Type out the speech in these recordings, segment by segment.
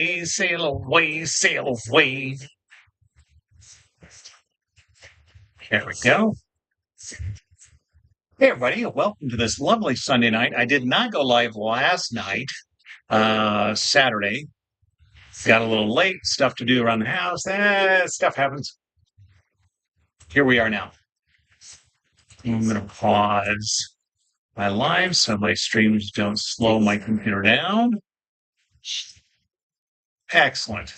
Sail away, sail away. There we go. Hey, everybody, welcome to this lovely Sunday night. I did not go live last night, Saturday. Got a little late, stuff to do around the house. Stuff happens. Here we are now. I'm going to pause my live so my streams don't slow my computer down. Excellent.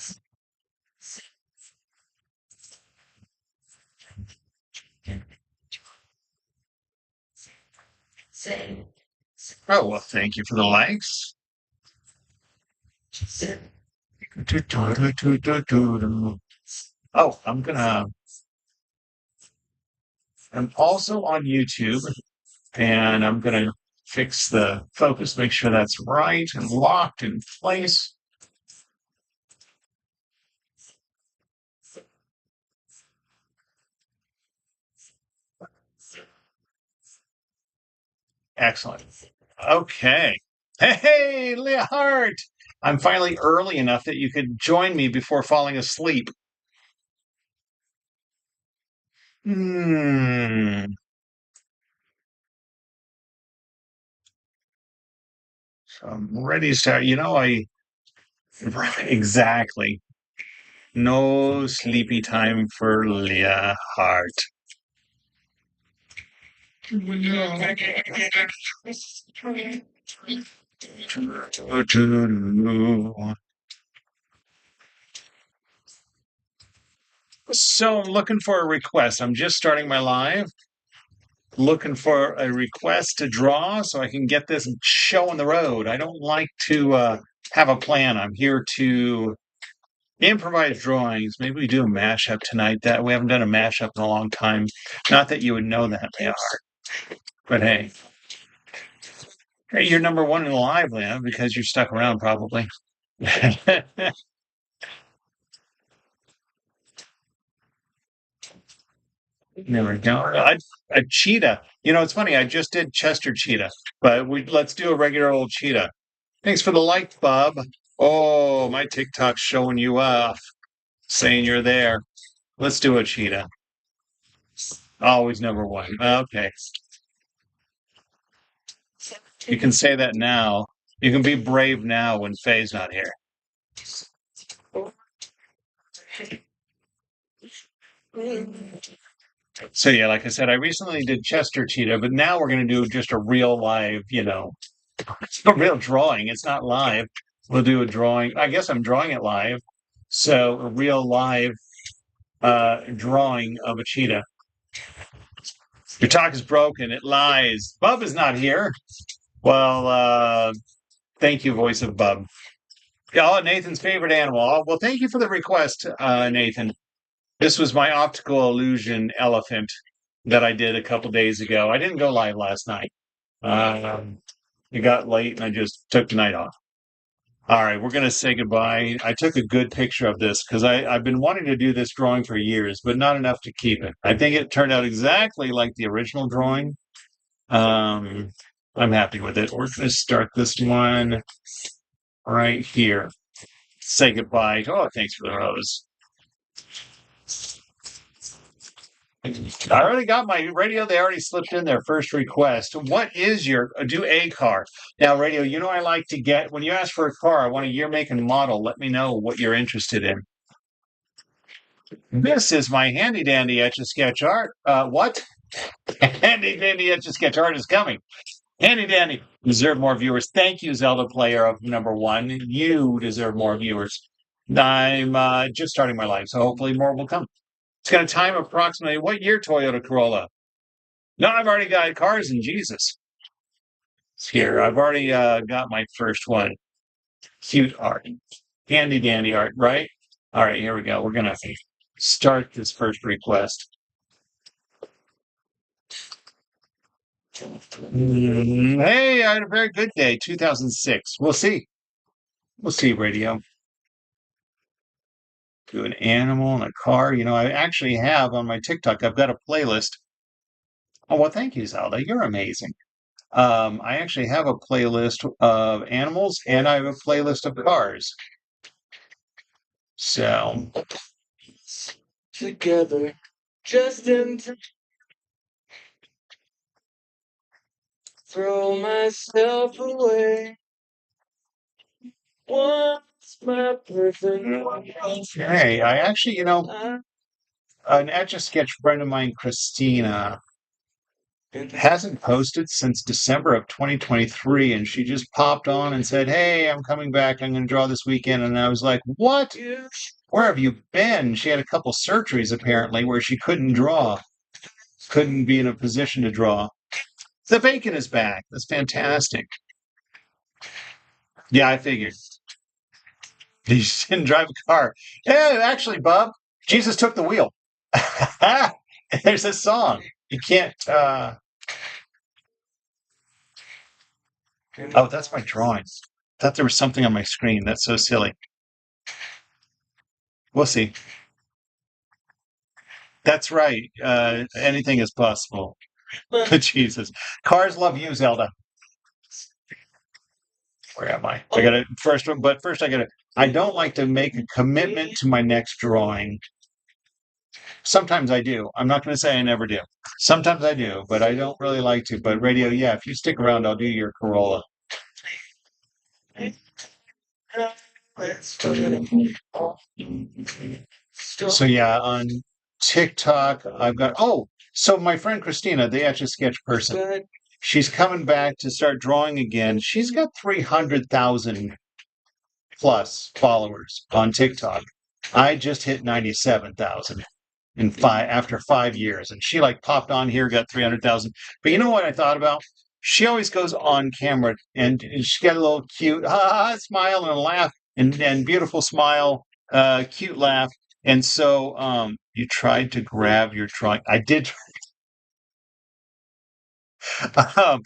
Oh, well, thank you for the likes. Oh, I'm also on YouTube, and I'm gonna fix the focus, make sure that's right and locked in place. Excellent. Okay. Hey, Leah Hart! I'm finally early enough that you could join me before falling asleep. Hmm. So I'm ready to start. Exactly. No sleepy time for Leah Hart. So I'm looking for a request. I'm just starting my live. Looking for a request to draw so I can get this show on the road. I don't like to have a plan. I'm here to improvise drawings. Maybe we do a mashup tonight. That we haven't done a mashup in a long time. Not that you would know that they are, but hey, you're number one in the live, Leah, because you're stuck around probably. There we go. A cheetah. It's funny. I just did Chester cheetah, but let's do a regular old cheetah. Thanks for the like, Bob. Oh, my TikTok's showing you off, saying you're there. Let's do a cheetah. Always number one. Okay. You can say that now. You can be brave now when Faye's not here. So yeah, like I said, I recently did Chester cheetah, but now we're going to do just a real live, a real drawing. It's not live. We'll do a drawing. I guess I'm drawing it live. So a real live drawing of a cheetah. Your talk is broken. It lies. Bub is not here. Well, thank you, voice of Bub. Oh, Nathan's favorite animal. Oh, well, thank you for the request, Nathan. This was my optical illusion elephant that I did a couple days ago. I didn't go live last night. It got late and I just took the night off. All right, we're going to say goodbye. I took a good picture of this because I've been wanting to do this drawing for years, but not enough to keep it. I think it turned out exactly like the original drawing. Um, I'm happy with it. We're going to start this one right here. Say goodbye. Oh, thanks for the rose. I already got my radio. They already slipped in their first request. What is your do a car? Now, radio, I like to get when you ask for a car, I want a year, make, and model. Let me know what you're interested in. This is my handy dandy Etch A Sketch art. What? Handy dandy Etch A Sketch art is coming. Handy dandy. Deserve more viewers. Thank you, Zelda player of number one. You deserve more viewers. I'm just starting my life, so hopefully more will come. It's going to time approximately what year Toyota Corolla? No, I've already got cars and Jesus. It's here. I've already got my first one. Cute art. Handy dandy art, right? All right, here we go. We're going to start this first request. Hey, I had a very good day. 2006. We'll see. We'll see, radio. Do an animal and a car. I actually have on my TikTok, I've got a playlist. Oh, well, thank you, Zelda. You're amazing. I actually have a playlist of animals and I have a playlist of cars. So, together, just in time. Throw myself away. What's my perfect hey, I actually, an Etch A Sketch friend of mine, Christina, hasn't posted since December of 2023, and she just popped on and said, "Hey, I'm coming back. I'm going to draw this weekend." And I was like, "What? Where have you been?" She had a couple surgeries apparently where she couldn't draw, couldn't be in a position to draw. The bacon is back. That's fantastic. Yeah, I figured. He didn't drive a car. Yeah, actually, Bob, Jesus took the wheel. There's a song. You can't. Oh, that's my drawing. Thought there was something on my screen. That's so silly. We'll see. That's right. Anything is possible. Jesus. Cars love you, Zelda. Where am I? I gotta first, but first I gotta. I don't like to make a commitment to my next drawing. Sometimes I do. I'm not going to say I never do. Sometimes I do, but I don't really like to. But radio, yeah, if you stick around, I'll do your Corolla. So yeah, on TikTok, I've got. Oh, so my friend Christina, the Etch A Sketch person, she's coming back to start drawing again. She's got 300,000 plus followers on TikTok. I just hit 97,000 in five after 5 years, and she like popped on here, got 300,000. But you know what I thought about? She always goes on camera, and she got a little cute smile and a laugh, and beautiful smile, cute laugh. And so, you tried to grab your trunk. I did, um,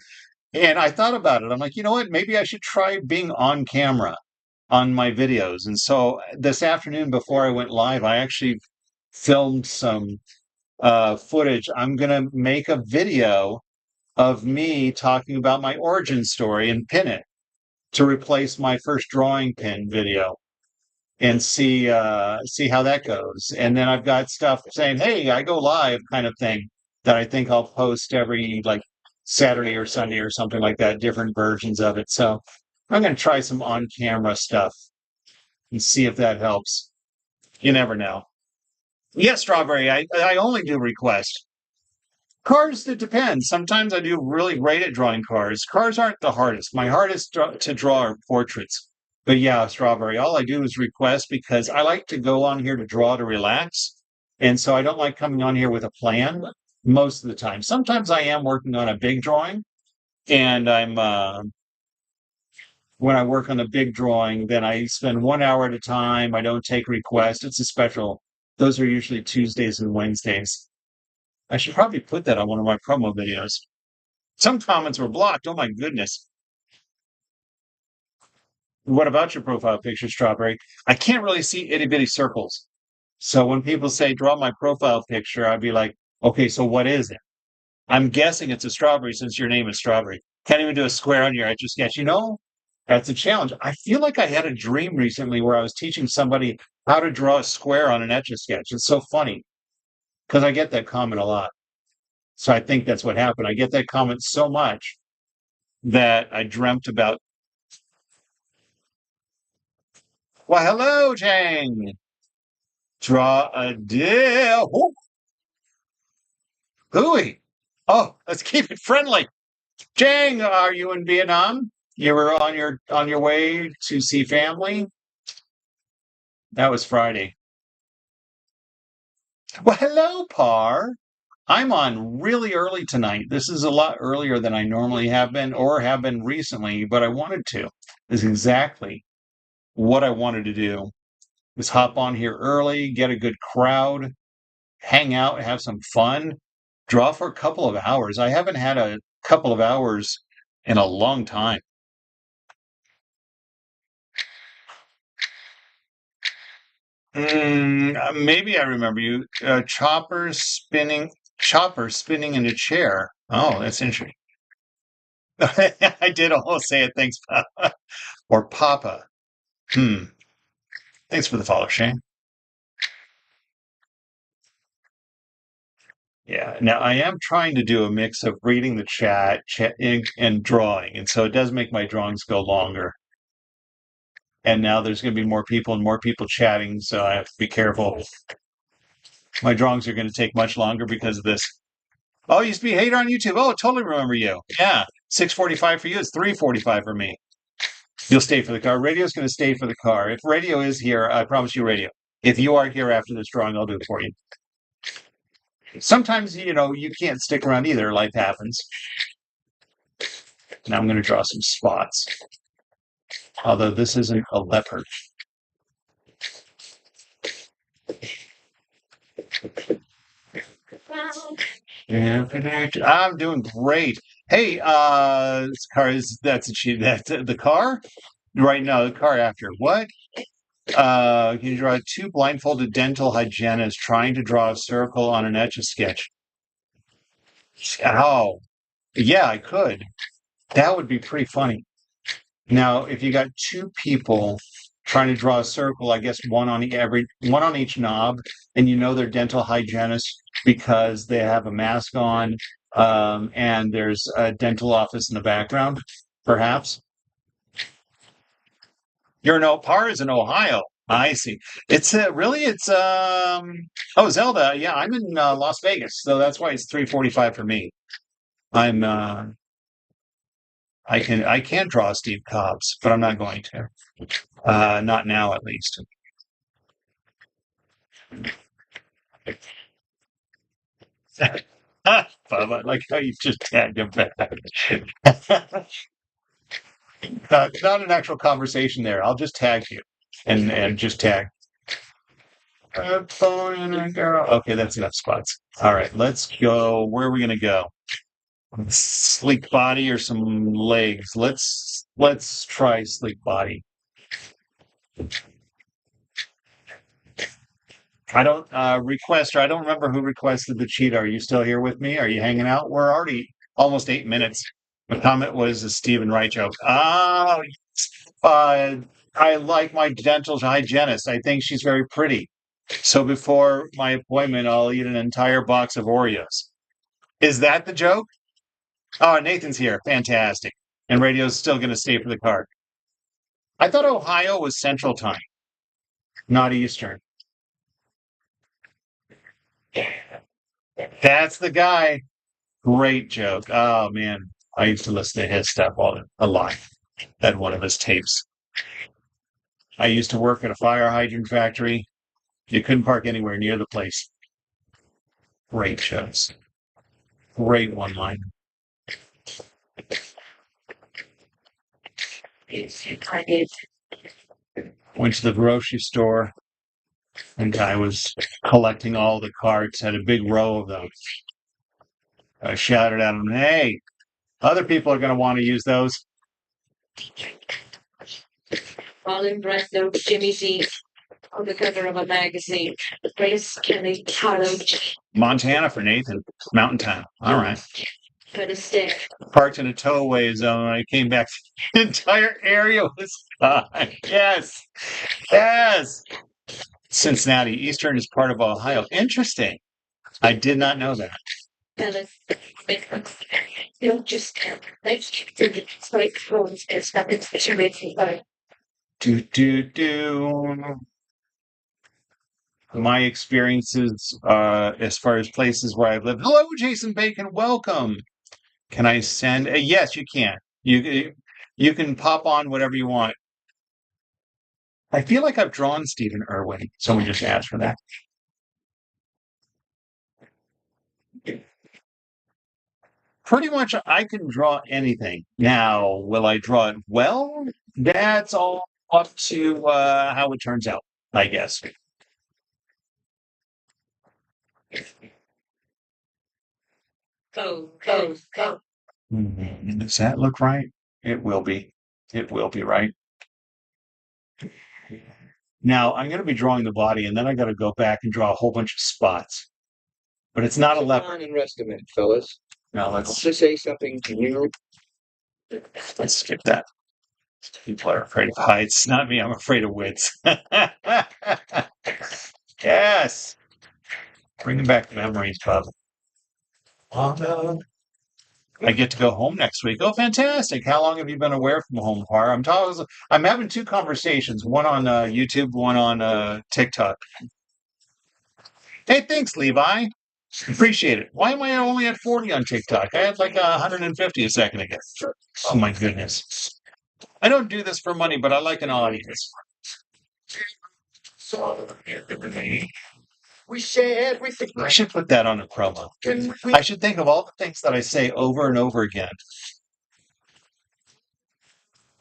and I thought about it. I'm like, you know what? Maybe I should try being on camera on my videos. And so this afternoon, before I went live, I actually filmed some footage. I'm going to make a video of me talking about my origin story and pin it to replace my first drawing pin video and see how that goes. And then I've got stuff saying, "Hey, I go live," kind of thing that I think I'll post every like Saturday or Sunday or something like that, different versions of it. So I'm going to try some on camera stuff and see if that helps. You never know. Yes, Strawberry, I only do request. Cars, it depends. Sometimes I do really great at drawing cars. Cars aren't the hardest. My hardest to draw are portraits. But yeah, Strawberry, all I do is request because I like to go on here to draw to relax. And so I don't like coming on here with a plan most of the time. Sometimes I am working on a big drawing and when I work on a big drawing, then I spend 1 hour at a time. I don't take requests. It's a special. Those are usually Tuesdays and Wednesdays. I should probably put that on one of my promo videos. Some comments were blocked. Oh my goodness. What about your profile picture, Strawberry? I can't really see itty bitty circles. So when people say draw my profile picture, I'd be like, okay, so what is it? I'm guessing it's a strawberry since your name is Strawberry. Can't even do a square on your Etch A Sketch. That's a challenge. I feel like I had a dream recently where I was teaching somebody how to draw a square on an Etch A Sketch. It's so funny because I get that comment a lot. So I think that's what happened. I get that comment so much that I dreamt about. Well, hello, Chang. Draw a deal. Hooey. Oh, let's keep it friendly. Jang, are you in Vietnam? You were on your way to see family? That was Friday. Well, hello, Par. I'm on really early tonight. This is a lot earlier than I normally have been or have been recently, but I wanted to. This is exactly what I wanted to do. Was hop on here early, get a good crowd, hang out, have some fun, draw for a couple of hours. I haven't had a couple of hours in a long time. Maybe I remember you. Chopper spinning in a chair. Oh, that's interesting. I did almost say it. Thanks, Papa. Or Papa. Hmm. Thanks for the follow, Shane. Yeah. Now I am trying to do a mix of reading the chat, and drawing, and so it does make my drawings go longer. And now there's going to be more people and more people chatting, so I have to be careful. My drawings are going to take much longer because of this. Oh, you used to be a hater on YouTube. Oh, totally remember you. Yeah, 6:45 for you. It's 3:45 for me. You'll stay for the car. Radio's going to stay for the car. If radio is here, I promise you, radio. If you are here after this drawing, I'll do it for you. Sometimes, you can't stick around either. Life happens. Now I'm going to draw some spots. Although this isn't a leopard. I'm doing great. Hey, this car that's a cheat. That's the car? Right now, the car after. What? Can you draw two blindfolded dental hygienists trying to draw a circle on an Etch A Sketch? Oh, yeah, I could. That would be pretty funny. Now, if you got two people trying to draw a circle, I guess one on each knob, and they're dental hygienists because they have a mask on, and there's a dental office in the background, perhaps. Par is in Ohio. I see. It's really oh, Zelda. Yeah, I'm in Las Vegas, so that's why it's 3:45 for me. I'm I can draw Steve Cobbs, but I'm not going to. Not now, at least. Bob, I like how you just tagged him back. Not an actual conversation there. I'll just tag you and just tag. Okay, that's enough spots. All right, let's go. Where are we gonna go? Sleek body or some legs? Let's try sleek body. I don't I don't remember who requested the cheetah. Are you still here with me? Are you hanging out? We're already almost 8 minutes. The comment was a Stephen Wright joke. Oh, uh, I like my dental hygienist. I think she's very pretty. So before my appointment, I'll eat an entire box of Oreos. Is that the joke? Oh, Nathan's here. Fantastic. And radio's still going to stay for the card. I thought Ohio was Central Time, not Eastern. That's the guy. Great joke. Oh man, I used to listen to his stuff a lot. At one of his tapes. I used to work at a fire hydrant factory. You couldn't park anywhere near the place. Great shows. Great one line. Went to the grocery store, and guy was collecting all the carts, had a big row of them. I shouted at him, "Hey, other people are going to want to use those." All impressed of Jimmy Z on the cover of a magazine. The greatest Kelly College. Montana for Nathan. Mountain Time. All right. Put a stick. Parked in a towaway zone. I came back. The entire area was fine. Yes. Yes. Cincinnati. Eastern is part of Ohio. Interesting. I did not know that. Don't just let's straight phones and stuff. It's making Do. My experiences as far as places where I've lived. Hello, Jason Bacon. Welcome. Can I send? Yes, you can. You can pop on whatever you want. I feel like I've drawn Stephen Irwin. Someone just asked for that. Pretty much, I can draw anything. Now, will I draw it well? That's all up to how it turns out, I guess. Go. Does that look right? It will be. It will be right. Now, I'm going to be drawing the body, and then I got to go back and draw a whole bunch of spots. But it's not a leopard. And rest a minute, fellas. Now, let's To say something to you. let's skip that. People are afraid of heights. Not me. I'm afraid of widths. Yes. Bringing back memories, Bob. I get to go home next week. Oh, fantastic! How long have you been away from home, Par? I'm having two conversations, one on YouTube, one on TikTok. Hey, thanks, Levi. Appreciate it. Why am I only at 40 on TikTok? I had like 150 a second ago. Oh my goodness. I don't do this for money, but I like an audience. We share everything. I should put that on a promo. I should think of all the things that I say over and over again.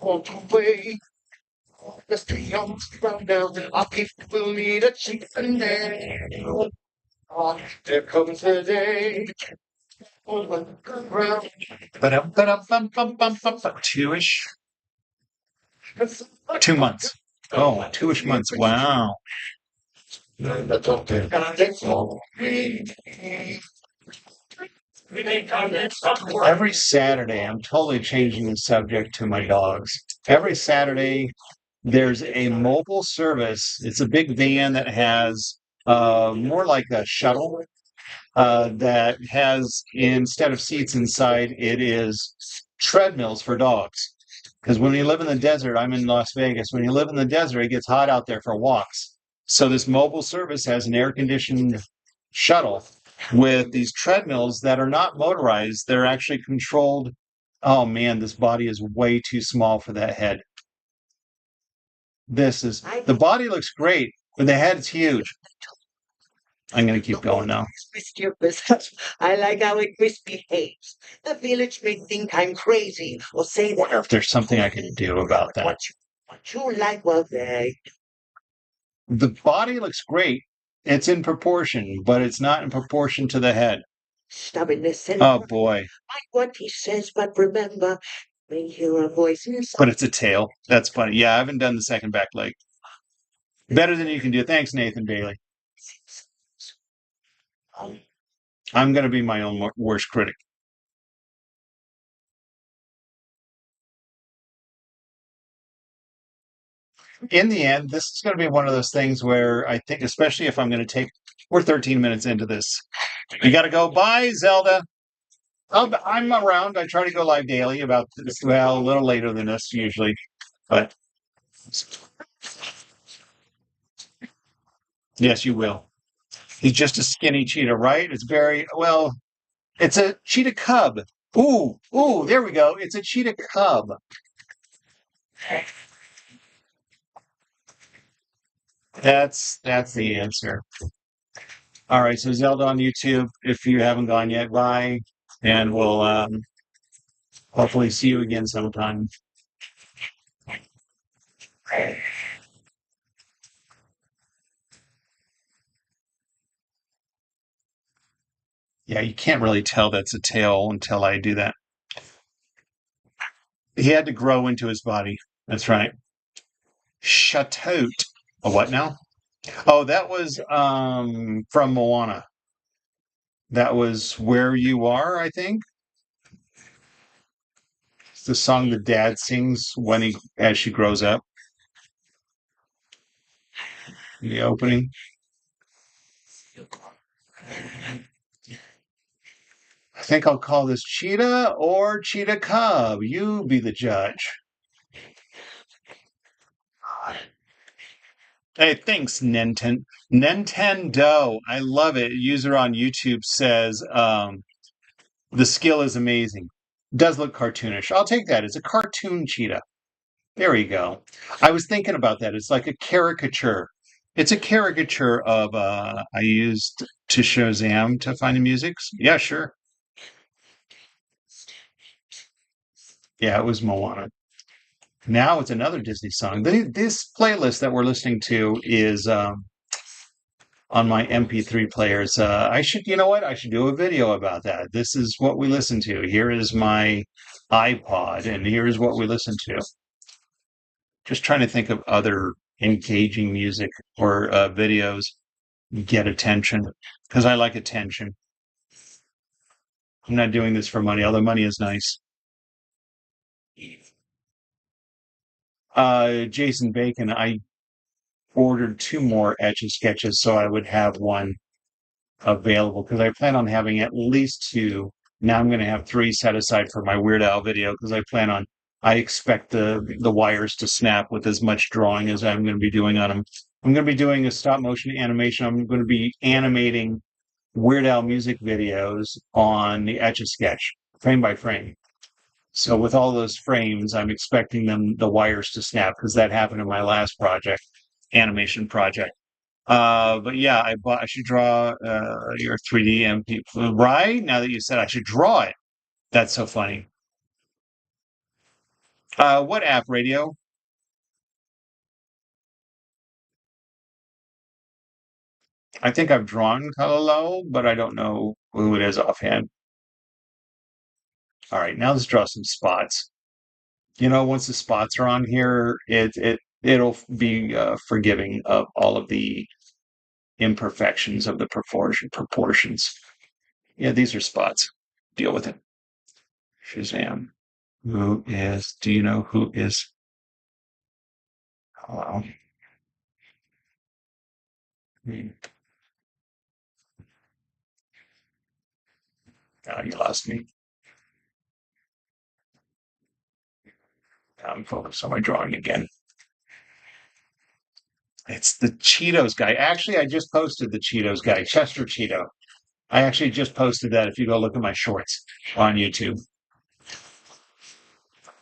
Walk away. Let's be on the our people will need a cheetah there. There comes the day. Two-ish. 2 months. Oh, 2-ish months. Wow. Every Saturday, I'm totally changing the subject to my dogs. Every Saturday, there's a mobile service. It's a big van that has more like a shuttle that has, instead of seats inside, it is treadmills for dogs. Because when you live in the desert, I'm in Las Vegas. When you live in the desert, it gets hot out there for walks. So this mobile service has an air-conditioned shuttle with these treadmills that are not motorized. They're actually controlled. Oh man, this body is way too small for that head. The body looks great, but the head's huge. I'm going to keep going now. I like how it misbehaves. The village may think I'm crazy or say I wonder if there's something I can do about that. What you like, well, The body looks great. It's in proportion, but it's not in proportion to the head. stubbornness and Oh boy. like what he says, but remember, may hear a voice inside. But it's a tail. That's funny. Yeah, I haven't done the second back leg. Better than you can do. Thanks, Nathan Bailey. I'm going to be my own worst critic. In the end, this is going to be one of those things where I think, especially if I'm going to we're 13 minutes into this. You got to go. Bye, Zelda. I'm around. I try to go live daily about this. Well, a little later than this usually, but yes, you will. He's just a skinny cheetah, right? It's very well. It's a cheetah cub. Ooh, there we go. It's a cheetah cub. That's the answer. All right, so Zelda on YouTube. If you haven't gone yet, bye, and we'll hopefully see you again sometime. Yeah, you can't really tell that's a tail until I do that. He had to grow into his body. That's right. Chateau. A what now? Oh, that was from Moana. That was Where You Are, I think. It's the song the dad sings as she grows up. The opening. I think I'll call this Cheetah or Cheetah Cub. You be the judge. Hey, thanks, Nintendo. I love it. User on YouTube says the skill is amazing. Does look cartoonish. I'll take that. It's a cartoon cheetah. There you go. I was thinking about that. It's like a caricature. It's a caricature of I used to Shazam to find the music. Yeah, sure. Yeah, it was Moana. Now it's another Disney song. This playlist that we're listening to is on my MP3 players. You know what? I should do a video about that. This is what we listen to. Here is my iPod, and here is what we listen to. Just trying to think of other engaging music or videos get attention because I like attention. I'm not doing this for money, although money is nice. Jason Bacon, I ordered 2 more Etch A Sketches so I would have one available because I plan on having at least two. Now I'm going to have three set aside for my Weird Al video because I expect the wires to snap with as much drawing as I'm going to be doing on them. I'm going to be doing a stop motion animation. I'm going to be animating Weird Al music videos on the Etch A Sketch, frame by frame. So with all those frames, I'm expecting the wires to snap because that happened in my last project, animation project. But yeah, I should draw your 3D MP, right? Now that you said I should draw it. That's so funny. What app, Radio? I think I've drawn Corolla, but I don't know who it is offhand. All right, now let's draw some spots. Once the spots are on here, it'll be forgiving of all of the imperfections of the proportions. Yeah, these are spots. Deal with it. Shazam. Do you know who is? Hello. Hmm. Oh, you lost me. I'm focused on my drawing again. It's the Cheetos guy. Actually, I just posted the Cheetos guy, Chester Cheeto. I actually just posted that if you go look at my shorts on YouTube.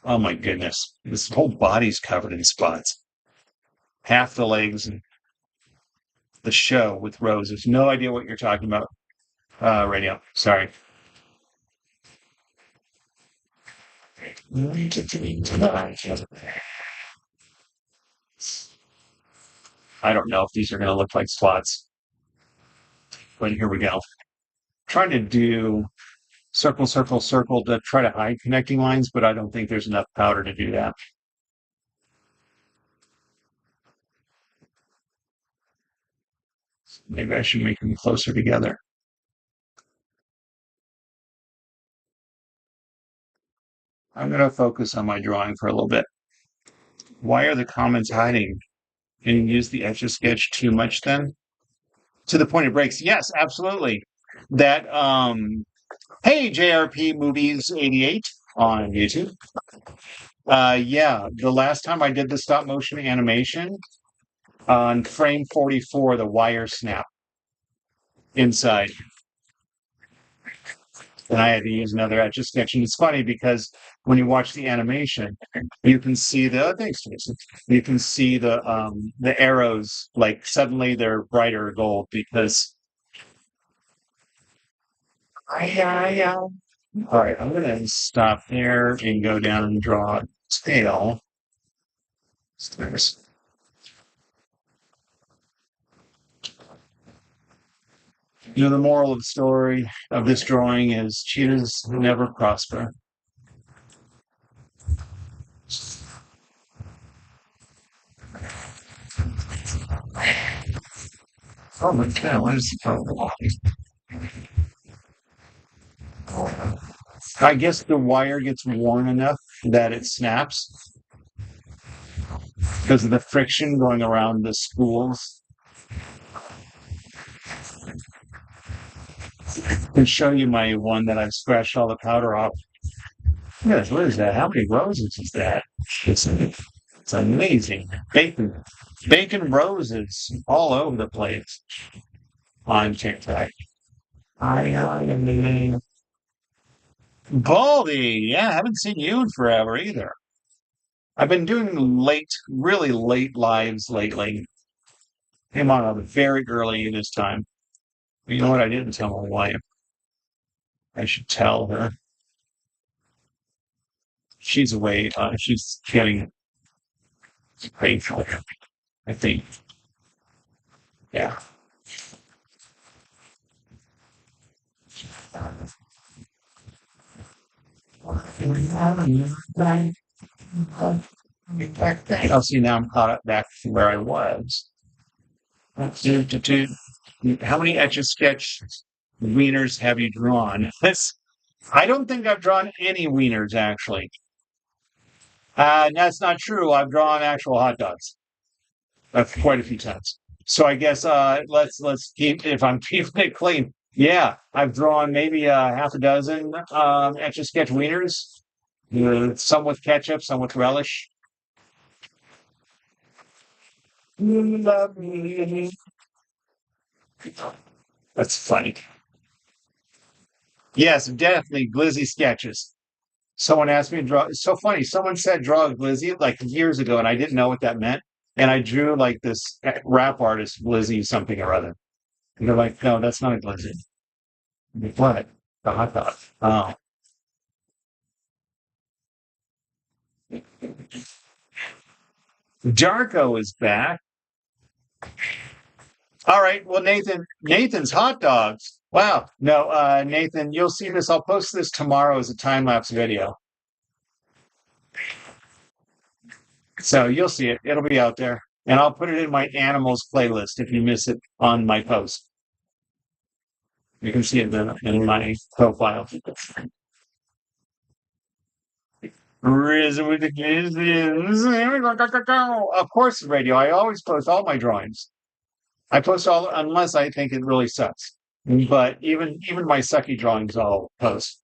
Oh my goodness. This whole body's covered in spots. Half the legs and the show with roses. No idea what you're talking about. Radio. Sorry. I don't know if these are going to look like spots, but here we go. Trying to do circle, circle, circle to try to hide connecting lines, but I don't think there's enough powder to do that. Maybe I should make them closer together. I'm going to focus on my drawing for a little bit. Why are the comments hiding? Can you use the Etch A Sketch too much then? To the point it breaks. Yes, absolutely. That, hey, JRP Movies 88 on YouTube. Yeah, the last time I did the stop motion animation, on frame 44, the wire snapped inside. And I had to use another Etch A Sketch. And it's funny because when you watch the animation, you can see thanks, Jason. You can see the arrows, like suddenly they're brighter gold because all right, I'm gonna stop there and go down and draw a tail. The moral of the story of this drawing is cheetahs never prosper. Oh my god, what is the problem? I guess the wire gets worn enough that it snaps because of the friction going around the spools. I can show you my one that I've scratched all the powder off. Yes, what is that? How many roses is that? It's amazing. Bacon roses all over the place on TikTok. Baldy, yeah, I haven't seen you in forever either. I've been doing really late lives lately. Came on very early this time. But you know what? I didn't tell my wife. I should tell her. She's away. She's getting painful, I think. Yeah. I'll see now I'm caught up back to where I was. How many Etch A Sketch wieners have you drawn? I don't think I've drawn any wieners actually. That's not true. I've drawn actual hot dogs. That's quite a few times. So I guess let's keep if I'm keeping it clean. Yeah, I've drawn maybe half a dozen Etch A Sketch wieners. Some with ketchup, some with relish. That's funny. Yes, definitely glizzy sketches. Someone asked me to draw. It's so funny. Someone said draw a glizzy like years ago, and I didn't know what that meant. And I drew like this rap artist glizzy something or other. And they're like, no, that's not a glizzy. What? The hot dog. Oh. Jarko is back. All right. Well, Nathan's hot dogs. Wow. No, Nathan, you'll see this. I'll post this tomorrow as a time lapse video. So you'll see it. It'll be out there. And I'll put it in my animals playlist if you miss it on my post. You can see it in my profile. Of course, radio. I always post all my drawings. I post all unless I think it really sucks. But even my sucky drawings I'll post.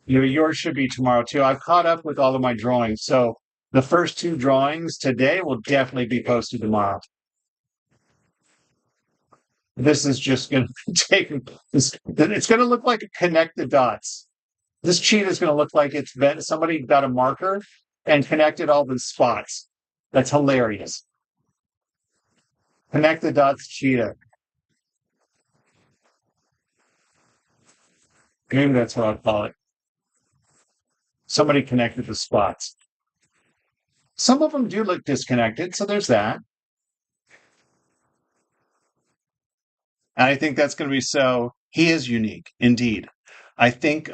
Yours should be tomorrow too. I've caught up with all of my drawings. So the first two drawings today will definitely be posted tomorrow. This is just going to take this. It's going to look like a connect the dots. This cheetah is going to look like it's been somebody got a marker and connected all the spots. That's hilarious. Connect the dots cheetah. Maybe that's what I'll call it. Somebody connected the spots. Some of them do look disconnected, so there's that. And I think that's going to be so. He is unique, indeed. I think.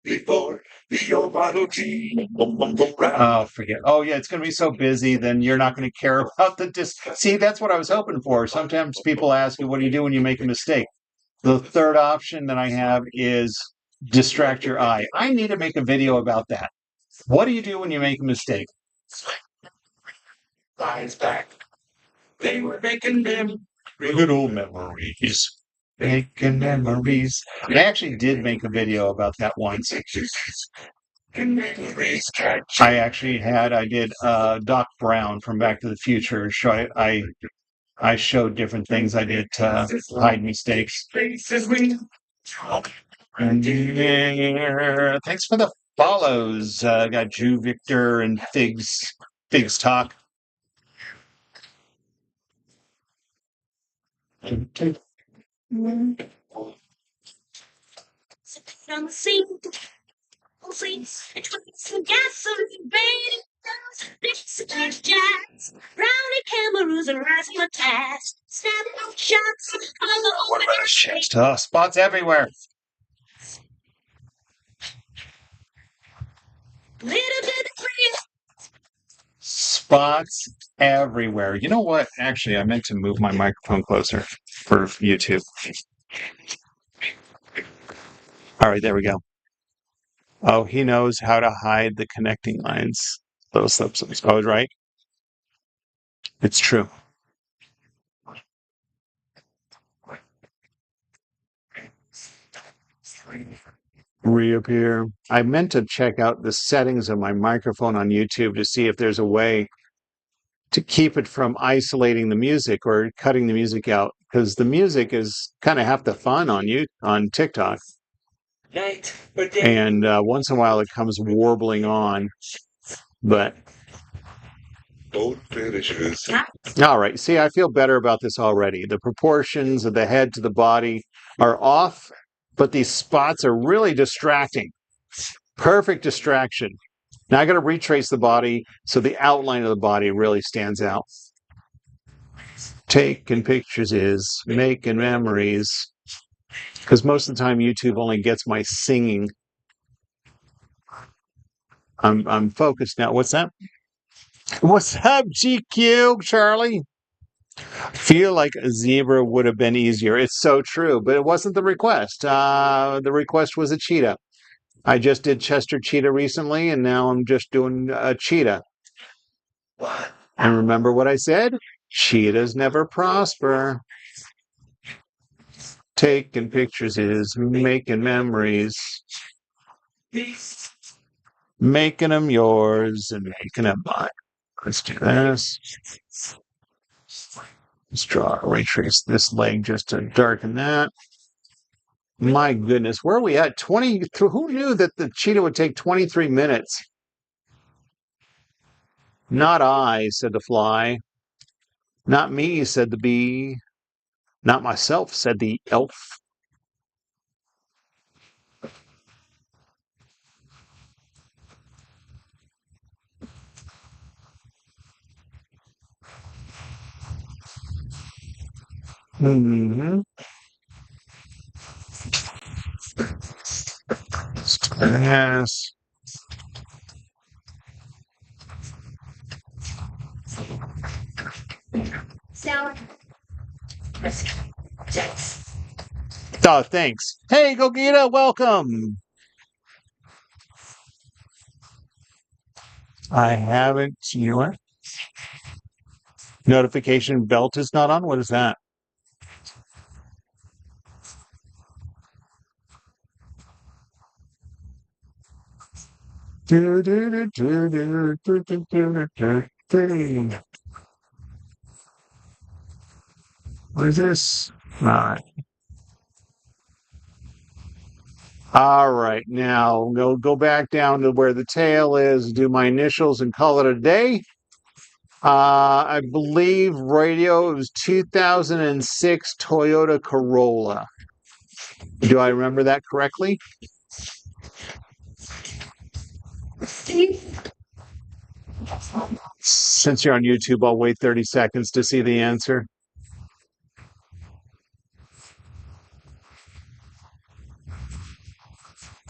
Before the Model T. Oh, forget. Oh, yeah, it's going to be so busy. Then you're not going to care about the disc. See, that's what I was hoping for. Sometimes people ask me, "What do you do when you make a mistake?" The third option that I have is distract your eye. I need to make a video about that. What do you do when you make a mistake? Eyes back. They were making them Good old memories. Making memories. I actually did make a video about that once. memories catch. I did Doc Brown from Back to the Future. I showed different things I did to hide mistakes. Places we And thanks for the follows. Got Jew Victor and Figs Talk. From the sea, some gasoline, baby, this is jazz. Brownie cameroons and razzmatazz. Snap shots on the What about his chest? Spots everywhere. little bit of free. Spots everywhere. You know what? Actually, I meant to move my microphone closer for YouTube. All right, there we go. Oh, he knows how to hide the connecting lines. Little slips. Oh, right. It's true. Reappear. I meant to check out the settings of my microphone on YouTube to see if there's a way to keep it from isolating the music or cutting the music out, because the music is kind of half the fun on TikTok. night or day. And once in a while it comes warbling on, but Both finishes. all right. See, I feel better about this already. The proportions of the head to the body are off, but these spots are really distracting. Perfect distraction. Now I got to retrace the body so the outline of the body really stands out. Taking pictures is making memories. Because most of the time YouTube only gets my singing. I'm focused now. What's that? What's up, GQ, Charlie? Feel like a zebra would have been easier. It's so true, but it wasn't the request. The request was a cheetah. I just did Chester Cheetah recently, and now I'm just doing a cheetah. And remember what I said? Cheetahs never prosper. Taking pictures is making memories. Making them yours and making them mine. Let's do this. Let's retrace this leg just to darken that. My goodness, where are we at? 20. Who knew that the cheetah would take 23 minutes? Not I, said the fly. Not me, said the bee. Not myself, said the elf. Mm-hmm. Yes. Oh, thanks. Hey, Gogita, welcome. I haven't. You know what? Notification belt is not on. What is that? What is this? All right. All right. Now go back down to where the tail is, do my initials, and call it a day. I believe radio, it was 2006 Toyota Corolla. Do I remember that correctly? Since you're on YouTube, I'll wait 30 seconds to see the answer.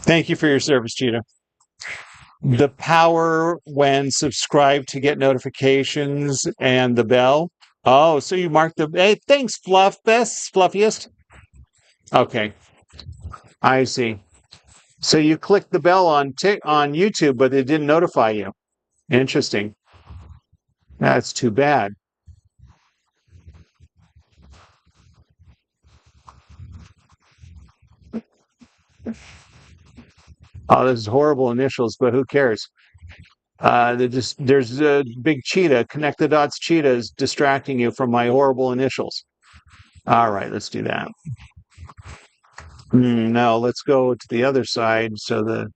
Thank you for your service, Cheetah. The power when subscribed to get notifications and the bell. Oh, so you marked the. Hey, thanks, Fluffiest. Okay, I see. So you clicked the bell on YouTube, but it didn't notify you. Interesting. That's too bad. Oh, this is horrible initials, but who cares? There's a big cheetah. Connect the dots cheetah is distracting you from my horrible initials. All right, let's do that. Now let's go to the other side so the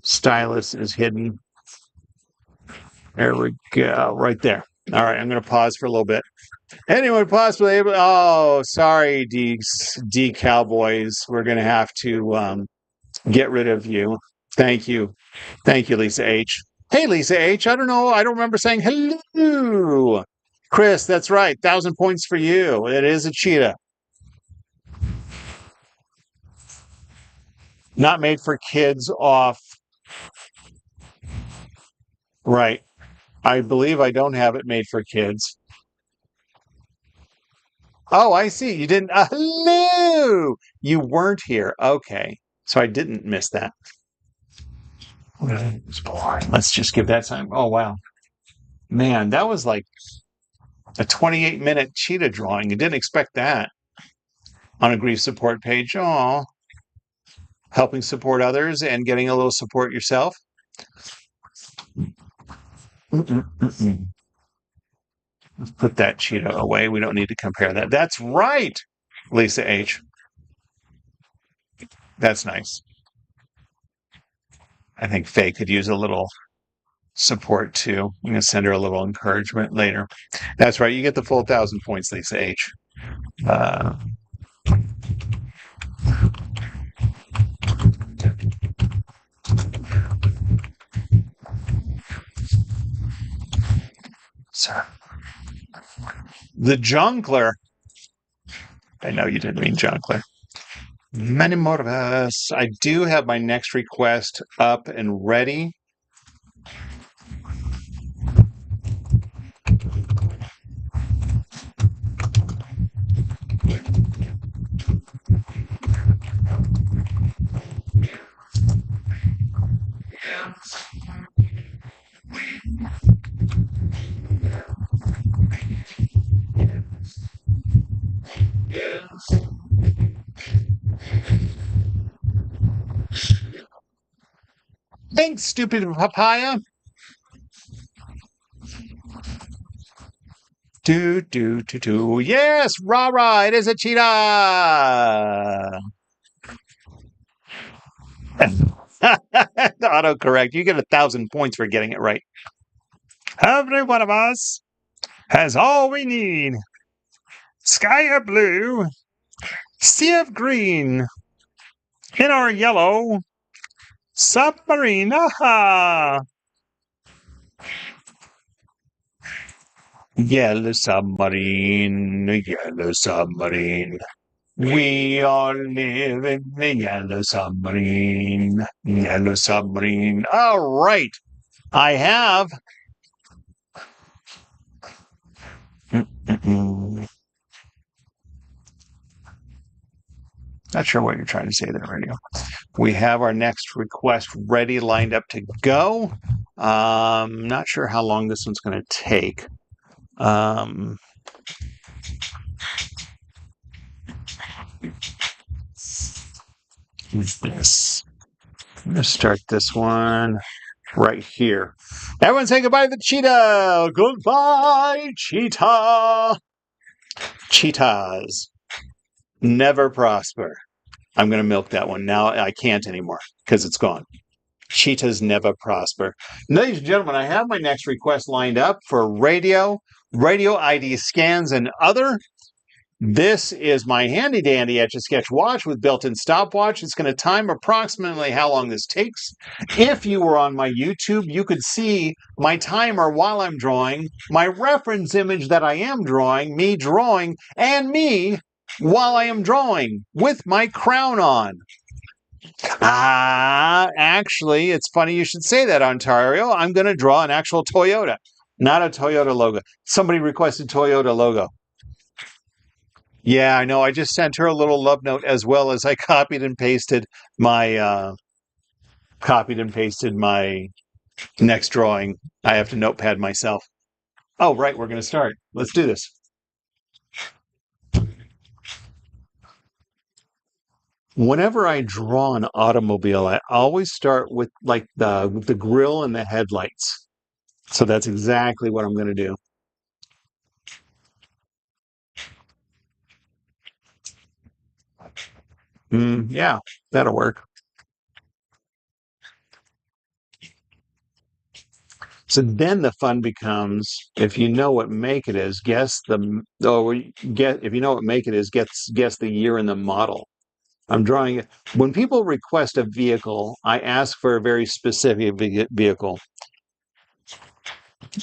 stylus is hidden. There we go, right there. All right, I'm going to pause for a little bit. Anyone possibly able? Oh, sorry, D Cowboys. We're going to have to get rid of you. Thank you, Lisa H. Hey, Lisa H. I don't know. I don't remember saying hello. Chris, that's right. 1,000 points for you. It is a cheetah. Not made for kids off. Right. I believe I don't have it made for kids. Oh, I see. You didn't. Hello. You weren't here. Okay. So I didn't miss that. Let's just give that time. Oh, wow. Man, that was like a 28-minute cheetah drawing. You didn't expect that on a grief support page. Oh, helping support others and getting a little support yourself. Let's put that cheetah away. We don't need to compare that. That's right, Lisa H. That's nice. I think Faye could use a little support too. I'm going to send her a little encouragement later. That's right. You get the full 1,000 points, Lisa H. Sir. The Jonkler. I know you didn't mean Jonkler. Many more of us. I do have my next request up and ready. Thanks, stupid papaya. Do, do, do, do. Yes, rah, rah, it is a cheetah. Autocorrect. You get 1,000 points for getting it right. Every one of us has all we need. Sky of blue, sea of green, in our yellow submarine. Aha! Yellow submarine, yellow submarine. We all live in the yellow submarine. Yellow submarine. All right. I have. Not sure what you're trying to say there, radio. We have our next request ready, lined up to go. Not sure how long this one's going to take. This. I'm going to start this one right here. Everyone say goodbye to the cheetah. Goodbye, cheetah. Cheetahs never prosper. I'm going to milk that one. Now I can't anymore because it's gone. Cheetahs never prosper. Ladies and gentlemen, I have my next request lined up for radio ID scans, and other. This is my handy dandy Etch A Sketch watch with built-in stopwatch. It's going to time approximately how long this takes. If you were on my YouTube, you could see my timer while I'm drawing, my reference image that I am drawing, me drawing, and me while I am drawing with my crown on. Actually, it's funny you should say that, Ontario. I'm going to draw an actual Toyota, not a Toyota logo. Somebody requested Toyota logo. Yeah, I know. I just sent her a little love note, as well as I copied and pasted my next drawing. I have to notepad myself. Oh, right. We're going to start. Let's do this. Whenever I draw an automobile, I always start with like the grill and the headlights. So that's exactly what I'm going to do. Yeah, that'll work. So then the fun becomes, if you know what make it is, guess if you know what make it is, guess the year and the model. I'm drawing it. When people request a vehicle, I ask for a very specific vehicle.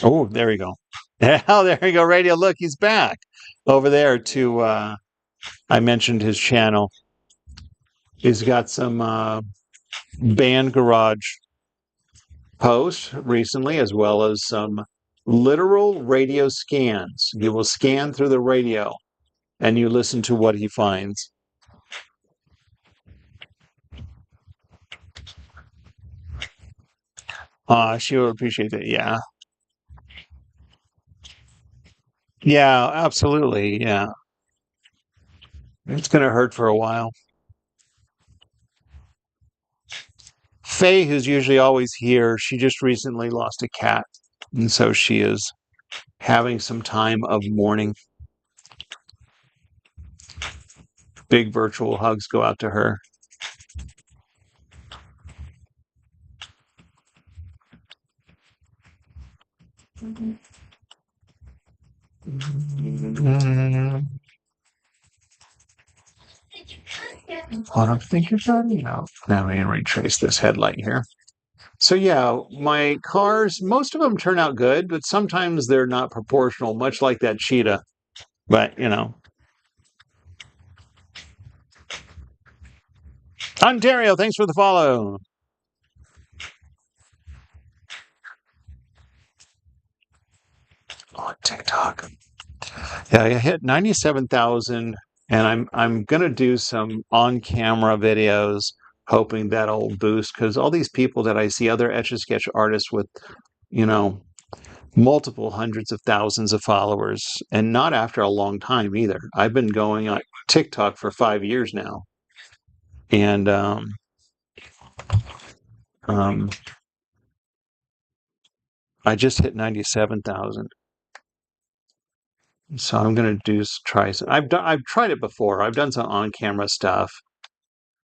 Oh, there we go. Oh, there you go, radio. Look, he's back over there to, I mentioned his channel. He's got some band garage posts recently, as well as some literal radio scans. He will scan through the radio and you listen to what he finds. She will appreciate it. Yeah. Yeah, absolutely. Yeah. It's going to hurt for a while. Faye, who's usually always here, she just recently lost a cat. And so she is having some time of mourning. Big virtual hugs go out to her. I don't think you're done. No. Now I'm going to retrace this headlight here. So yeah, my cars, most of them turn out good, but sometimes they're not proportional, much like that Cheetah. But, you know. Ontario, thanks for the follow. On TikTok. Yeah, I hit 97,000, and I'm gonna do some on-camera videos, hoping that'll boost, because all these people that I see, other Etch A Sketch artists with, you know, multiple hundreds of thousands of followers, and not after a long time either. I've been going on TikTok for 5 years now, and um, I just hit 97,000. So I'm gonna try some. I've tried it before. I've done some on-camera stuff,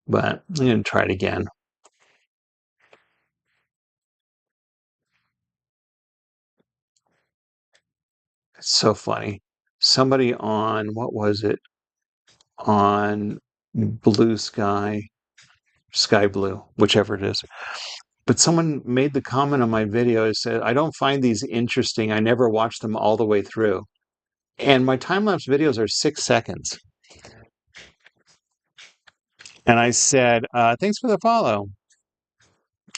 but I'm gonna try it again. It's so funny. Somebody on, what was it? On Blue Sky, Sky Blue, whichever it is. But someone made the comment on my video. It said, I don't find these interesting. I never watch them all the way through. And my time-lapse videos are 6 seconds. And I said, thanks for the follow.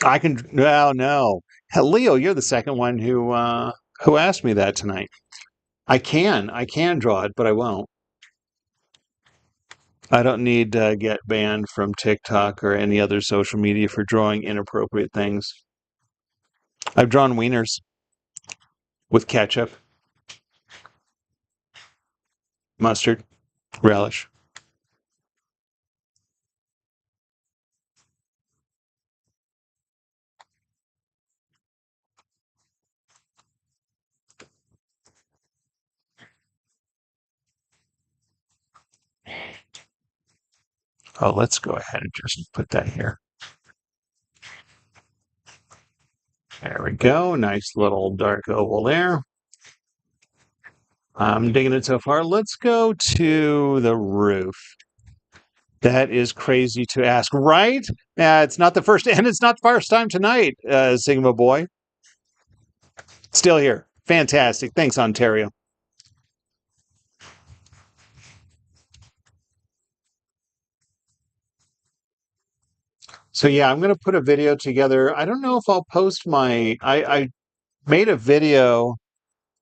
I can, well, no. Leo, you're the second one who asked me that tonight. I can draw it, but I won't. I don't need to get banned from TikTok or any other social media for drawing inappropriate things. I've drawn wieners with ketchup, mustard, relish. Oh, let's go ahead and just put that here. There we go. Nice little dark oval there. I'm digging it so far. Let's go to the roof. That is crazy to ask, right? It's not the first, and it's not the first time tonight, Sigma Boy. Still here. Fantastic. Thanks, Ontario. So yeah, I'm going to put a video together. I don't know if I'll post I made a video.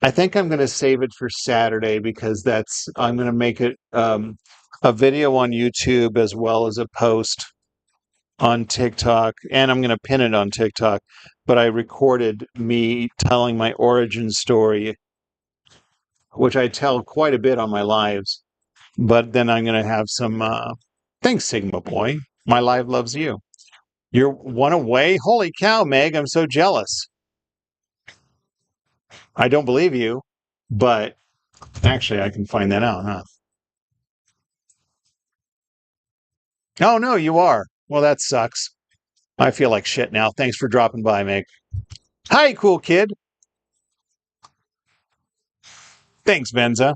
I think I'm going to save it for Saturday because I'm going to make it a video on YouTube as well as a post on TikTok, and I'm going to pin it on TikTok. But I recorded me telling my origin story, which I tell quite a bit on my lives. But then I'm going to have some, thanks, Sigma Boy. My live loves you. You're one away? Holy cow, Meg, I'm so jealous. I don't believe you, but actually I can find that out, huh? Oh, no, you are. Well, that sucks. I feel like shit now. Thanks for dropping by, Meg. Hi, cool kid. Thanks, Venza.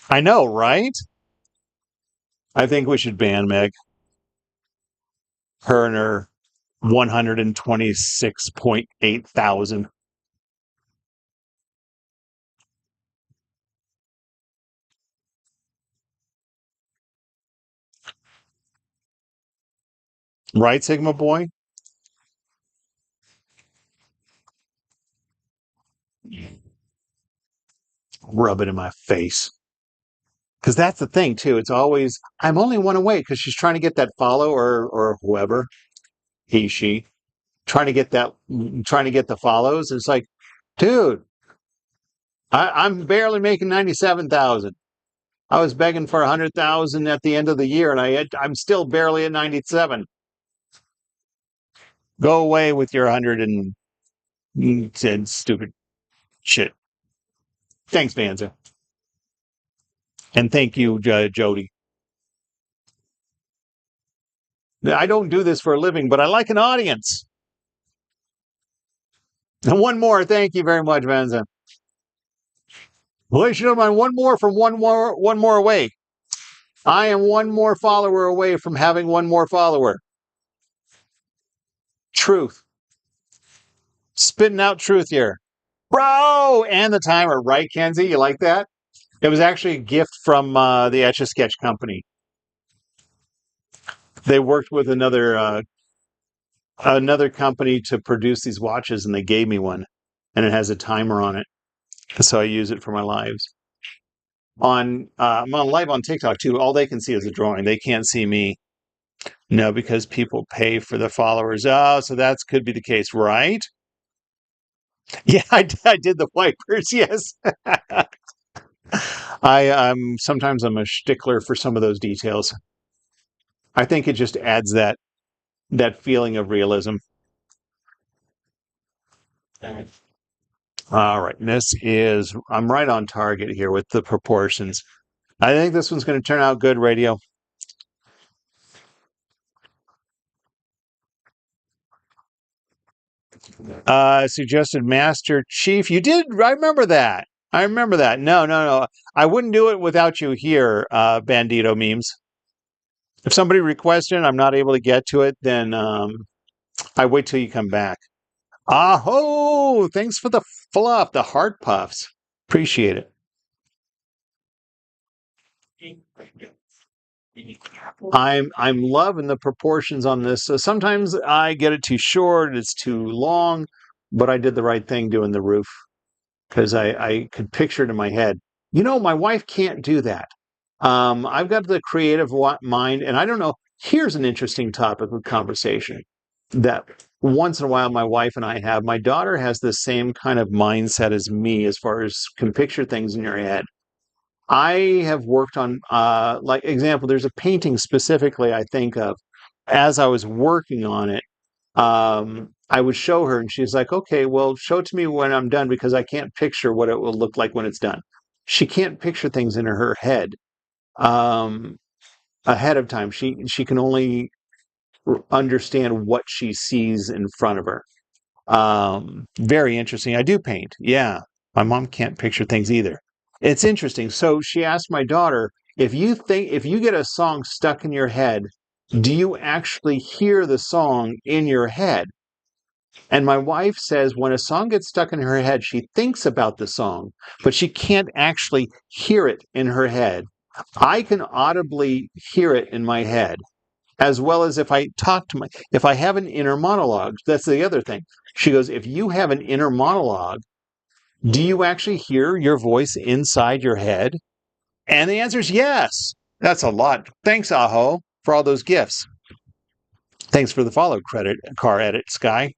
I know, right? I think we should ban Meg. Her and her 126.8 thousand. Right, Sigma Boy? Rub it in my face. Because that's the thing, too. It's always, I'm only one away because she's trying to get that follow or whoever, he, she, trying to get the follows. It's like, dude, I'm barely making 97,000. I was begging for 100,000 at the end of the year, and I'm still barely at 97. Go away with your 100 and said stupid shit. Thanks, Vanza. And thank you, Jody. I don't do this for a living, but I like an audience. And one more. Thank you very much, Vanza. Ladies and gentlemen, one more away. I am one more follower away from having one more follower. Truth. Spitting out truth here. Bro! And the timer, right, Kenzie? You like that? It was actually a gift from the Etch A Sketch company. They worked with another company to produce these watches, and they gave me one. And it has a timer on it. So I use it for my lives. I'm on live on TikTok too. All they can see is a drawing. They can't see me. No, because people pay for the followers. Oh, so that could be the case, right? Yeah, I did the wipers. Yes, sometimes I'm a stickler for some of those details. I think it just adds that feeling of realism. All right, I'm right on target here with the proportions. I think this one's going to turn out good, radio. Suggested Master Chief. You did. I remember that. I remember that. No, no, no. I wouldn't do it without you here, Bandito memes. If somebody requested it, I'm not able to get to it, then I wait till you come back. Aho! Thanks for the fluff, the heart puffs. Appreciate it. I'm loving the proportions on this. So sometimes I get it too short, it's too long, but I did the right thing doing the roof because I could picture it in my head. You know, my wife can't do that. I've got the creative mind, and I don't know. Here's an interesting topic of conversation that once in a while my wife and I have. My daughter has the same kind of mindset as me as far as can picture things in your head. I have worked on, like, example, there's a painting specifically I think of as I was working on it. I would show her, and she's like, okay, well, show it to me when I'm done because I can't picture what it will look like when it's done. She can't picture things in her head um, ahead of time. She can only understand what she sees in front of her. Very interesting. I do paint. Yeah. My mom can't picture things either. It's interesting. So she asked my daughter, if you get a song stuck in your head, do you actually hear the song in your head? And my wife says when a song gets stuck in her head, she thinks about the song, but she can't actually hear it in her head. I can audibly hear it in my head, as well as if I have an inner monologue. That's the other thing. She goes, if you have an inner monologue, do you actually hear your voice inside your head? And the answer is yes. That's a lot. Thanks, Aho, for all those gifts. Thanks for the follow credit, Car Edit Sky.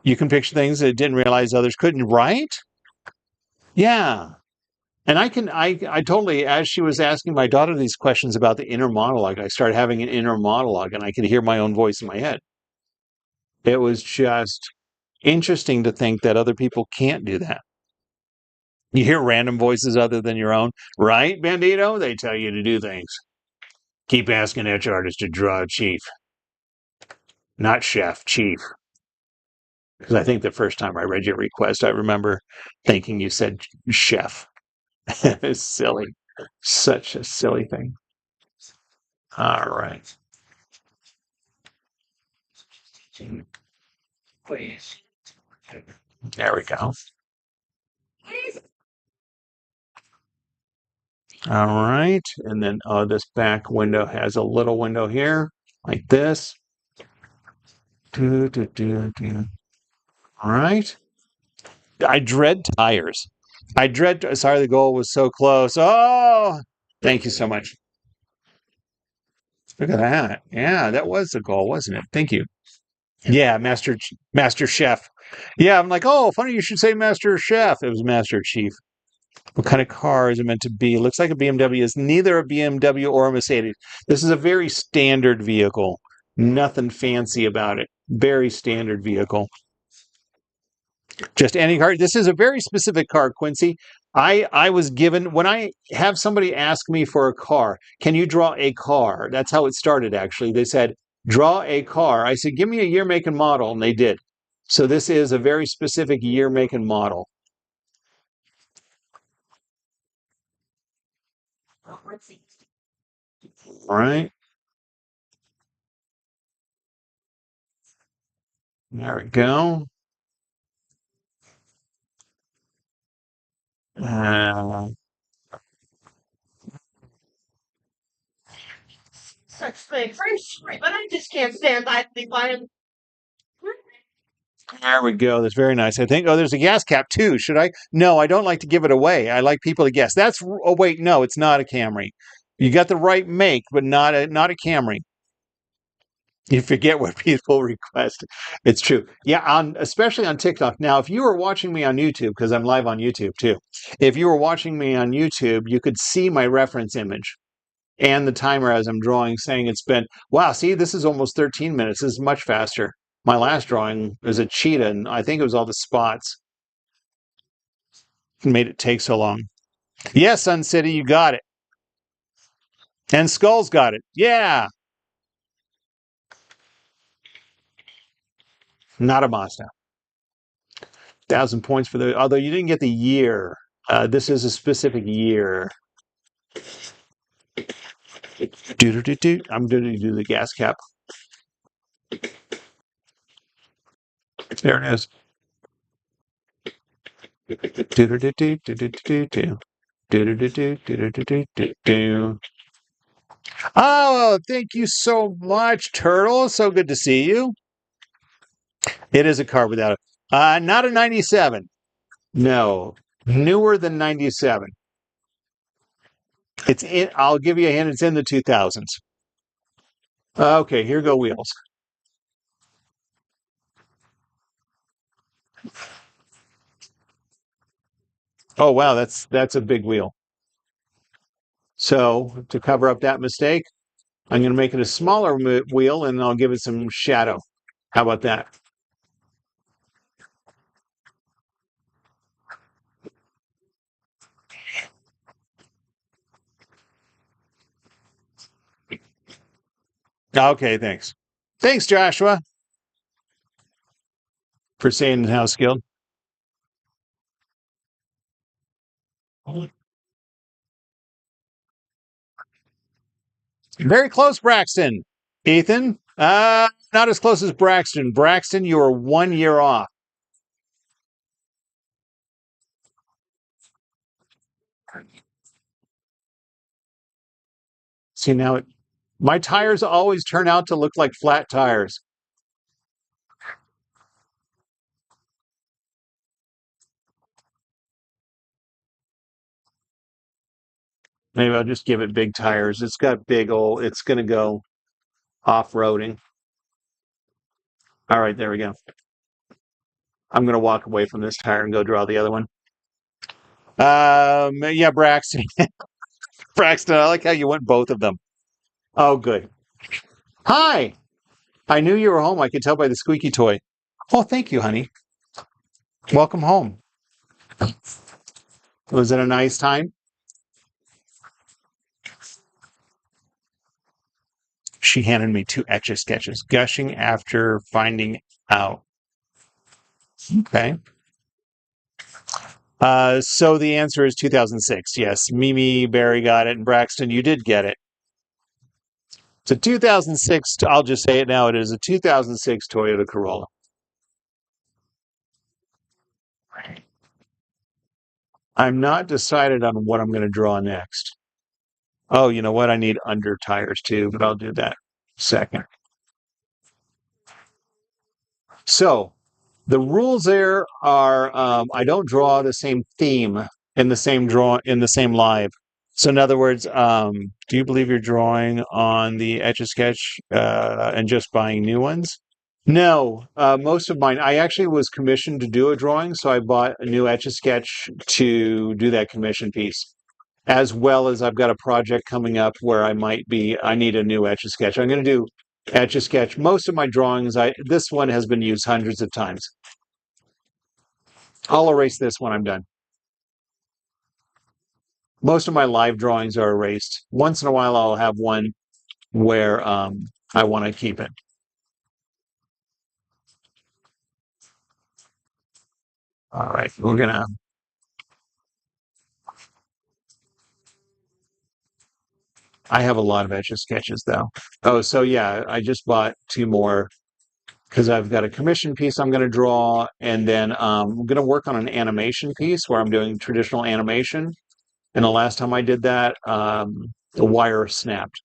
You can picture things that didn't realize others couldn't, right? Yeah. And I totally, as she was asking my daughter these questions about the inner monologue, I started having an inner monologue and I could hear my own voice in my head. It was just interesting to think that other people can't do that. You hear random voices other than your own, right, Bandito? They tell you to do things. Keep asking Etch Artist to draw Chief. Not Chef, Chief. Because I think the first time I read your request, I remember thinking you said Chef. It's silly. Such a silly thing. All right. There we go. All right. And then this back window has a little window here, like this. Do, do, do, do. All right. I dread tires. Sorry, the goal was so close. Oh, thank you so much. Look at that. Yeah, that was the goal, wasn't it? Thank you. Yeah, Master Chef. Yeah, I'm like, oh, funny you should say Master Chef. It was Master Chief. What kind of car is it meant to be? It looks like a BMW. It's neither a BMW or a Mercedes. This is a very standard vehicle. Nothing fancy about it. Very standard vehicle. Just any car. This is a very specific car, Quincy. I was given when I have somebody ask me for a car, can you draw a car? That's how it started, actually. They said, draw a car. I said, give me a year, make, and model, and they did. So this is a very specific year, make, and model. All right. There we go. Uh, Such things. I'm sorry, but I just can't stand idly by him. There we go. That's very nice. I think. Oh, there's a gas cap too. Should I? No, I don't like to give it away. I like people to guess. That's. Oh wait, no, it's not a Camry. You got the right make, but not a Camry. You forget what people request. It's true. Yeah, especially on TikTok. Now, if you were watching me on YouTube, because I'm live on YouTube too, if you were watching me on YouTube, you could see my reference image and the timer as I'm drawing, saying it's been, wow, see, this is almost 13 minutes. This is much faster. My last drawing was a cheetah, and I think it was all the spots that made it take so long. Yes, Sun City, you got it. And Skull's got it. Yeah. Not a Mazda. 1,000 points for the, although you didn't get the year. This is a specific year. I'm going to do the gas cap. There it is. Oh, thank you so much, Turtle. So good to see you. It is a car without a, not a 97. No, newer than 97. It's in, I'll give you a hint. It's in the 2000s. Okay, here go wheels. Oh, wow, that's a big wheel. So to cover up that mistake, I'm going to make it a smaller wheel and I'll give it some shadow. How about that? Okay, thanks. Thanks, Joshua, for saying how skilled. Very close, Braxton. Ethan, not as close as Braxton. Braxton, you are 1 year off. See, now my tires always turn out to look like flat tires. Maybe I'll just give it big tires. It's got big old, it's going to go off-roading. All right, there we go. I'm going to walk away from this tire and go draw the other one. Yeah, Braxton. Braxton, I like how you went both of them. Oh, good. Hi. I knew you were home. I could tell by the squeaky toy. Oh, thank you, honey. Welcome home. Was it a nice time? She handed me 2 Etch A Sketches, gushing after finding out. Okay. So the answer is 2006. Yes, Mimi Barry got it, and Braxton, you did get it. It's a 2006. I'll just say it now. It is a 2006 Toyota Corolla. I'm not decided on what I'm going to draw next. Oh, you know what? I need under tires too, but I'll do that second. So the rules there are I don't draw the same theme in the same draw in the same live. So in other words, do you believe you're drawing on the Etch A Sketch and just buying new ones? No, most of mine. I actually was commissioned to do a drawing, so I bought a new Etch A Sketch to do that commission piece. As well as I've got a project coming up where I need a new Etch A Sketch. I'm going to do Etch A Sketch. Most of my drawings, this one has been used hundreds of times. I'll erase this when I'm done. Most of my live drawings are erased. Once in a while, I'll have one where I want to keep it. All right, we're going to. I have a lot of Etch A Sketches, though. Oh, so yeah, I just bought 2 more because I've got a commission piece I'm going to draw, and then I'm going to work on an animation piece where I'm doing traditional animation. And the last time I did that, the wire snapped,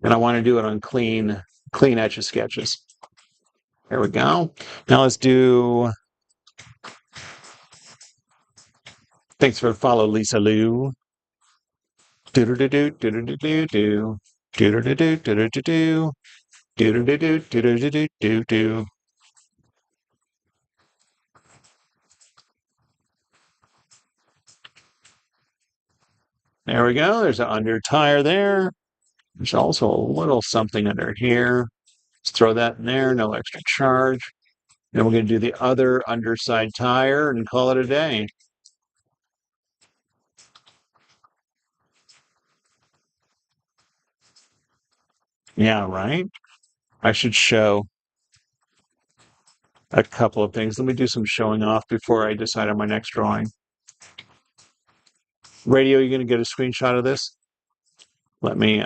and I want to do it on clean Etch A Sketches. There we go. Now let's do. Thanks for the follow, Lisa Lou. Do do do do do do do do do do do do do do do. Do do do do do do do do do. There we go. There's an under tire there. There's also a little something under here. Let's throw that in there. No extra charge. Then we're going to do the other underside tire and call it a day. Yeah, right. I should show a couple of things. Let me do some showing off before I decide on my next drawing. Radio, you're going to get a screenshot of this? Let me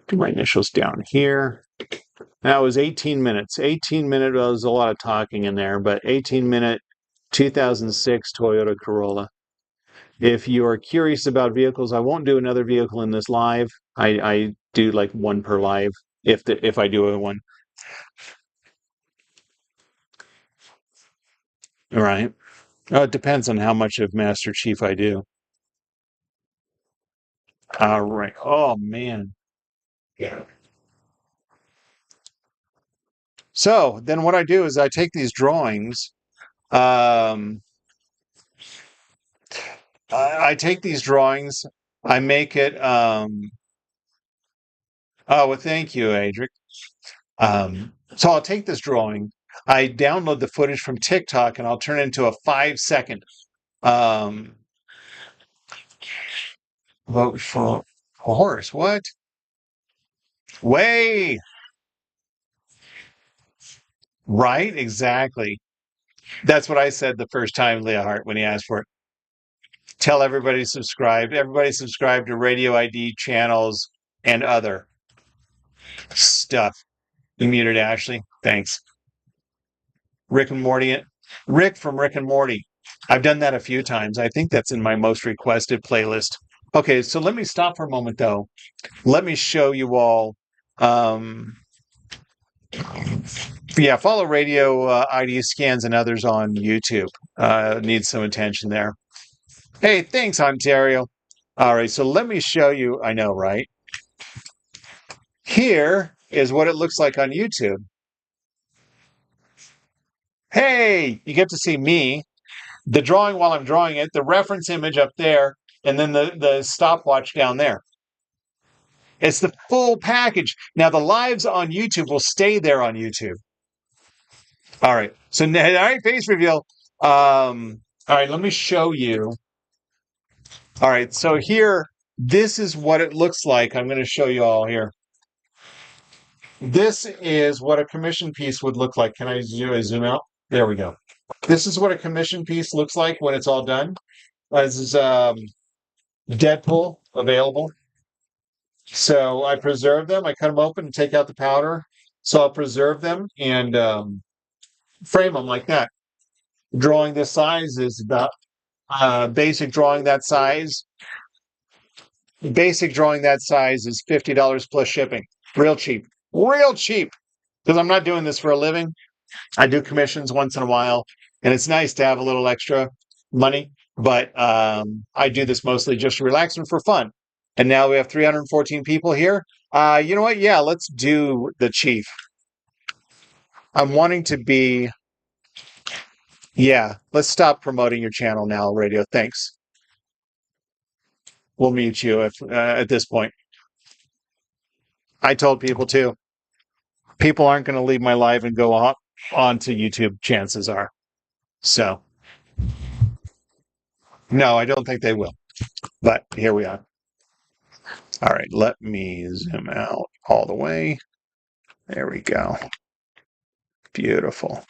do my initials down here. That was 18 minutes. 18 minutes, well, there's a lot of talking in there, but 18-minute 2006 Toyota Corolla. If you are curious about vehicles, I won't do another vehicle in this live. I do like one per live if I do a one. All right. It depends on how much of Master Chief I do. All right. Oh man. Yeah. So then what I do is I take these drawings. I take these drawings. I make it. Oh, well, thank you, Adric. So I'll take this drawing. I download the footage from TikTok and I'll turn it into a 5-second vote for horse. What? Way. Right? Exactly. That's what I said the first time, Leah Hart, when he asked for it. Tell everybody to subscribe. Everybody subscribe to Radio ID channels and other stuff. You muted Ashley. Thanks. Rick and Morty. Rick from Rick and Morty. I've done that a few times. I think that's in my most requested playlist. Okay, so let me stop for a moment, though. Let me show you all. Yeah, follow Radio ID Scans and others on YouTube. Needs some attention there. Hey, thanks, Ontario. All right, so let me show you. I know, right? Here is what it looks like on YouTube. Hey, you get to see me, the drawing while I'm drawing it, the reference image up there, and then the stopwatch down there. It's the full package. Now, the lives on YouTube will stay there on YouTube. All right. So, all right, face reveal. All right, let me show you. All right, so here, this is what it looks like. I'm going to show you all here. This is what a commission piece would look like. Can I zoom out? There we go. This is what a commission piece looks like when it's all done. This is Deadpool available. So I preserve them. I cut them open and take out the powder. So I'll preserve them and frame them like that. Drawing this size is about basic drawing that size. Basic drawing that size is $50 plus shipping. Real cheap. Real cheap. Because I'm not doing this for a living. I do commissions once in a while. And it's nice to have a little extra money. But I do this mostly just to relax and for fun. And now we have 314 people here. You know what? Yeah, let's do the chief. I'm wanting to be. Yeah, let's stop promoting your channel now, Radio. Thanks. We'll mute you if at this point. I told people too. People aren't going to leave my live and go on to YouTube. Chances are. So, no, I don't think they will. But here we are. All right, let me zoom out all the way. There we go. Beautiful.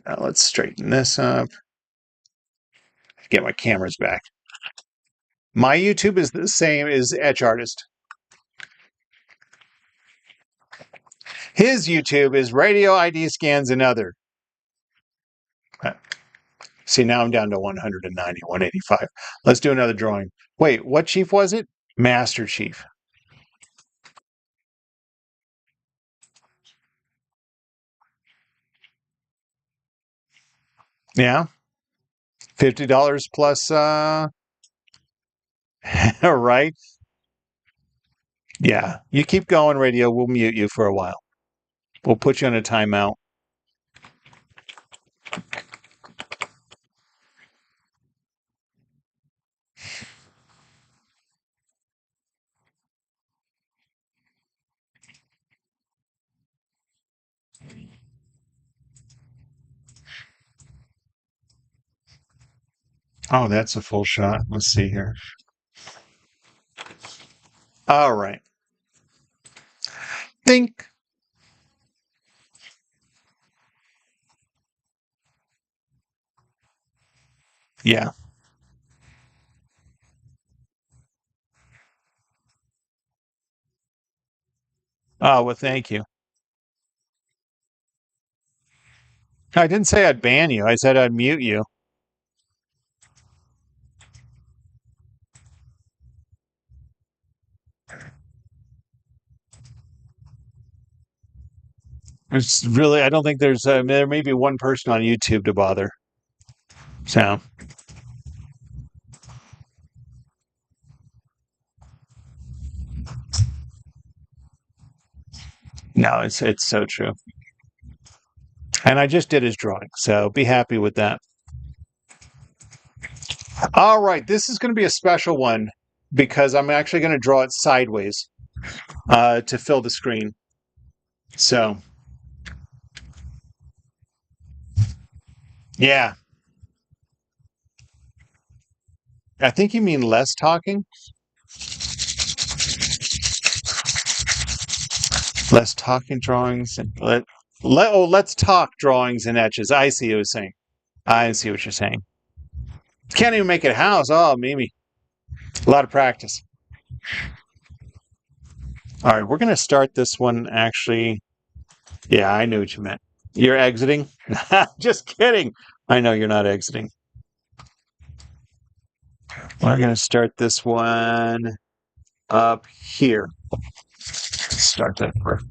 Now let's straighten this up. Get my cameras back. My YouTube is the same as Etch Artist. His YouTube is Radio ID Scans and Other. See, now I'm down to 190, 185. Let's do another drawing. Wait, what chief was it? Master Chief. Yeah. $50 plus, right? Yeah. You keep going, radio. We'll mute you for a while. We'll put you on a timeout. Oh, that's a full shot. Let's see here. All right. Think. Yeah. Oh, well, thank you. I didn't say I'd ban you. I said I'd mute you. It's really, I don't think there may be one person on YouTube to bother. So, no, it's so true. And I just did his drawing. So be happy with that. All right. This is going to be a special one because I'm actually going to draw it sideways to fill the screen. So, yeah. I think you mean less talking. Less talking drawings and let's talk drawings and etches. I see what you're saying. I see what you're saying. Can't even make it a house. Oh, Mimi. A lot of practice. All right, we're going to start this one actually. Yeah, I knew what you meant. You're exiting? Just kidding. I know you're not exiting. We're going to start this one up here. Start that first.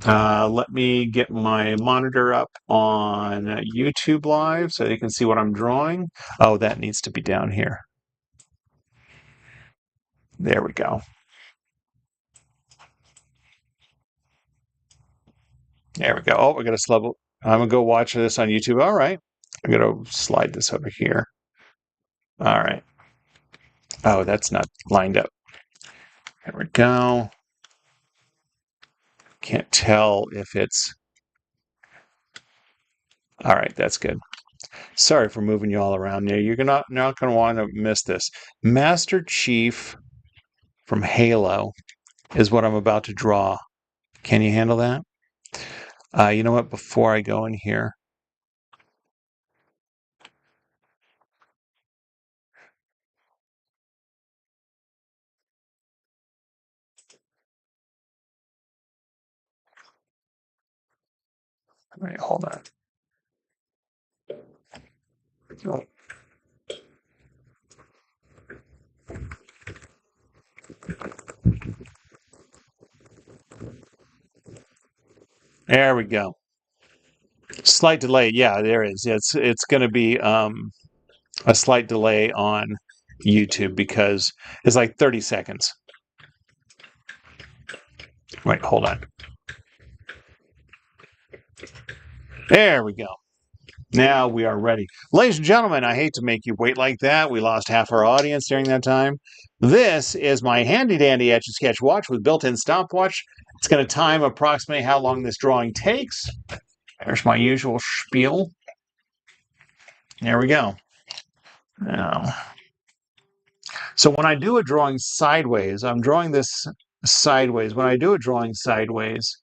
Let me get my monitor up on YouTube Live so you can see what I'm drawing. Oh, that needs to be down here. There we go. There we go. Oh, we're going to level. I'm going to go watch this on YouTube. All right. I'm going to slide this over here. All right. Oh, that's not lined up. There we go. Can't tell if it's. All right, that's good. Sorry for moving you all around there. You're not going to want to miss this. Master Chief from Halo is what I'm about to draw. Can you handle that? You know what? Before I go in here, all right, hold on. There we go. Slight delay. Yeah, there is. It's going to be a slight delay on YouTube because it's like 30 seconds. Wait, hold on. There we go. Now we are ready. Ladies and gentlemen, I hate to make you wait like that. We lost half our audience during that time. This is my handy-dandy Etch A Sketch watch with built-in stopwatch. It's going to time approximately how long this drawing takes. There's my usual spiel. There we go. Now, so when I do a drawing sideways, I'm drawing this sideways. When I do a drawing sideways,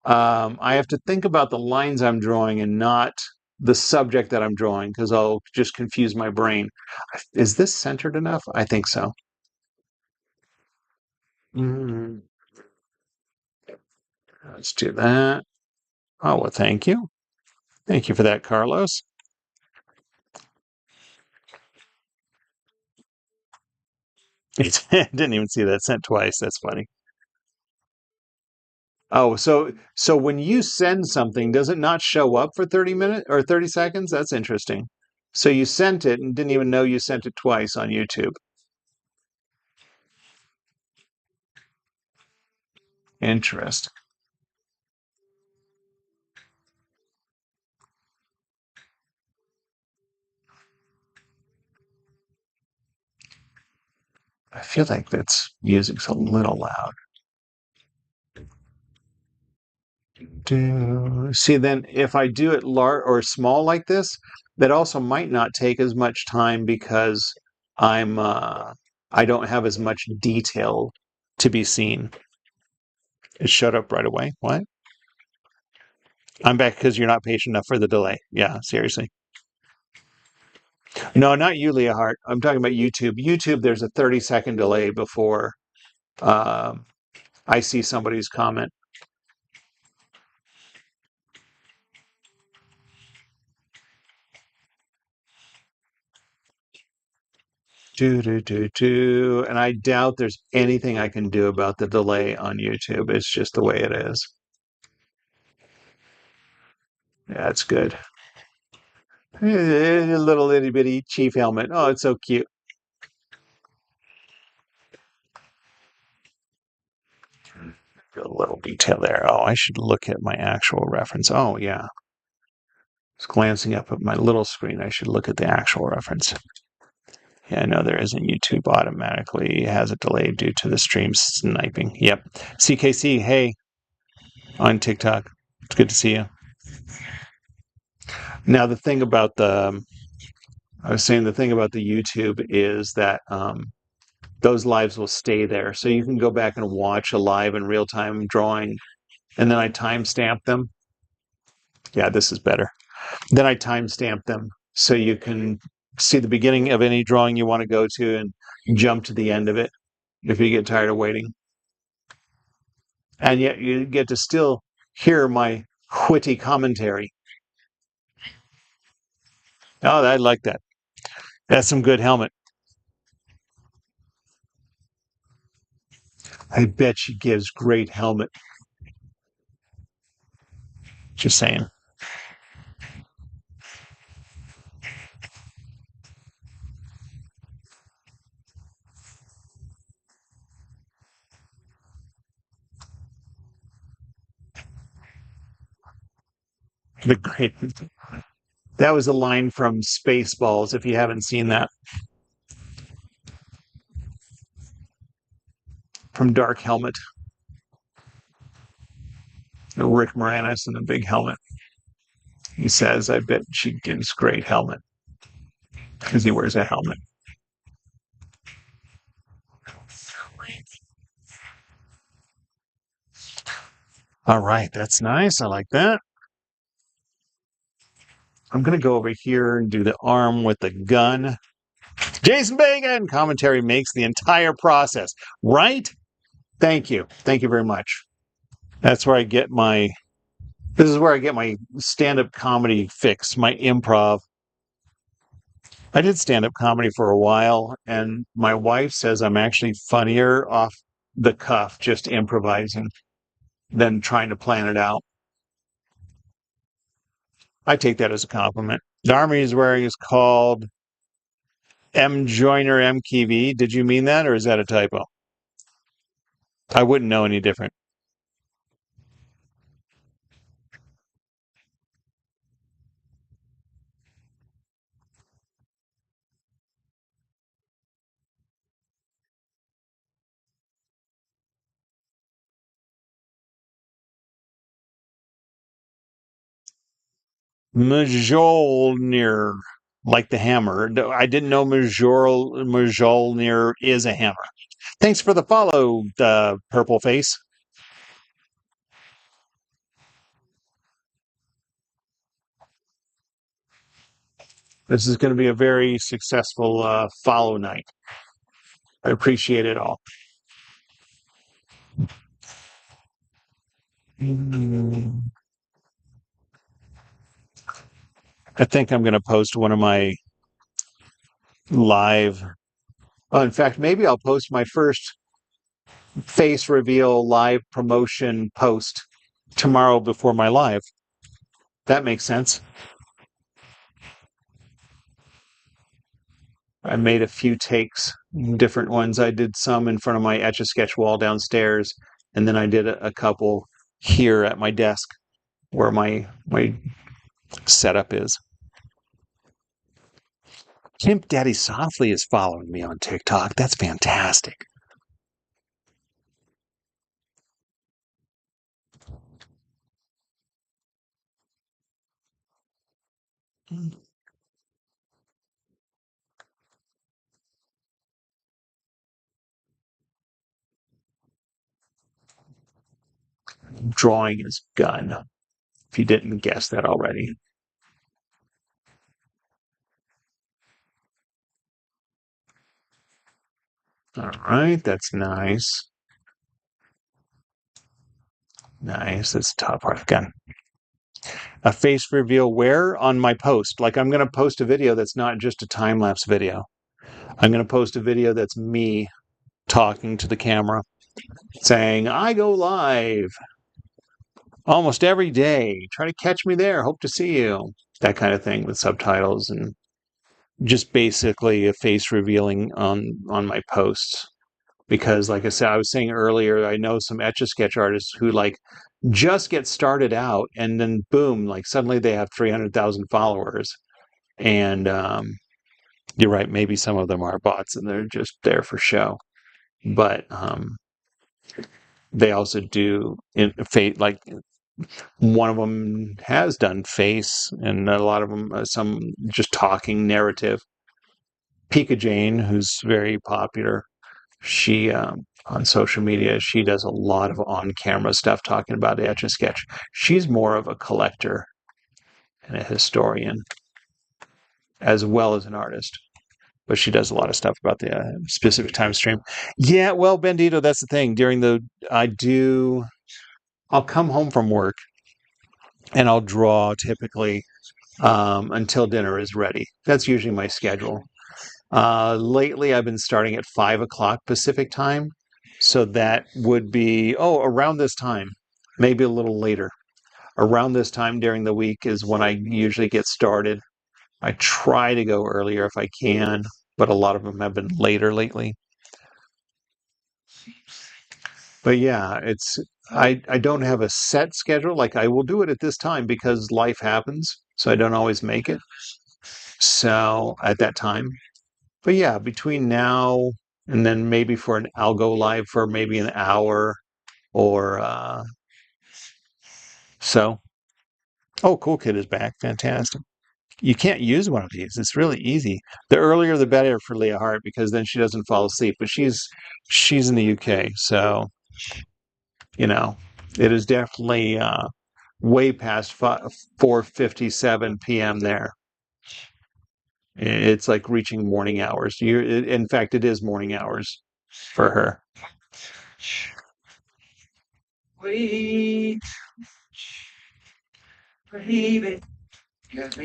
I have to think about the lines I'm drawing and not the subject that I'm drawing because I'll just confuse my brain. Is this centered enough? I think so. Mm, let's do that. Oh, well, thank you. Thank you for that, Carlos. Didn't even see that sent twice. That's funny. Oh, so when you send something, does it not show up for 30 minutes or 30 seconds? That's interesting. So you sent it and didn't even know you sent it twice on YouTube. Interesting. I feel like that's music's a little loud. See, then if I do it large or small like this, that also might not take as much time because I don't have as much detail to be seen. It shut up right away. What? I'm back because you're not patient enough for the delay. Yeah, seriously. No, not you, Leah Hart. I'm talking about YouTube. YouTube, there's a 30-second delay before um I see somebody's comment. And I doubt there's anything I can do about the delay on YouTube. It's just the way it is. Yeah, it's good. A little itty bitty chief helmet. Oh, it's so cute. A little detail there. Oh, I should look at my actual reference. Oh, yeah. Just glancing up at my little screen, I should look at the actual reference. Yeah, I know there isn't. YouTube automatically has a delay due to the stream sniping. Yep. CKC, hey, on TikTok. It's good to see you. Now, the thing about I was saying the thing about the YouTube is that those lives will stay there. So you can go back and watch a live in real time drawing, and then I timestamp them. Yeah, this is better. Then I timestamp them so you can see the beginning of any drawing you want to go to and jump to the end of it if you get tired of waiting. And yet you get to still hear my witty commentary. Oh, I like that. That's some good helmet. I bet she gives great helmet. Just saying. The great. That was a line from Spaceballs, if you haven't seen that. From Dark Helmet. Rick Moranis in a big helmet. He says, I bet she gives great helmet. Because he wears a helmet. All right, that's nice. I like that. I'm going to go over here and do the arm with the gun. Jason Bacon commentary makes the entire process, right? Thank you. Thank you very much. That's where I get my, this is where I get my stand-up comedy fix, my improv. I did stand-up comedy for a while, and my wife says I'm actually funnier off the cuff, just improvising, than trying to plan it out. I take that as a compliment. The army he's wearing is called M Joiner MKV. Did you mean that, or is that a typo? I wouldn't know any different. Mjolnir, like the hammer. I didn't know Mjolnir is a hammer. Thanks for the follow, Purple Face. This is going to be a very successful follow night. I appreciate it all. I think I'm going to post one of my live. In fact, maybe I'll post my first face reveal live promotion post tomorrow before my live. That makes sense. I made a few takes, different ones. I did some in front of my Etch A Sketch wall downstairs, and then I did a couple here at my desk where my setup is. Pimp Daddy Softly is following me on TikTok. That's fantastic. Drawing is gun. If you didn't guess that already. All right, that's nice. Nice. That's the top part again. A face reveal where? On my post. Like I'm going to post a video that's not just a time lapse video. I'm going to post a video that's me talking to the camera saying, I go live almost every day. Try to catch me there. Hope to see you. That kind of thing with subtitles and just basically a face revealing on my posts. Because like I said, I was saying earlier, I know some Etch A Sketch artists who like just get started out and then boom, like suddenly they have 300,000 followers. And you're right, maybe some of them are bots and they're just there for show. But they also do like one of them has done face, and a lot of them some just talking narrative. Pika Jane, who's very popular, she on social media she does a lot of on-camera stuff talking about Etch A Sketch. She's more of a collector and a historian as well as an artist, but she does a lot of stuff about the specific time stream. Yeah, well, Bendito, that's the thing. I'll come home from work and I'll draw typically until dinner is ready. That's usually my schedule. Lately, I've been starting at 5 o'clock Pacific time. So that would be, around this time, maybe a little later. Around this time during the week is when I usually get started. I try to go earlier if I can, but a lot of them have been later lately. But yeah, I don't have a set schedule. Like I will do it at this time because life happens, so I don't always make it. So at that time. But yeah, between now and then maybe I'll go live for maybe an hour or so. Oh, Cool Kid is back. Fantastic. You can't use one of these. It's really easy. The earlier the better for Leah Hart because then she doesn't fall asleep. But she's in the UK, so it is definitely way past 4:57 p.m. there. It's like reaching morning hours. In fact, it is morning hours for her. Wait, baby.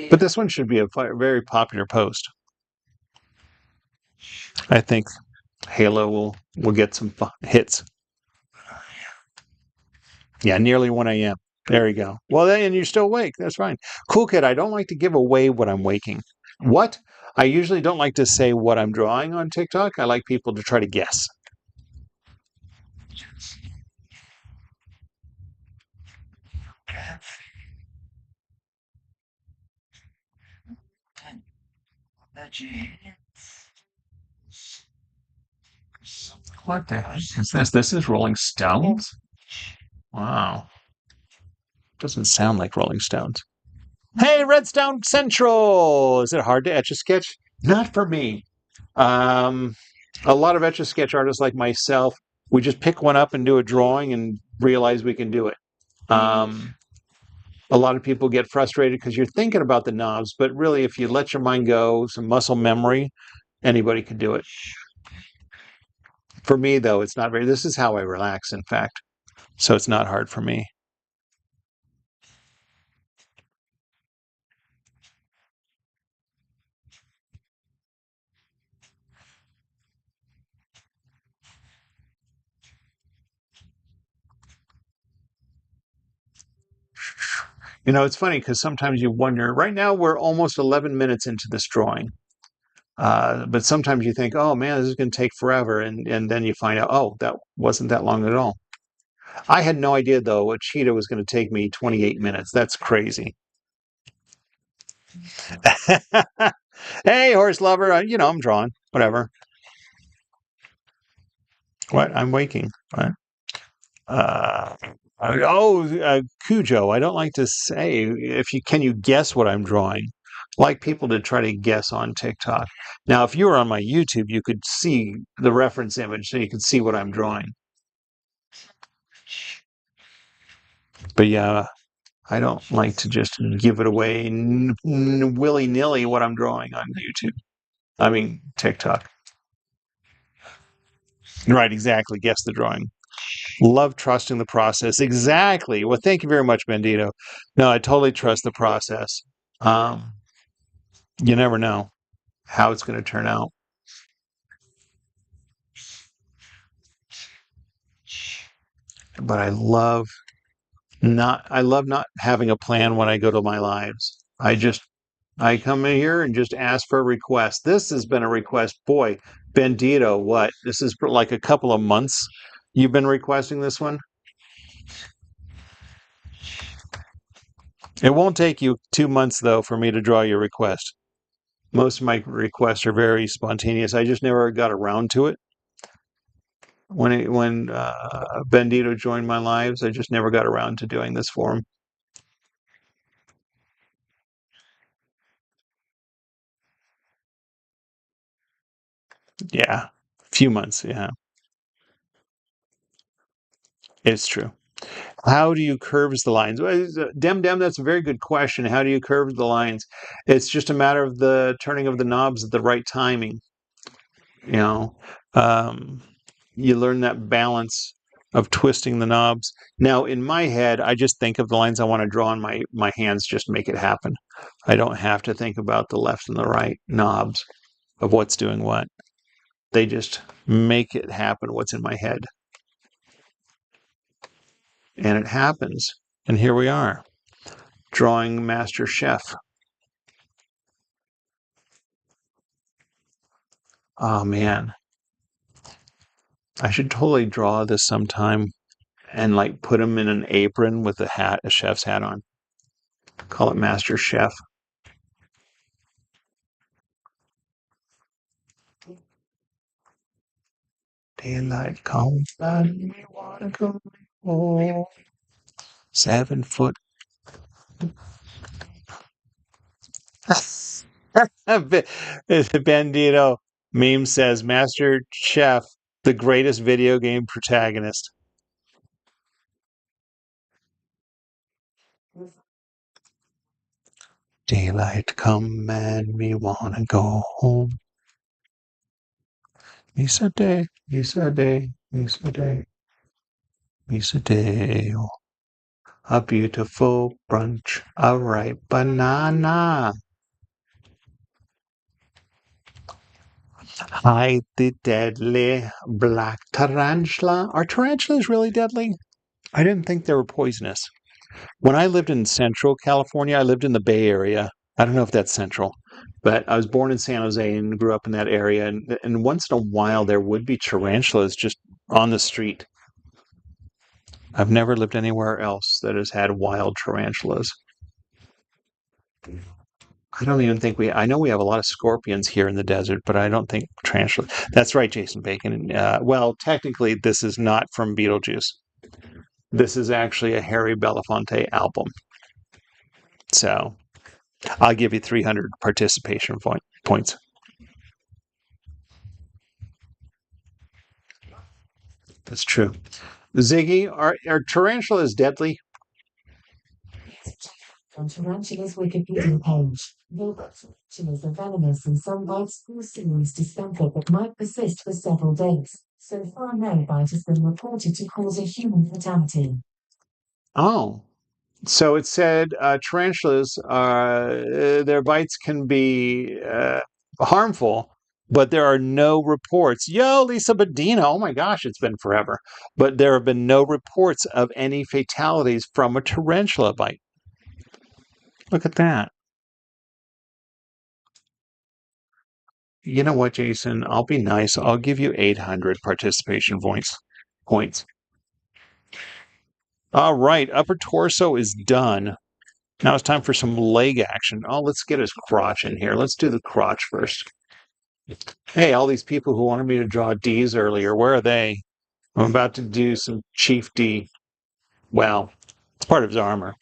But this one should be a very popular post. I think Halo will get some hits. Yeah, nearly 1 a.m. There you go. Well, then you're still awake. That's fine. Cool Kid, I don't like to give away what I'm waking. What? I usually don't like to say what I'm drawing on TikTok. I like people to try to guess. What the heck is this? This is Rolling Stones? Wow. Doesn't sound like Rolling Stones. Hey, Redstone Central! Is it hard to Etch A Sketch? Not for me. A lot of Etch A Sketch artists like myself, we just pick one up and do a drawing and realize we can do it. A lot of people get frustrated because you're thinking about the knobs, but really, if you let your mind go, some muscle memory, anybody can do it. For me, though, it's not very. This is how I relax, in fact. So it's not hard for me. You know, it's funny because sometimes you wonder. Right now, we're almost 11 minutes into this drawing. But sometimes you think, oh man, this is going to take forever. And then you find out, oh, that wasn't that long at all. I had no idea, though, a cheetah was going to take me 28 minutes. That's crazy. Hey, horse lover, I'm drawing. Whatever. What? I'm waking. What? Uh, Cujo. I don't like to say if you can you guess what I'm drawing. I like people to try to guess on TikTok. Now, if you were on my YouTube, you could see the reference image, so you could see what I'm drawing. But yeah, I don't like to just give it away willy nilly what I'm drawing on YouTube. I mean TikTok. Right, exactly. Guess the drawing. Love trusting the process. Exactly. Well, thank you very much, Bandito. No, I totally trust the process. Um, you never know how it's going to turn out. But I love not having a plan when I go to my lives. I come in here and just ask for a request. This has been a request. Boy, Bandito, what? This is for like a couple of months you've been requesting this one? It won't take you 2 months, though, for me to draw your request. Most of my requests are very spontaneous. I just never got around to it. When Bandito joined my lives, I just never got around to doing this for him. Yeah, a few months. Yeah, it's true. How do you curve the lines? Dem, that's a very good question. How do you curve the lines? It's just a matter of the turning of the knobs at the right timing. You know, um, you learn that balance of twisting the knobs. Now, in my head, I just think of the lines I want to draw, and my hands just make it happen. I don't have to think about the left and the right knobs of what's doing what. They just make it happen, what's in my head. And it happens. And here we are, drawing Master Chef. Oh, man. I should totally draw this sometime and like put him in an apron with a chef's hat on. Call it Master Chef. Daylight comes and we wanna go home. 7 foot. Bandito meme says Master Chef, the greatest video game protagonist. Daylight come and we wanna go home. Misa day, Misa day, Misa day, Misa day. A beautiful brunch, a ripe banana. Hide the deadly black tarantula. Are tarantulas really deadly? I didn't think they were poisonous. When I lived in Central California, I lived in the Bay Area. I don't know if that's Central, but I was born in San Jose and grew up in that area. And once in a while, there would be tarantulas just on the street. I've never lived anywhere else that has had wild tarantulas. I don't even think I know we have a lot of scorpions here in the desert, but I don't think tarantulas. That's right, Jason Bacon. Well, technically, this is not from Beetlejuice. This is actually a Harry Belafonte album. So I'll give you 300 participation points. That's true. Ziggy, are tarantulas deadly? On Tarantula's Wikipedia page, tarantulas are venomous and some bites cause serious discomfort that might persist for several days. So far, no bite has been reported to cause a human fatality. Oh, so it said tarantulas, their bites can be harmful, but there are no reports. Yo, Lisa Badina, oh my gosh, it's been forever. But there have been no reports of any fatalities from a tarantula bite. Look at that. You know what, Jason? I'll be nice. I'll give you 800 participation points. All right, upper torso is done. Now it's time for some leg action. Oh, let's get his crotch in here. Let's do the crotch first. Hey, all these people who wanted me to draw D's earlier, where are they? I'm about to do some Chief D. Well, it's part of his armor.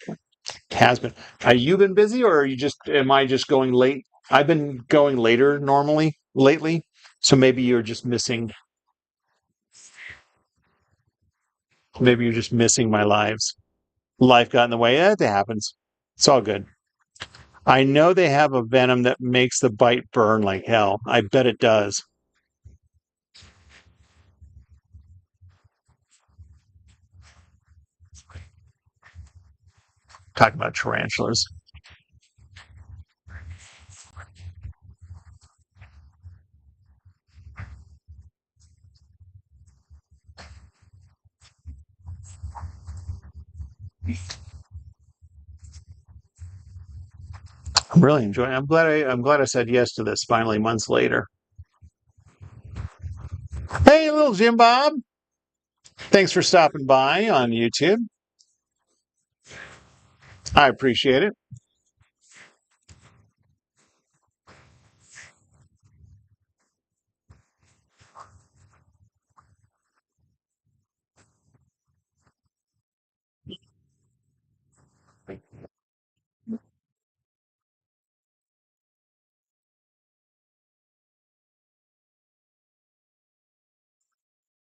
Has been. Have you been busy, or are you just? Am I just going late? I've been going later normally lately, so maybe you're just missing. Maybe you're just missing my lives. Life got in the way. That happens. It's all good. I know they have a venom that makes the bite burn like hell. I bet it does. Talking about tarantulas. I'm really enjoying it. I'm glad I said yes to this finally months later. Hey, little Jim Bob. Thanks for stopping by on YouTube. I appreciate it.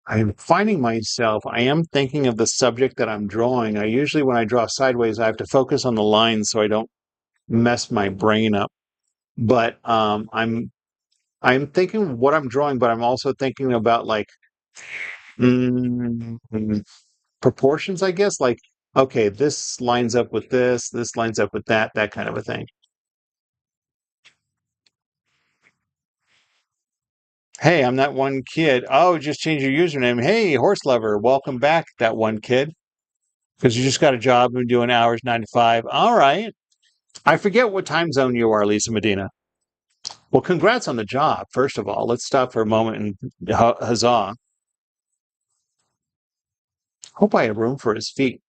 I'm finding myself, I am thinking of the subject that I'm drawing. I usually, when I draw sideways, I have to focus on the lines so I don't mess my brain up. But I'm thinking what I'm drawing, but I'm also thinking about like mm, proportions, I guess. Like, okay, this lines up with this lines up with that kind of a thing. Hey, I'm that one kid. Oh, just change your username. Hey, horse lover, welcome back, that one kid. Because you just got a job and doing hours 9 to 5. All right. I forget what time zone you are, Lisa Medina. Well, congrats on the job, first of all. Let's stop for a moment and huzzah. Hope I have room for his feet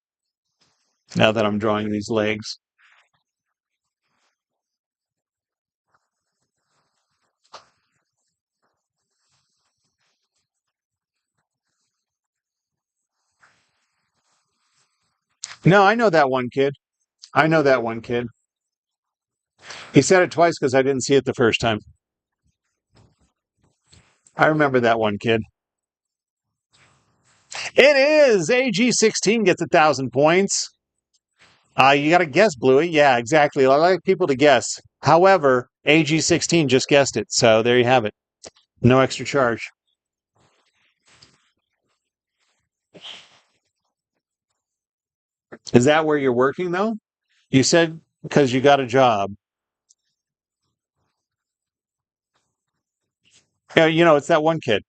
now that I'm drawing these legs. No, I know that one kid. I know that one kid. He said it twice because I didn't see it the first time. I remember that one kid. It is! AG16 gets 1,000 points. You got to guess, Bluey. Yeah, exactly. I like people to guess. However, AG16 just guessed it. So there you have it. No extra charge. Is that where you're working, though? You said because you got a job. Yeah, it's that one kid.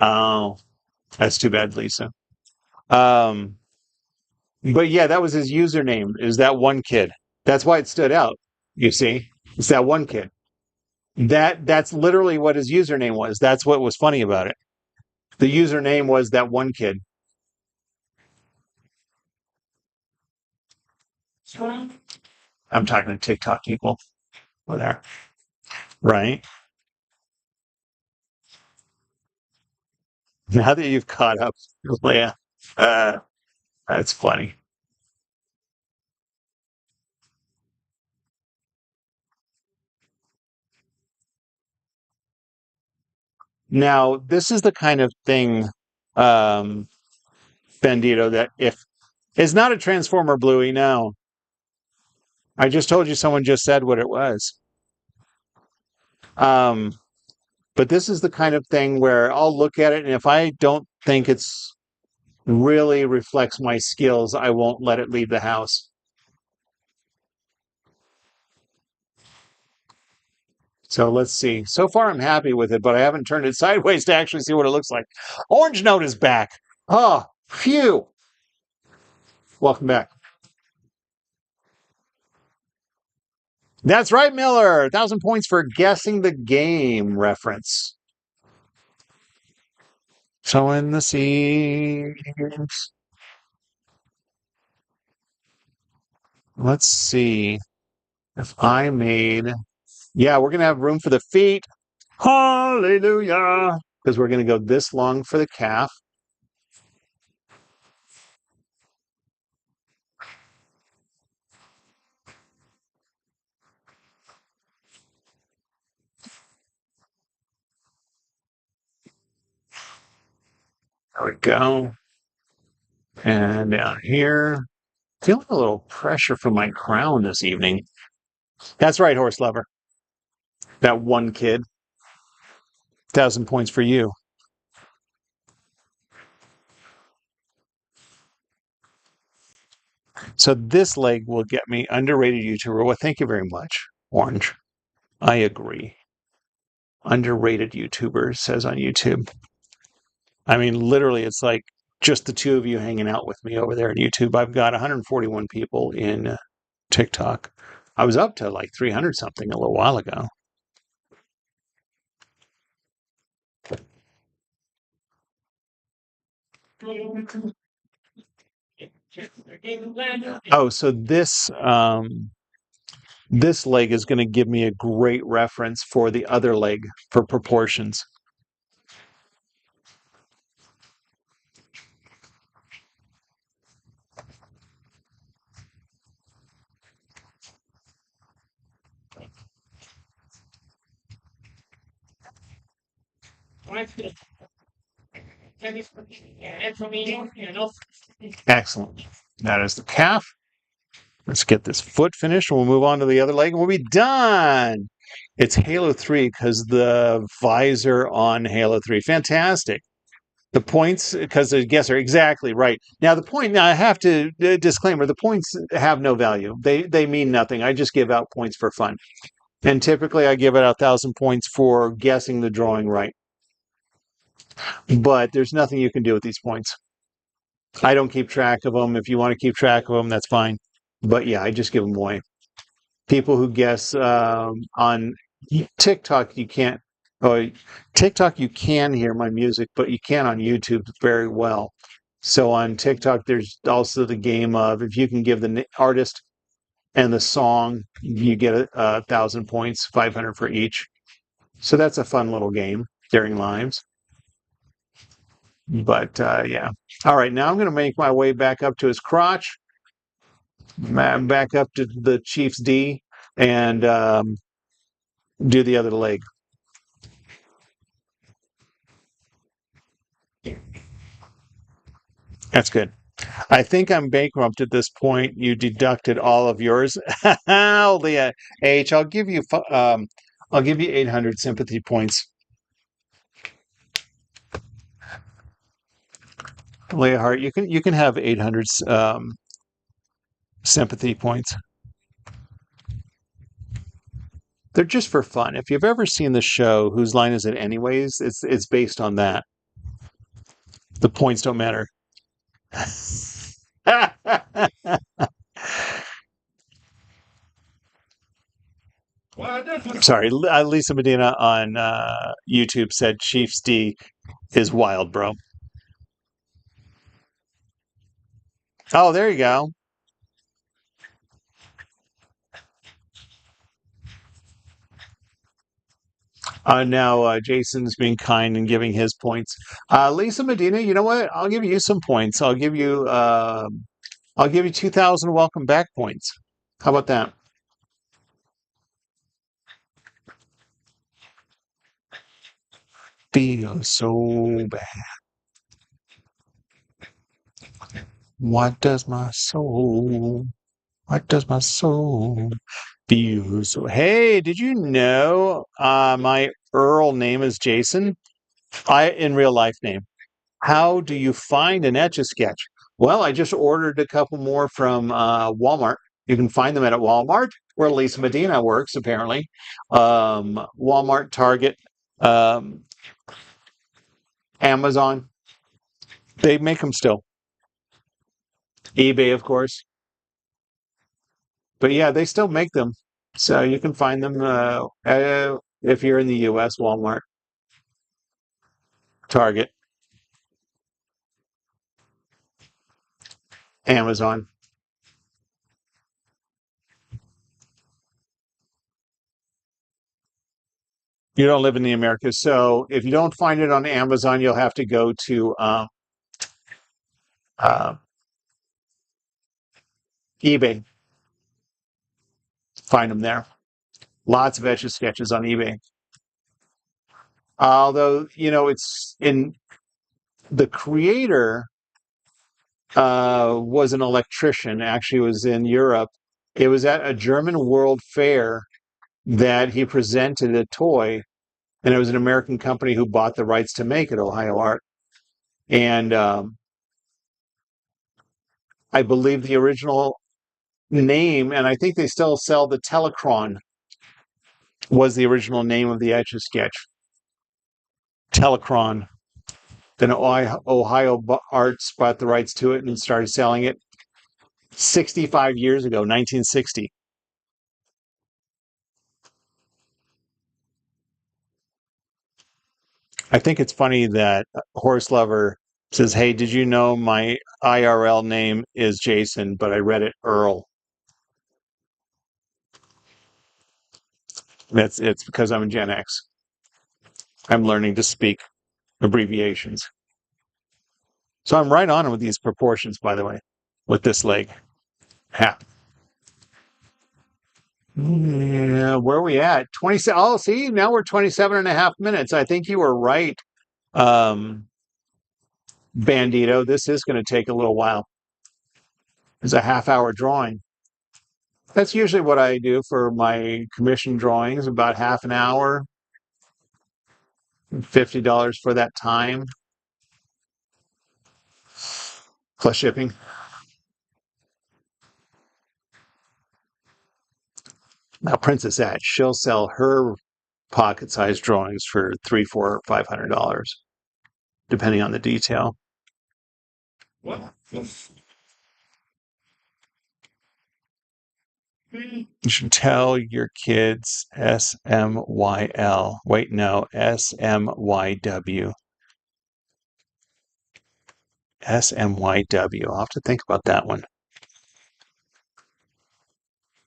Oh, that's too bad, Lisa. Um, but yeah, that was his username, is that one kid. That's why it stood out, you see. It's that one kid. That's literally what his username was. That's what was funny about it. The username was that one kid. I'm talking to TikTok people. Whatever. Right? Now that you've caught up, Leah, that's funny. Now, this is the kind of thing, um, Bandito, that if it's not a Transformer Bluey, no. I just told you someone just said what it was. Um, but this is the kind of thing where I'll look at it, and if I don't think it's really reflects my skills, I won't let it leave the house. So let's see. So far, I'm happy with it, but I haven't turned it sideways to actually see what it looks like. Orange Note is back. Oh, phew. Welcome back. That's right, Miller. 1,000 points for guessing the game reference. Sowing the seeds. Let's see if I made. Yeah, we're going to have room for the feet. Hallelujah. Because we're going to go this long for the calf. There we go. And down here. Feeling a little pressure from my crown this evening. That's right, horse lover. That one kid. 1,000 points for you. So this leg will get me underrated YouTuber. Well, thank you very much, Orange. I agree. Underrated YouTuber says on YouTube. I mean, literally, it's like just the two of you hanging out with me over there on YouTube. I've got 141 people in TikTok. I was up to like 300 something a little while ago. Oh, so this leg is going to give me a great reference for the other leg for proportions. Excellent. That is the calf. Let's get this foot finished. We'll move on to the other leg and we'll be done. It's Halo 3 because the visor on Halo 3. Fantastic. The points, because the guess are exactly right. Now, the point, now I have to, disclaimer, the points have no value. They mean nothing. I just give out points for fun. And typically I give out 1,000 points for guessing the drawing right. But there's nothing you can do with these points. I don't keep track of them. If you want to keep track of them, that's fine. But yeah, I just give them away. People who guess on TikTok, you can't. Oh, TikTok, you can hear my music, but you can't on YouTube very well. So on TikTok, there's also the game of if you can give the artist and the song, you get 1,000 points, 500 for each. So that's a fun little game during lives. But yeah. All right, now I'm going to make my way back up to his crotch, back up to the Chief's D, and do the other leg. That's good. I think I'm bankrupt at this point. You deducted all of yours. Leah H, I'll give you 800 sympathy points. Leah Hart, you can have 800 sympathy points. They're just for fun. If you've ever seen the show Whose Line Is It Anyways, it's based on that. The points don't matter. Sorry, Lisa Medina on YouTube said Chiefs D is wild, bro. Oh, there you go. Now Jason's being kind and giving his points. Lisa Medina, you know what? I'll give you some points. I'll give you 2,000 welcome back points. How about that? Feel so bad. What does my soul feel so? Hey, did you know my Earl name is Jason? In real life name. How do you find an Etch A Sketch? Well, I just ordered a couple more from Walmart. You can find them at Walmart, where Lisa Medina works, apparently. Walmart, Target, Amazon. They make them still. eBay, of course. But yeah, they still make them. So you can find them if you're in the U.S., Walmart, Target, Amazon. You don't live in the Americas, so if you don't find it on Amazon, you'll have to go to uh, eBay. Find them there. Lots of Etch A Sketches on eBay. Although, it's in the creator was an electrician. Actually, was in Europe. It was at a German World Fair that he presented a toy, and it was an American company who bought the rights to make it, Ohio Art. And I believe the original name, and I think they still sell the Telecron, was the original name of the Etch A Sketch. Telecron. Then Ohio Arts bought the rights to it and started selling it 65 years ago, 1960. I think it's funny that Horse Lover says, "Hey, did you know my IRL name is Jason, but I read it Earl?" It's because I'm a Gen X. I'm learning to speak abbreviations. So I'm right on with these proportions, by the way, with this leg. Ha. Yeah, where are we at? 27. Oh, see, now we're 27 and a half minutes. I think you were right, um, Bandito. This is going to take a little while. It's a half-hour drawing. That's usually what I do for my commission drawings, about half an hour, $50 for that time, plus shipping. Now, Princess Etch, she'll sell her pocket-sized drawings for $300, $400, $500, depending on the detail. What? You should tell your kids SMYL. Wait, no, SMYW. SMYW. I'll have to think about that one.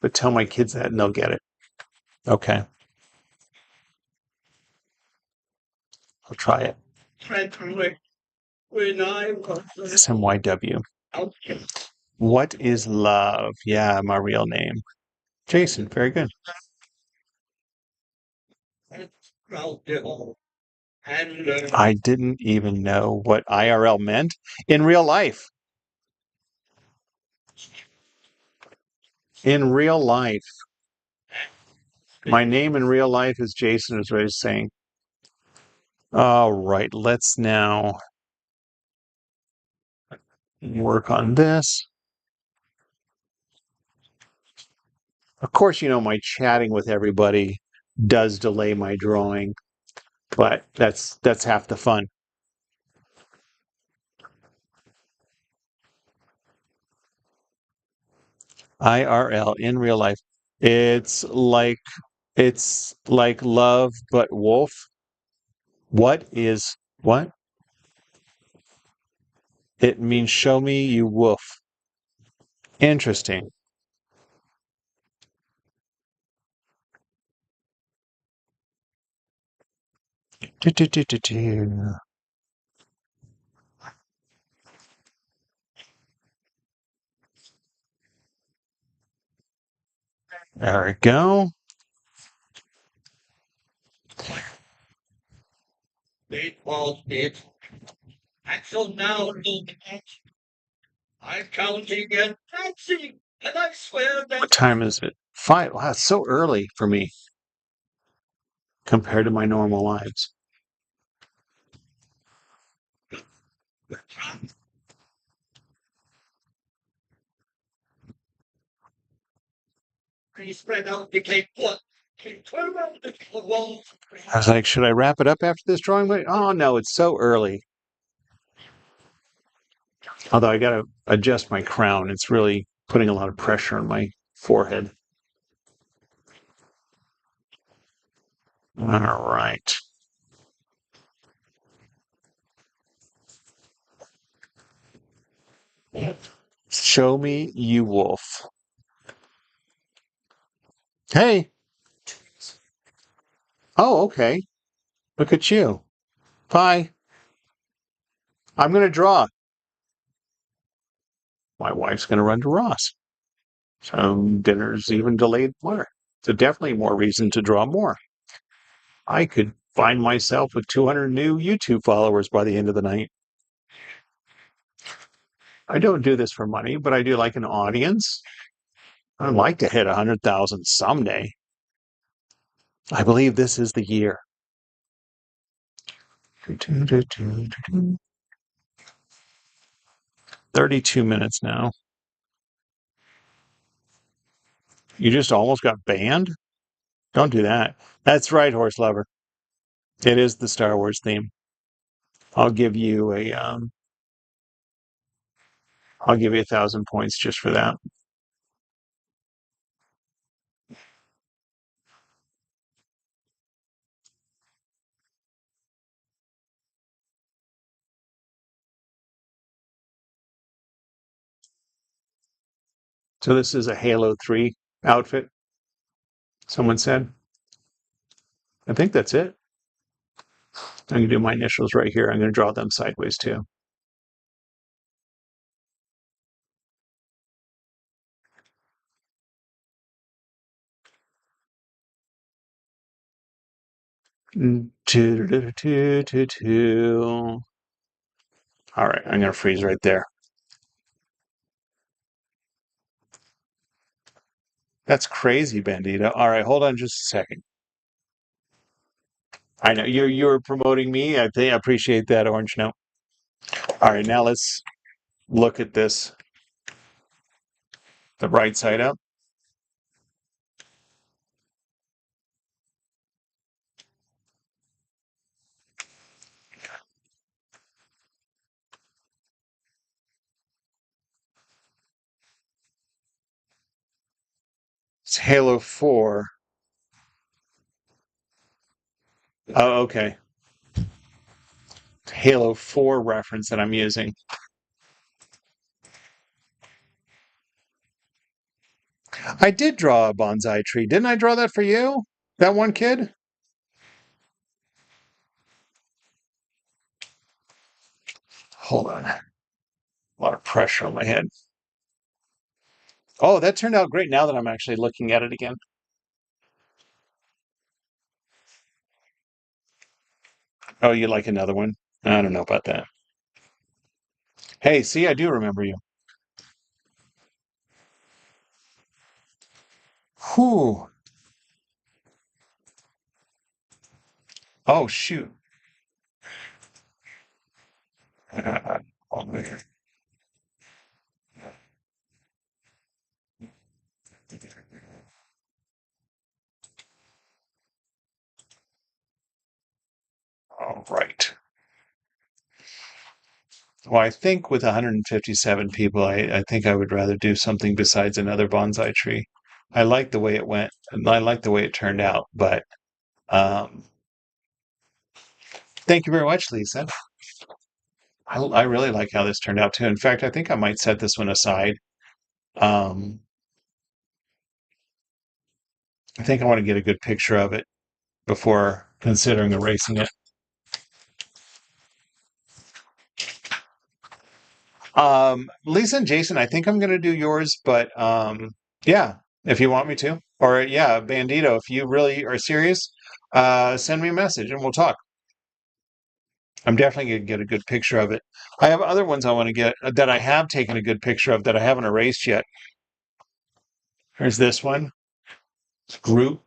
But tell my kids that and they'll get it. Okay. I'll try it. SMYW. What is love? Yeah, my real name. Jason, very good. I didn't even know what IRL meant in real life. In real life. My name in real life is Jason, is what I was saying. All right, let's now work on this. Of course, my chatting with everybody does delay my drawing, but that's half the fun. IRL, in real life. It's like love but wolf. What? It means show me you wolf. Interesting. Do, do, do, do, do. There we go. Baseball stick. Axel now look at. I'm counting and dancing, and I swear that What time is it? 5. Wow, it's so early for me compared to my normal lives. he spread out the cake. What? He turned out the wall. I was like, should I wrap it up after this drawing? Oh no, it's so early. Although I gotta adjust my crown. It's really putting a lot of pressure on my forehead. All right. Show me you wolf. Hey. Oh, okay. Look at you. Bye. I'm going to draw. My wife's going to run to Ross. So dinner's even delayed more. So definitely more reason to draw more. I could find myself with 200 new YouTube followers by the end of the night. I don't do this for money, but I do like an audience. I'd like to hit 100,000 someday. I believe this is the year. 32 minutes now. You just almost got banned? Don't do that. That's right, horse lover. It is the Star Wars theme. I'll give you a 1,000 points just for that. So this is a Halo 3 outfit, someone said. I think that's it. I'm going to do my initials right here. I'm going to draw them sideways too. All right, I'm going to freeze right there. That's crazy, Bandito. All right, hold on just a second. I know you're promoting me. I appreciate that, Orange Note. All right, now let's look at this. The right side up. It's Halo 4. Oh, okay. Halo 4 reference that I'm using. I did draw a bonsai tree. Didn't I draw that for you? That one kid? Hold on. A lot of pressure on my head. Oh, that turned out great now that I'm actually looking at it again. Oh, you like another one? I don't know about that. Hey, see, I do remember you. Whew. Oh, shoot. All right. Well, I think with 157 people, I think I would rather do something besides another bonsai tree. I like the way it went, and I like the way it turned out, but um, thank you very much, Lisa. I really like how this turned out too. In fact, I think I might set this one aside. Um, I think I want to get a good picture of it before considering erasing it. Lisa and Jason, I think I'm going to do yours, but yeah, if you want me to, or yeah, Bandito, if you really are serious, send me a message and we'll talk. I'm definitely going to get a good picture of it. I have other ones I want to get that I have taken a good picture of that I haven't erased yet. Here's this one. It's Groot.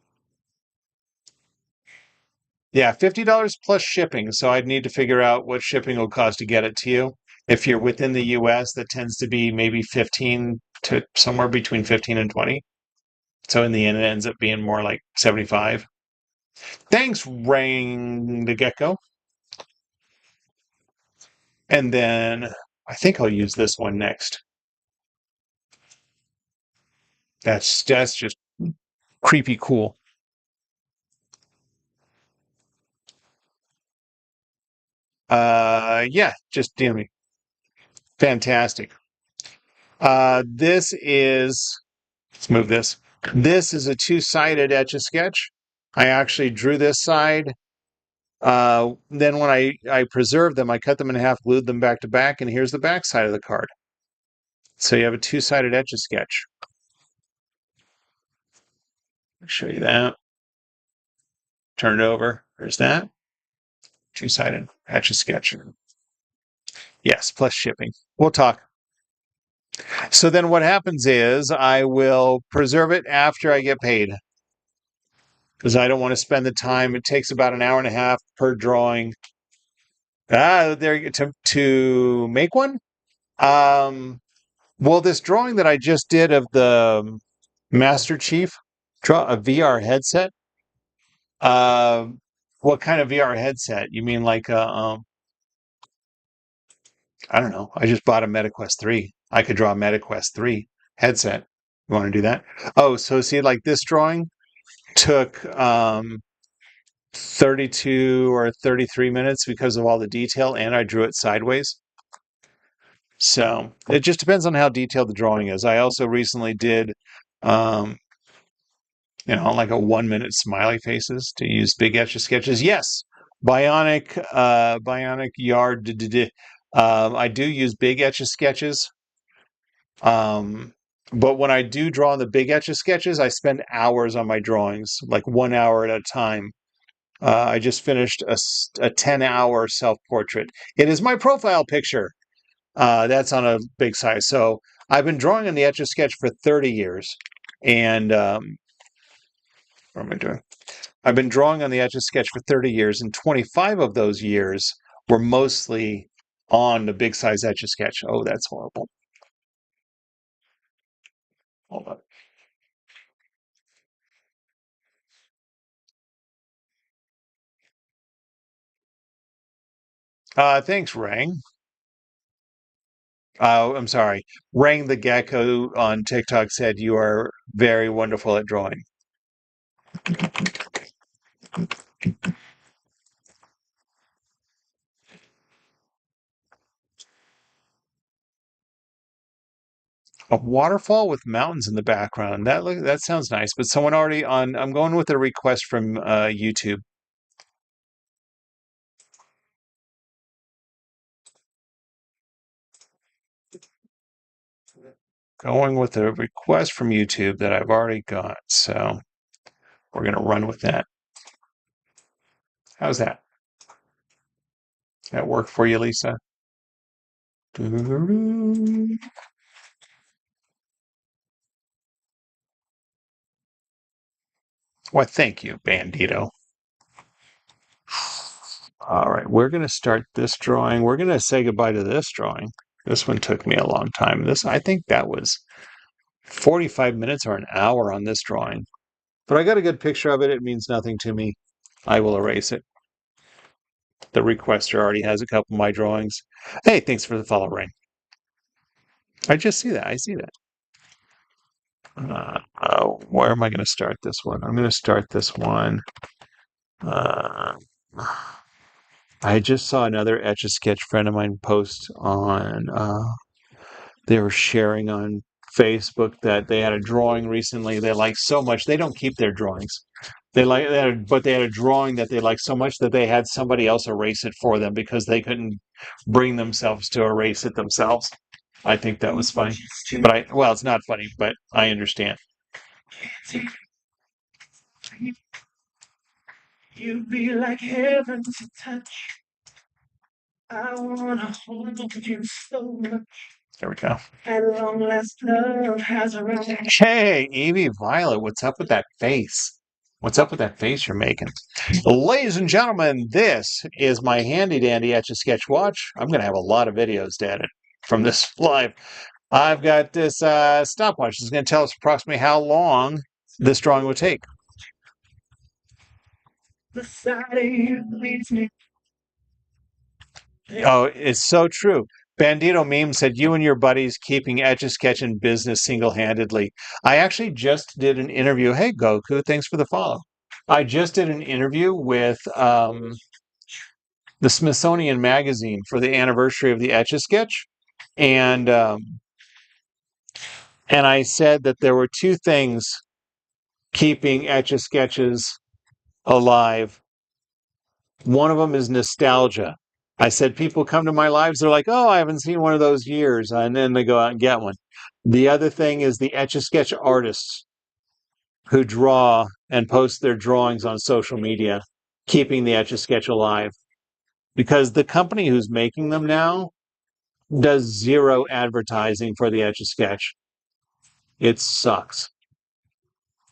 Yeah, $50 plus shipping. So I'd need to figure out what shipping will cost to get it to you. If you're within the US, that tends to be maybe 15 to somewhere between 15 and 20. So in the end, it ends up being more like 75. Thanks, Rain the Gecko. And then I think I'll use this one next. That's just creepy cool. Yeah, just DM me. Fantastic. This is, let's move this. This is a two-sided Etch A Sketch. I actually drew this side. Then when I preserved them, I cut them in half, glued them back to back, and here's the back side of the card. So you have a two-sided Etch A Sketch. I'll show you that. Turn it over. There's that. Two-sided Etch A Sketch. Yes, plus shipping. We'll talk. So then what happens is I will preserve it after I get paid because I don't want to spend the time. It takes about an hour and a half per drawing. There to make one. Well, this drawing that I just did of the Master Chief, draw a VR headset. What kind of VR headset? You mean like I don't know. I just bought a MetaQuest 3. I could draw a MetaQuest 3 headset. You want to do that? Oh, so see, like this drawing took 32 or 33 minutes because of all the detail, and I drew it sideways. So it just depends on how detailed the drawing is. I also recently did, like a 1 minute smiley faces to use big Etch A Sketches. Yes, Bionic Yard. I do use big Etch A Sketches. But when I do draw on the big Etch A Sketches, I spend hours on my drawings, like 1 hour at a time. I just finished a 10-hour self-portrait. It is my profile picture. That's on a big size. So I've been drawing on the Etch A Sketch for 30 years. And what am I doing? I've been drawing on the Etch A Sketch for 30 years, and 25 of those years were mostly on the big size Etch A Sketch. Oh, that's horrible. Hold on. Thanks, Rang. I'm sorry. Rang the Gecko on TikTok said you are very wonderful at drawing. A waterfall with mountains in the background. That sounds nice. But someone already on. I'm going with a request from YouTube. Going with a request from YouTube that I've already got. So we're gonna run with that. How's that? That work for you, Lisa? Well, thank you, Bandito. All right, we're going to start this drawing. We're going to say goodbye to this drawing. This one took me a long time. I think that was 45 minutes or an hour on this drawing. But I got a good picture of it. It means nothing to me. I will erase it. The requester already has a couple of my drawings. Hey, thanks for the follow, Ring. I just see that. I see that. Where am I going to start this one? I'm going to start this one. I just saw another Etch A Sketch friend of mine post on. They were sharing on Facebook that they had a drawing recently they liked so much. They don't keep their drawings. But they had a drawing that they liked so much that they had somebody else erase it for them because they couldn't bring themselves to erase it themselves. I think that was funny. But it's not funny, but I understand. You'd be like heaven to touch. I wanna hold you so much. There we go. At long last, love has arrived. Hey, Evie Violet, what's up with that face? What's up with that face you're making? Ladies and gentlemen, this is my handy dandy Etch A Sketch watch. I'm going to have a lot of videos to edit from this live. I've got this stopwatch. It's going to tell us approximately how long this drawing would take. The side of you leads me. Oh, it's so true. Bandito Meme said, you and your buddies keeping Etch A Sketch in business single-handedly. I actually just did an interview. Hey, Goku, thanks for the follow. I just did an interview with the Smithsonian magazine for the anniversary of the Etch A Sketch, and I said that there were two things keeping Etch A Sketches alive. One of them is nostalgia. I said people come to my lives, they're like, "Oh, I haven't seen one of those years," and then they go out and get one. The other thing is the Etch A Sketch artists who draw and post their drawings on social media, keeping the Etch A Sketch alive. Because the company who's making them now does zero advertising for the Etch A Sketch. It sucks.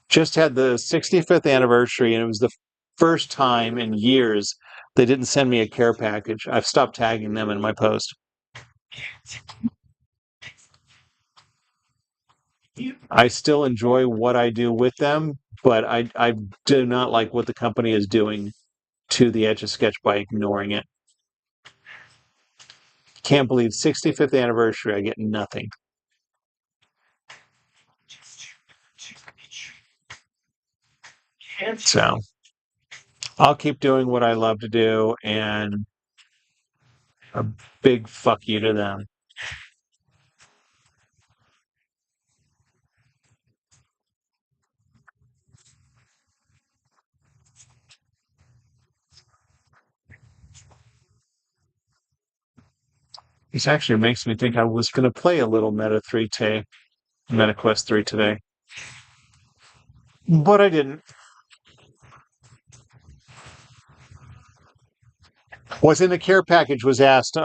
Just had the 65th anniversary, and it was the first time in years they didn't send me a care package. I've stopped tagging them in my post. I still enjoy what I do with them, but I do not like what the company is doing to the Etch A Sketch by ignoring it. Can't believe 65th anniversary, I get nothing. So I'll keep doing what I love to do, and a big fuck you to them. This actually makes me think I was going to play a little Meta Quest 3 today, but I didn't. What's in the care package was asked.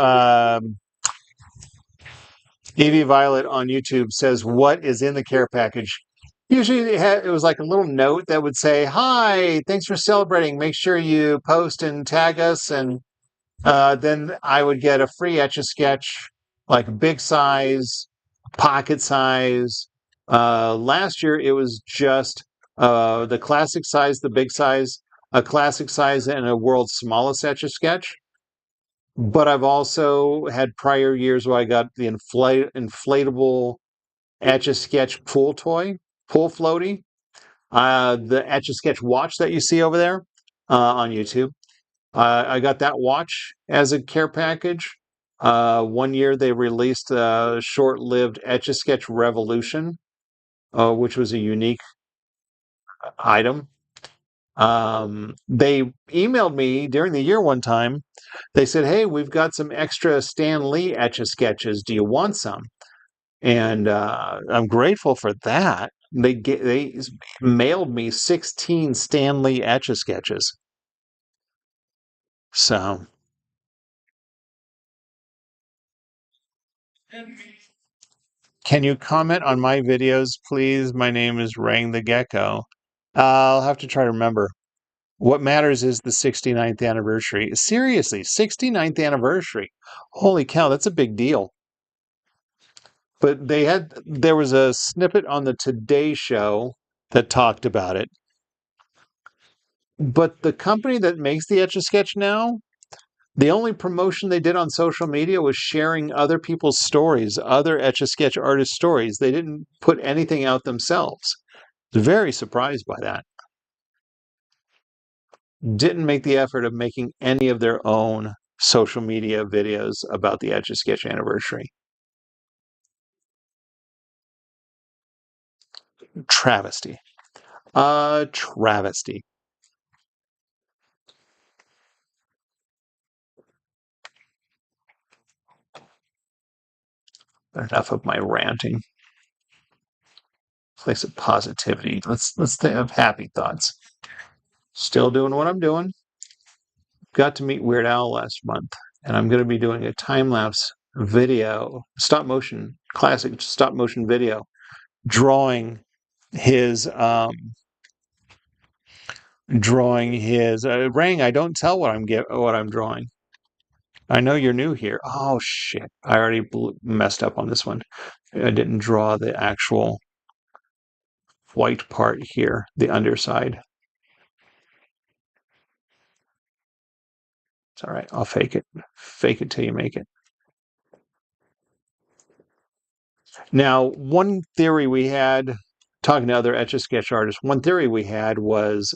Evie Violet on YouTube says, "What is in the care package?" Usually it was like a little note that would say, "Hi, thanks for celebrating. Make sure you post and tag us." And then I would get a free Etch A Sketch, like a big size, pocket size. Last year it was just the classic size, the big size, a classic size, and a world's smallest Etch A Sketch. But I've also had prior years where I got the inflatable Etch A Sketch pool floaty, the Etch A Sketch watch that you see over there on YouTube. I got that watch as a care package. One year they released a short-lived Etch A Sketch Revolution, which was a unique item. They emailed me during the year one time. They said, "Hey, we've got some extra Stan Lee Etch A Sketches. Do you want some?" And I'm grateful for that. They mailed me 16 Stan Lee Etch A Sketches. So, can you comment on my videos, please? My name is Rang the Gecko. I'll have to try to remember. What matters is the 69th anniversary. Seriously, 69th anniversary. Holy cow, that's a big deal. But there was a snippet on the Today Show that talked about it. But the company that makes the Etch A Sketch now, the only promotion they did on social media was sharing other people's stories, other Etch A Sketch artist stories. They didn't put anything out themselves. I was very surprised by that. Didn't make the effort of making any of their own social media videos about the Etch A Sketch anniversary. Travesty. Travesty. Enough of my ranting. Place of positivity. Let's think of happy thoughts. Still doing what I'm doing. Got to meet Weird Al last month, and I'm going to be doing a time-lapse video, classic stop motion video, drawing his Rang. I don't tell what I'm drawing. I know you're new here. Oh shit! I already messed up on this one. I didn't draw the actual white part here, the underside. It's all right. I'll fake it. Fake it till you make it. Now, one theory we had, talking to other Etch A Sketch artists, one theory we had was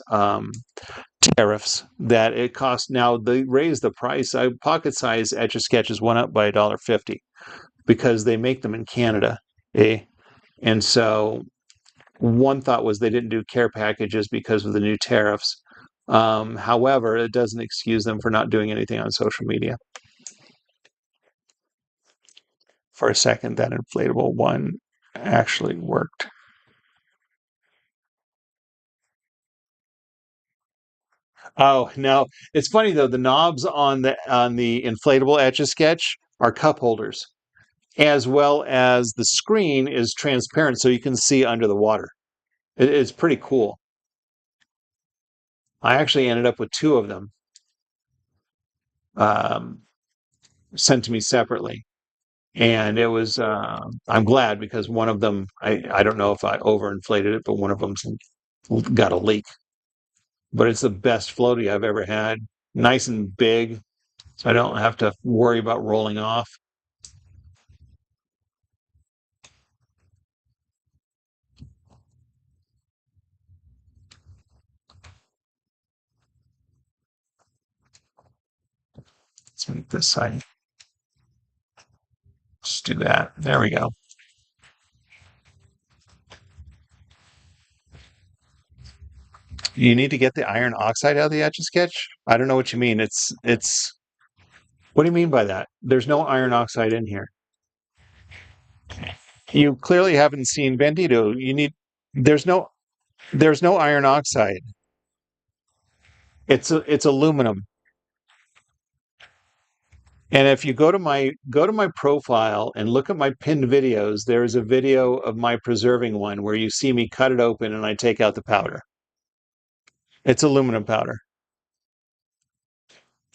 tariffs that it costs. Now they raised the price. Pocket size Etch A Sketches went up by $1.50 because they make them in Canada. And so one thought was they didn't do care packages because of the new tariffs. However, it doesn't excuse them for not doing anything on social media. For a second, that inflatable one actually worked. Oh no, it's funny though. The knobs on the inflatable Etch A Sketch are cup holders, as well as the screen is transparent, so you can see under the water. It's pretty cool. I actually ended up with two of them um, sent to me separately, and it was. I'm glad because one of them, I don't know if I overinflated it, but one of them's got a leak. But it's the best floaty I've ever had. Nice and big, so I don't have to worry about rolling off. Let's make this side. Let's do that. There we go. You need to get the iron oxide out of the Etch A Sketch? I don't know what you mean. It's what do you mean by that? There's no iron oxide in here. You clearly haven't seen Bandito. There's no there's no iron oxide. It's aluminum. And if you go to my profile and look at my pinned videos, there is a video of my preserving one where you see me cut it open and I take out the powder. It's aluminum powder.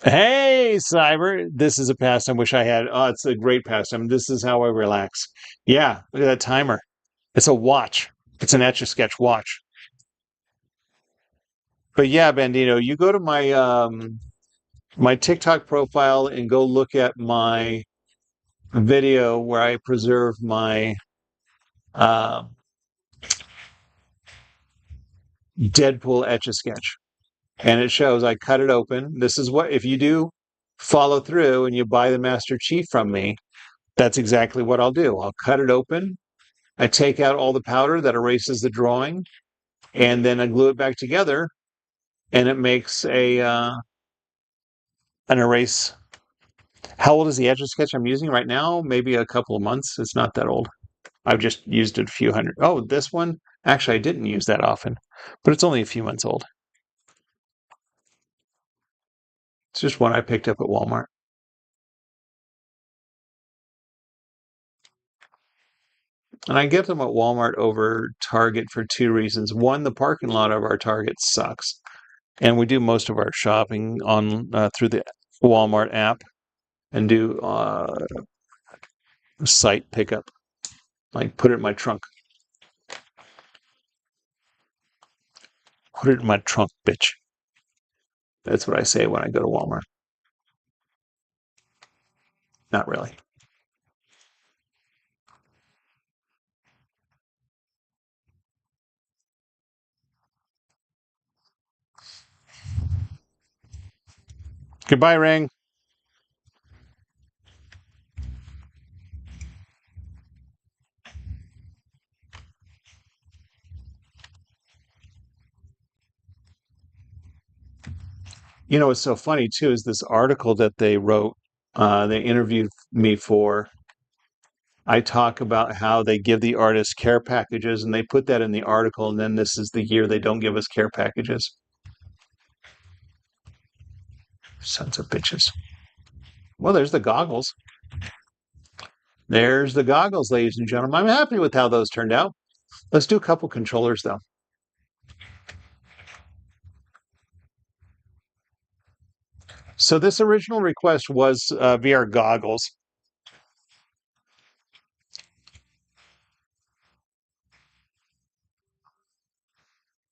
Hey, Cyber. This is a pastime I wish I had. Oh, it's a great pastime. This is how I relax. Yeah, look at that timer. It's a watch. It's an Etch A Sketch watch. But yeah, Bandito, you go to my TikTok profile and go look at my video where I preserve my uh, Deadpool Etch A Sketch. And it shows I cut it open. This is what, if you do follow through and you buy the Master Chief from me, that's exactly what I'll do. I'll cut it open. I take out all the powder that erases the drawing, and then I glue it back together, and it makes an erase. How old is the Etch A Sketch I'm using right now? Maybe a couple of months. It's not that old. I've just used it a few hundred. Oh, this one? Actually, I didn't use that often, but it's only a few months old. It's just one I picked up at Walmart. And I get them at Walmart over Target for two reasons. One, the parking lot of our Target sucks, and we do most of our shopping on through the Walmart app and do site pickup. Like put it in my trunk. Put it in my trunk, bitch. That's what I say when I go to Walmart. Not really. Goodbye, Ring. You know what's so funny too is this article that they wrote, they interviewed me for. I talk about how they give the artists care packages, and they put that in the article, and then this is the year they don't give us care packages. Sons of bitches. Well, there's the goggles. There's the goggles, ladies and gentlemen. I'm happy with how those turned out. Let's do a couple controllers, though. So this original request was VR goggles.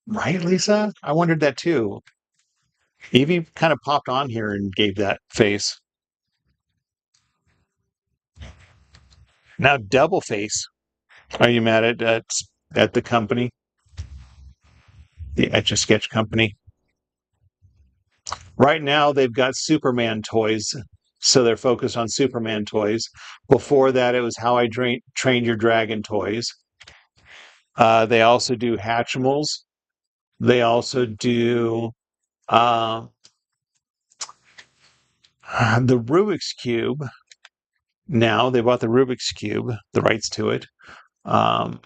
Right, Lisa? I wondered that too. Evie kind of popped on here and gave that face. Now double face. Are you mad at the company? The Etch A Sketch company? Right now, they've got Superman toys, so they're focused on Superman toys. Before that, it was How I Trained Your Dragon toys. They also do Hatchimals. They also do uh, the Rubik's Cube. Now they bought the Rubik's Cube, the rights to it. Um,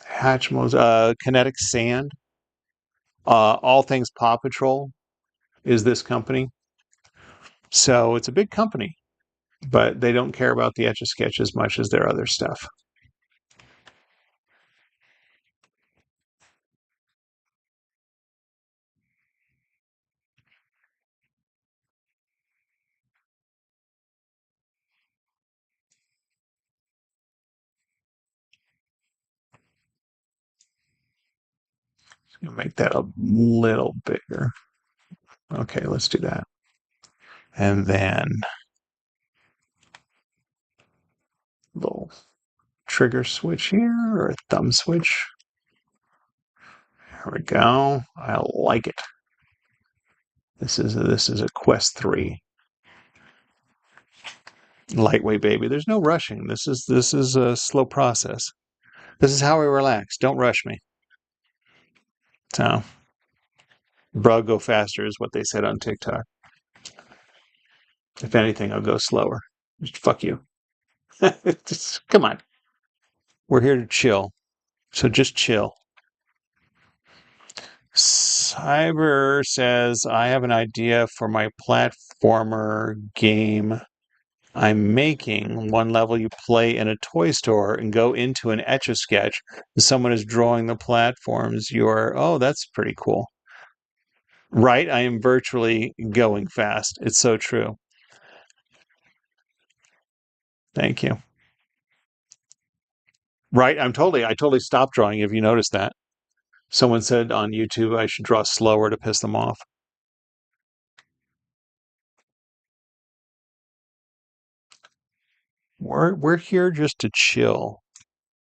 Hatchimals, Kinetic Sand. All Things Paw Patrol is this company. So it's a big company, but they don't care about the Etch A Sketch as much as their other stuff. Make that a little bigger. Okay, let's do that. And then little trigger switch here, or a thumb switch. There we go. I like it. This is a Quest 3. Lightweight baby. There's no rushing. This is a slow process. This is how we relax. Don't rush me. So, bro, go faster is what they said on TikTok. If anything, I'll go slower. Just fuck you. Just, come on. We're here to chill. So just chill. Cyber says, I have an idea for my platformer game I'm making. One level you play in a toy store and go into an Etch A Sketch, and someone is drawing the platforms. Oh, that's pretty cool. Right? I am virtually going fast. It's so true. Thank you. Right? I totally stopped drawing. Have you noticed that? Someone said on YouTube I should draw slower to piss them off. We're here just to chill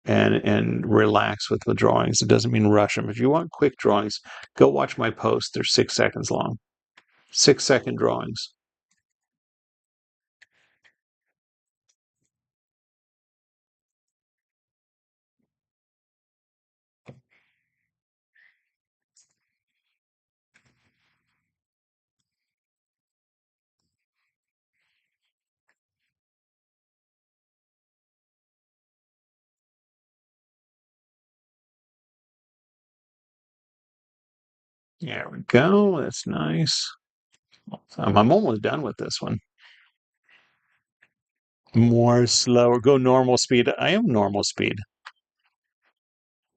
and relax with the drawings. It doesn't mean rush them. If you want quick drawings, go watch my posts. They're 6 seconds long. 6-second drawings. There we go. That's nice. I'm almost done with this one. More slower. Go normal speed. I am normal speed.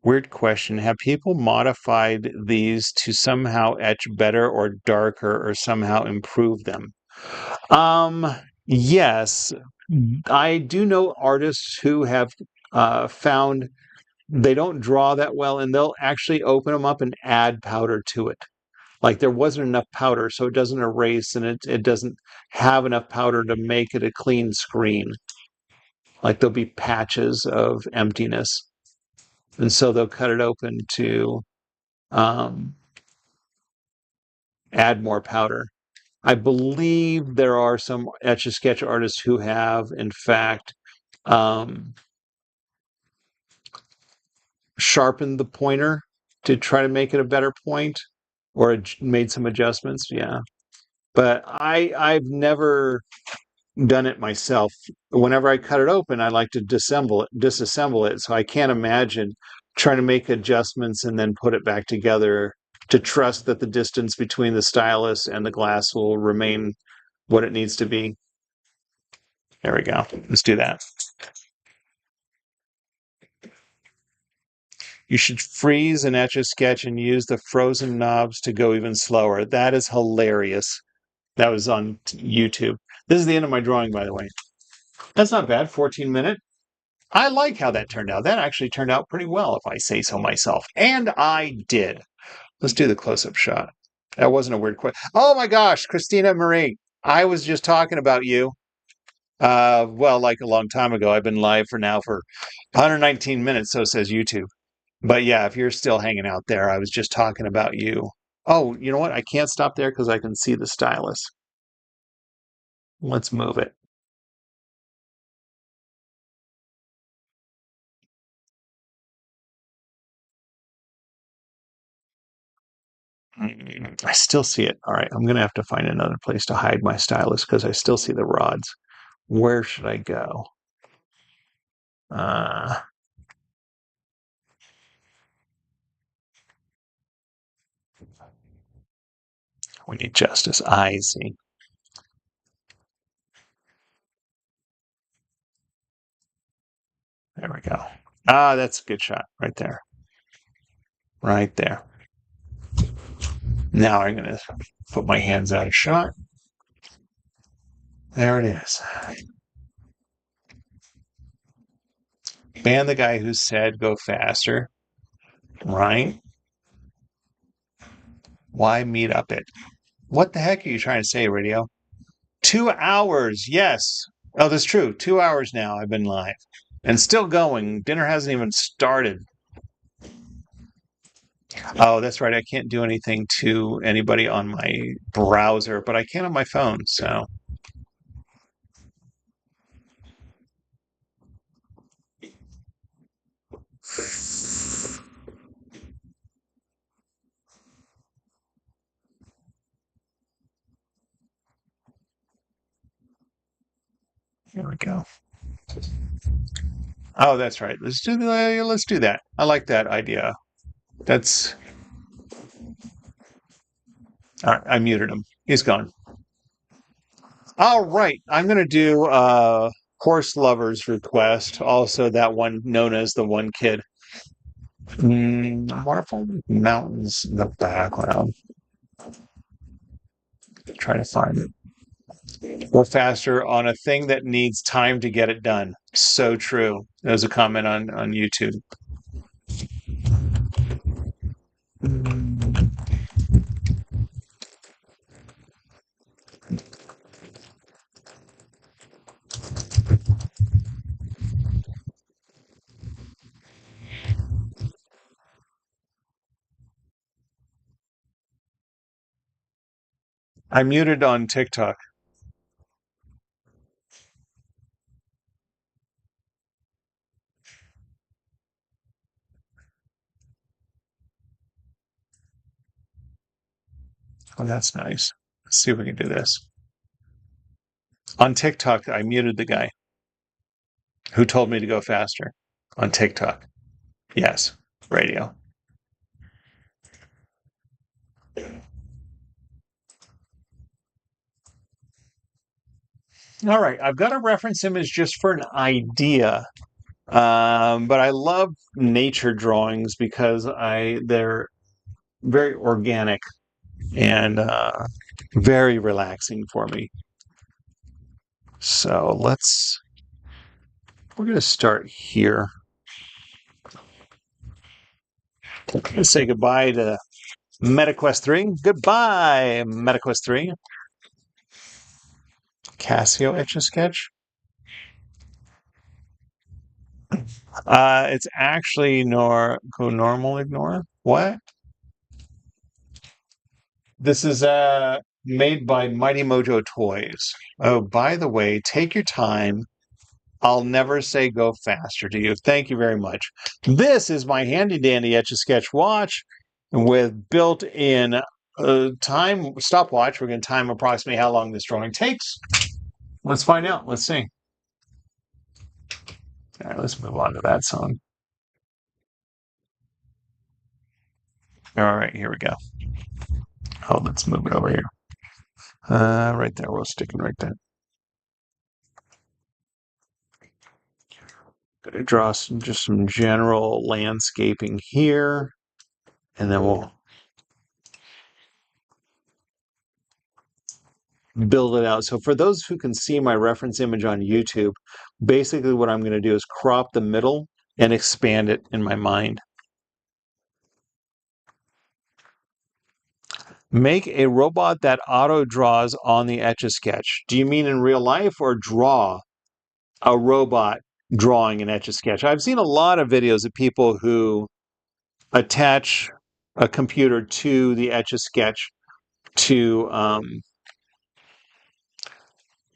Weird question. Have people modified these to somehow etch better or darker or somehow improve them? Yes. I do know artists who have found they don't draw that well and they'll actually open them up and add powder to it. Like there wasn't enough powder, so it doesn't erase and it doesn't have enough powder to make it a clean screen. Like there'll be patches of emptiness. And so they'll cut it open to add more powder. I believe there are some Etch A Sketch artists who have, in fact, sharpened the pointer to try to make it a better point, or made some adjustments. Yeah, but I've never done it myself. Whenever I cut it open, I like to disassemble it. So I can't imagine trying to make adjustments and then put it back together to trust that the distance between the stylus and the glass will remain what it needs to be. There we go. Let's do that. You should freeze and Etch A Sketch and use the frozen knobs to go even slower. That is hilarious. That was on YouTube. This is the end of my drawing, by the way. That's not bad. 14-minute. I like how that turned out. That actually turned out pretty well, if I say so myself. And I did. Let's do the close-up shot. That wasn't a weird question. Oh my gosh, Christina Marie. I was just talking about you. Well, like a long time ago. I've been live for 119 minutes, so says YouTube. But yeah, if you're still hanging out there, I was just talking about you. Oh, you know what? I can't stop there because I can see the stylus. Let's move it. I still see it. All right, I'm going to have to find another place to hide my stylus because I still see the rods. Where should I go? Uh, we need justice. I see. There we go. Ah, that's a good shot right there. Right there. Now I'm going to put my hands out of shot. There it is. Ban the guy who said go faster. Right? Why meet up it? What the heck are you trying to say, radio? 2 hours. Yes. Oh, that's true. 2 hours now I've been live. And still going. Dinner hasn't even started. Oh, that's right. I can't do anything to anybody on my browser, but I can on my phone. So here we go. Oh, that's right. Let's do that. I like that idea. That's all right. I muted him. He's gone. All right. I'm gonna do horse lover's request. Also, that one known as the one kid. Waterfall mountains in the background. Try to find it. Go faster on a thing that needs time to get it done. So true. There's a comment on YouTube. I muted on TikTok. Oh, that's nice. Let's see if we can do this. On TikTok, I muted the guy who told me to go faster. On TikTok. Yes. Radio. All right. I've got a reference image just for an idea. But I love nature drawings because they're very organic and very relaxing for me. So we're going to start here. I'm going to say goodbye to MetaQuest 3. Goodbye, MetaQuest 3. Casio Etch A Sketch. It's actually go normal ignore. What? This is made by Mighty Mojo Toys. Oh, by the way, take your time. I'll never say go faster to you. Thank you very much. This is my handy dandy Etch A Sketch watch with built-in time stopwatch. We're going to time approximately how long this drawing takes. Let's find out. Let's see. All right, let's move on to that song. All right, here we go. Oh, let's move it over here. Right there. We'll stick it right there. Going to draw just some general landscaping here, and then we'll build it out. So for those who can see my reference image on YouTube, basically what I'm going to do is crop the middle and expand it in my mind. Make a robot that auto draws on the Etch A Sketch. Do you mean in real life or draw a robot drawing an Etch A Sketch? I've seen a lot of videos of people who attach a computer to the Etch A Sketch to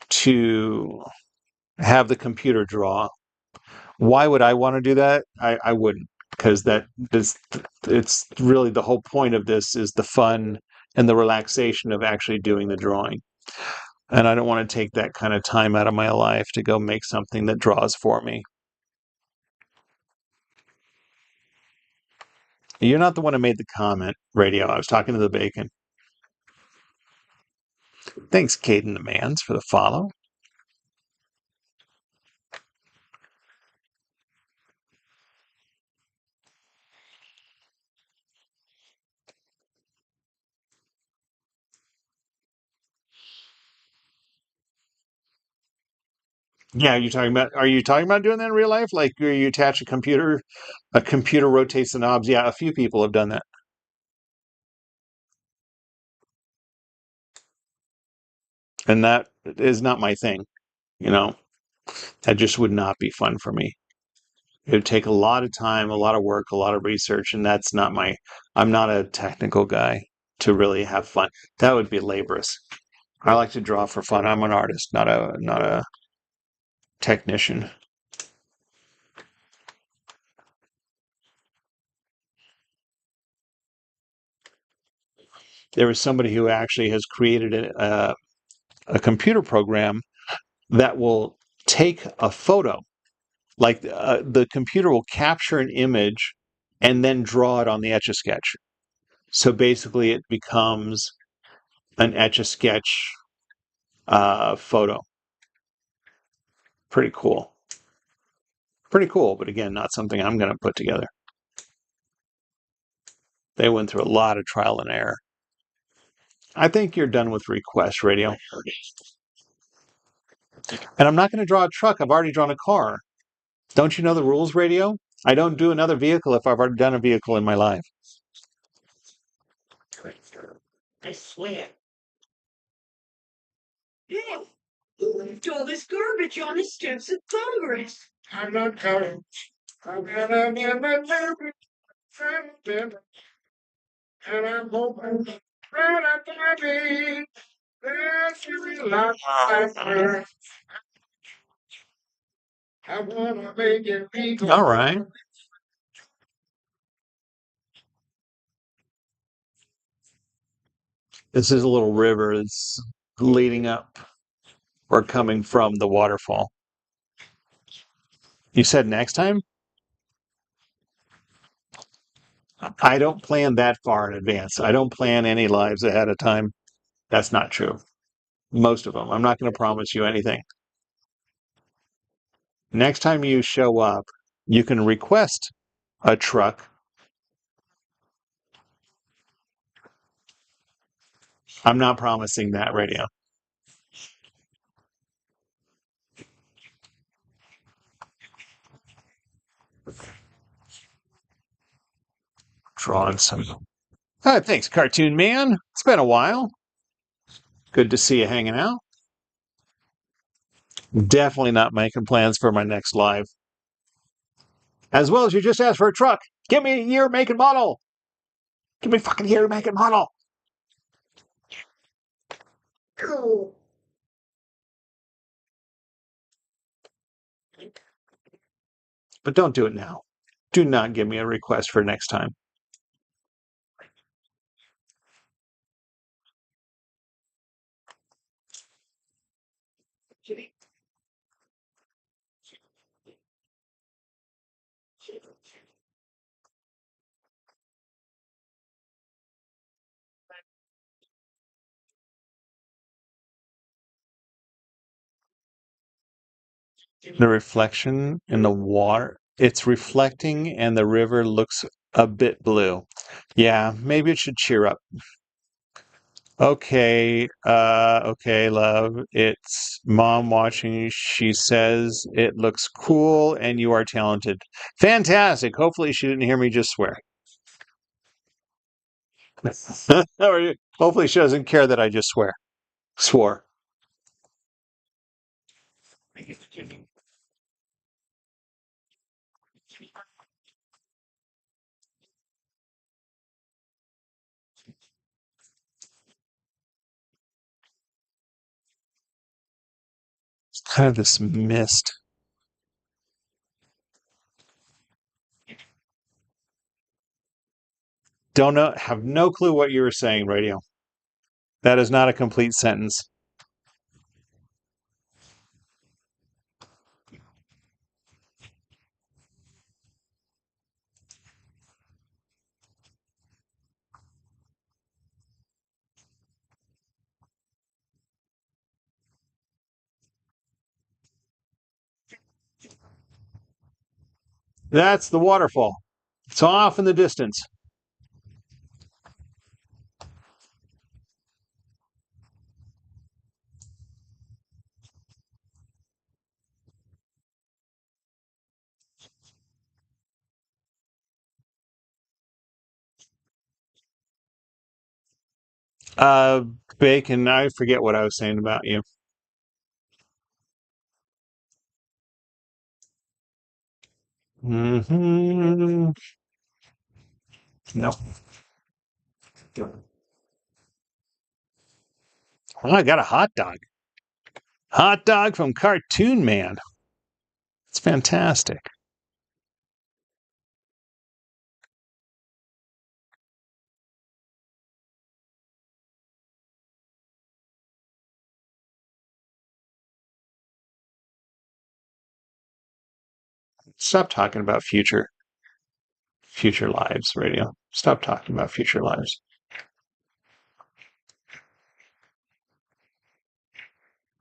to have the computer draw. Why would I want to do that? I wouldn't, because it's really the whole point of this is the fun and the relaxation of actually doing the drawing. And I don't want to take that kind of time out of my life to go make something that draws for me. You're not the one who made the comment, Radio. I was talking to the bacon. Thanks, Caden the Mans, for the follow. Yeah, are you talking about doing that in real life? Like where you attach a computer rotates the knobs. Yeah, a few people have done that. And that is not my thing, you know. That just would not be fun for me. It would take a lot of time, a lot of work, a lot of research, and I'm not a technical guy to really have fun. That would be laborious. I like to draw for fun. I'm an artist, not a technician. There is somebody who actually has created a computer program that will take a photo. Like the computer will capture an image and then draw it on the Etch A Sketch. So basically, it becomes an Etch A Sketch photo. Pretty cool. Pretty cool, but again, not something I'm going to put together. They went through a lot of trial and error. I think you're done with request, Radio. And I'm not going to draw a truck. I've already drawn a car. Don't you know the rules, Radio? I don't do another vehicle if I've already done a vehicle in my life. I swear. Yeah. Who left all this garbage on the steps of Congress? I'm not coming. I'm gonna never and I'm hoping that I can be that you will not suffer. I wanna make it legal. All right. This is a little river that's leading up or coming from the waterfall. You said next time? I don't plan that far in advance. I don't plan any lives ahead of time. That's not true. Most of them. I'm not going to promise you anything. Next time you show up, you can request a truck. I'm not promising that, Radio. Drawing some. Thanks, Cartoon Man. It's been a while. Good to see you hanging out. Definitely not making plans for my next live. As well as you just asked for a truck. Give me a year, make, and model. Give me fucking year, make, and model. Cool. But don't do it now. Do not give me a request for next time. The reflection in the water, it's reflecting and the river looks a bit blue. Yeah, maybe it should cheer up. Okay, love. It's mom watching. She says it looks cool and you are talented. Fantastic. Hopefully she didn't hear me just swear. Or hopefully she doesn't care that I just swore. Kind of this mist. Don't know, have no clue what you were saying, radio. That is not a complete sentence. That's the waterfall. It's off in the distance. Uh, Bacon, I forget what I was saying about you. Mm-hmm. No. Oh, I got a hot dog. Hot dog from Cartoon Man. It's fantastic. Stop talking about future lives, radio. Stop talking about future lives.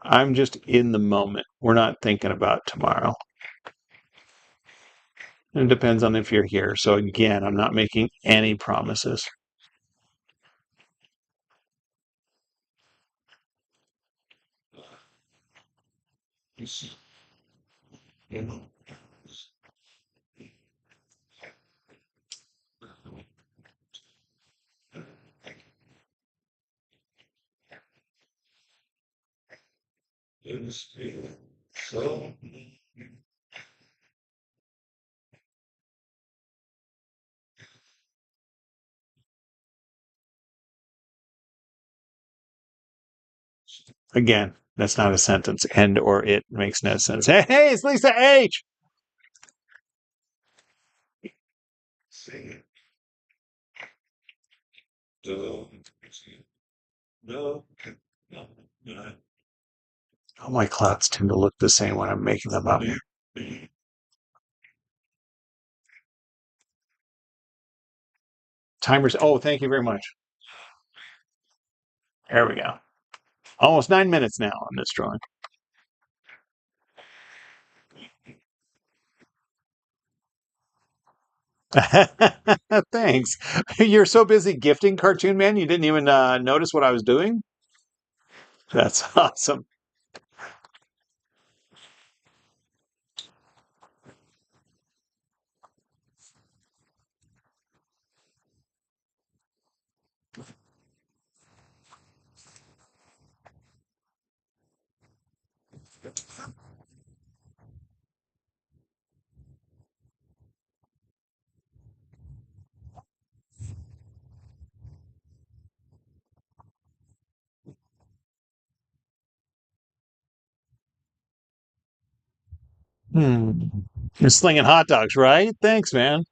I'm just in the moment. We're not thinking about tomorrow. It depends on if you're here. So again, I'm not making any promises. So, Again, that's not a sentence. And or it makes no sense. Hey, it's Lisa H. no, no, All my clouds tend to look the same when I'm making them up. Timers. Oh, thank you very much. There we go. Almost 9 minutes now on this drawing. Thanks. You're so busy gifting Cartoon Man, you didn't even notice what I was doing? That's awesome. You're slinging hot dogs, right? Thanks, man.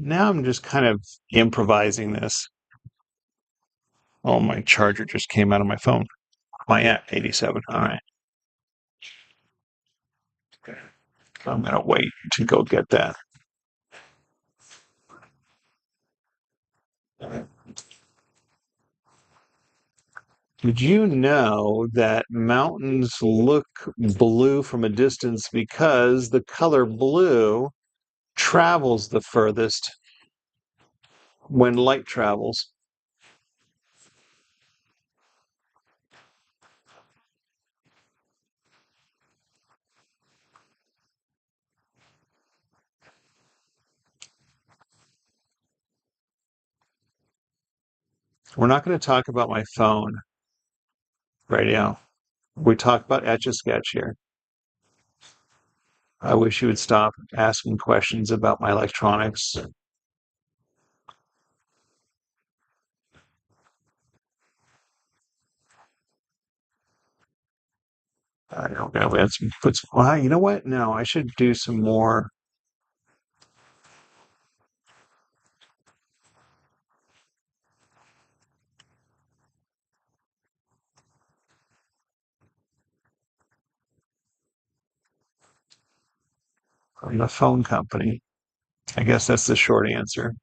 Now I'm just kind of improvising this. Oh, my charger just came out of my phone. My at 87. All right. I'm going to wait to go get that. Did you know that mountains look blue from a distance because the color blue travels the furthest when light travels? We're not going to talk about my phone right now. We talk about Etch A Sketch here. I wish you would stop asking questions about my electronics. I don't know. Well, you know what? No, I should do some more. From the phone company. I guess that's the short answer.